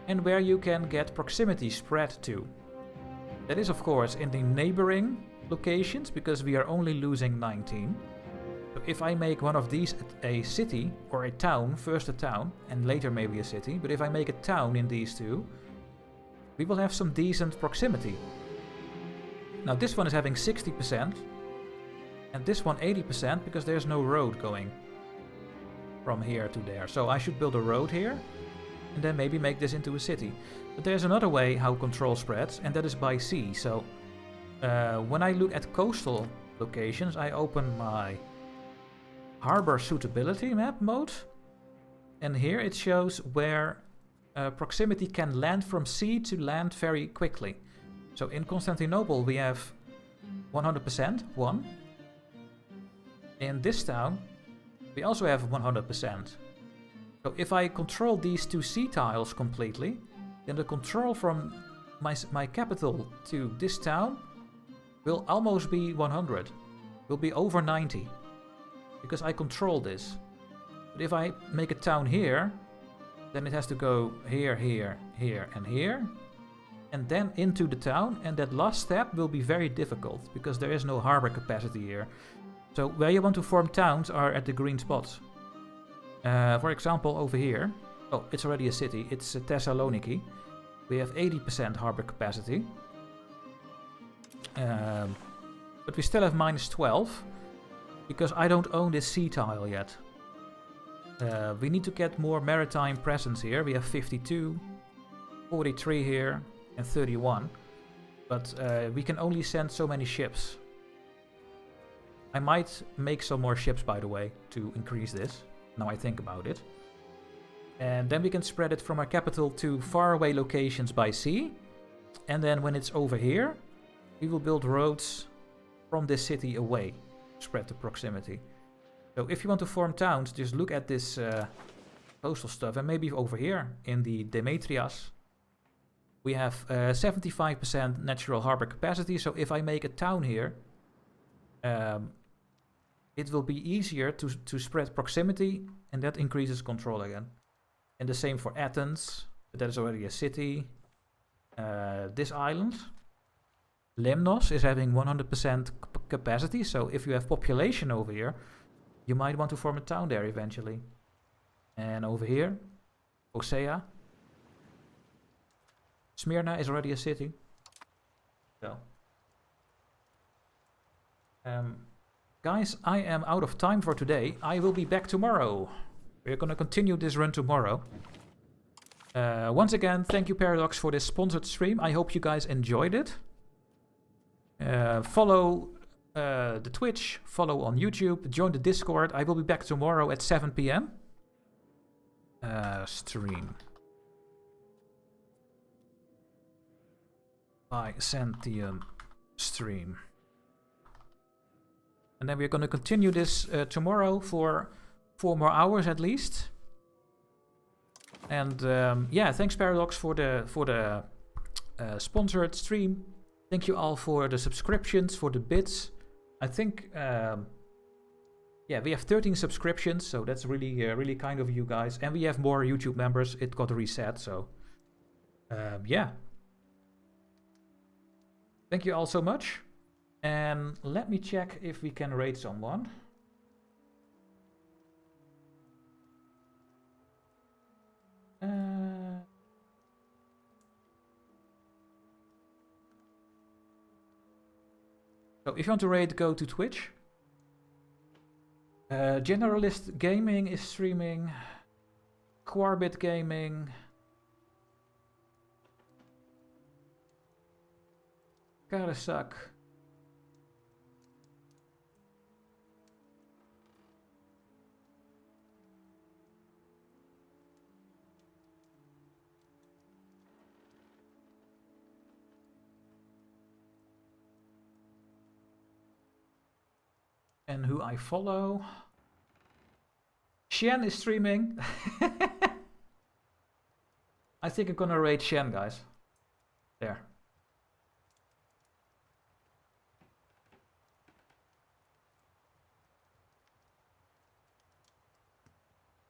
[SPEAKER 1] and where you can get proximity spread to. That is, of course, in the neighboring locations, because we are only losing 19. So if I make one of these a city or a town, first a town and later maybe a city, but if I make a town in these two, we will have some decent proximity. Now this one is having 60%. And this one 80% because there's no road going from here to there. So I should build a road here and then maybe make this into a city. But there's another way how control spreads, and that is by sea. So when I look at coastal locations, I open my harbor suitability map mode. And here it shows where proximity can land from sea to land very quickly. So in Constantinople we have 100%, 1. In this town, we also have 100%. So if I control these two sea tiles completely, then the control from my capital to this town will almost be 100. Will be over 90. Because I control this. But if I make a town here, then it has to go here, here, here, and here. And then into the town, and that last step will be very difficult, because there is no harbor capacity here. So where you want to form towns are at the green spots. For example, over here. Oh, it's already a city. It's Thessaloniki. We have 80% harbor capacity. But we still have minus 12. Because I don't own this sea tile yet. We need to get more maritime presence here. We have 52, 43 here, and 31. But we can only send so many ships. I might make some more ships, by the way, to increase this. Now I think about it. And then we can spread it from our capital to faraway locations by sea. And then when it's over here, we will build roads from this city away. Spread the proximity. So if you want to form towns, just look at this coastal stuff. And maybe over here in the Demetrias, we have 75% natural harbor capacity. So if I make a town here, it will be easier to spread proximity, and that increases control again. And the same for Athens, that is already a city. This island, Lemnos, is having 100% capacity, so if you have population over here, you might want to form a town there eventually. And over here, Osea. Smyrna is already a city. So. Guys, I am out of time for today. I will be back tomorrow. We're going to continue this run tomorrow. Once again, thank you Paradox for this sponsored stream. I hope you guys enjoyed it. Follow the Twitch, follow on YouTube, join the Discord. I will be back tomorrow at 7 PM. Stream. Byzantium stream. And then we're going to continue this tomorrow for 4 more hours at least. And yeah, thanks Paradox for the sponsored stream. Thank you all for the subscriptions, for the bits. I think yeah, we have 13 subscriptions, so that's really really kind of you guys. And we have more YouTube members. It got reset, so yeah. Thank you all so much. And let me check if we can raid someone. So if you want to raid, go to Twitch. Generalist Gaming is streaming. Quarbit Gaming. Gotta suck. And who I follow. Shen is streaming. I think I'm gonna raid Shen, guys. There.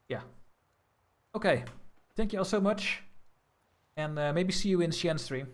[SPEAKER 1] Yeah. Okay. Thank you all so much. And maybe see you in Shen's stream.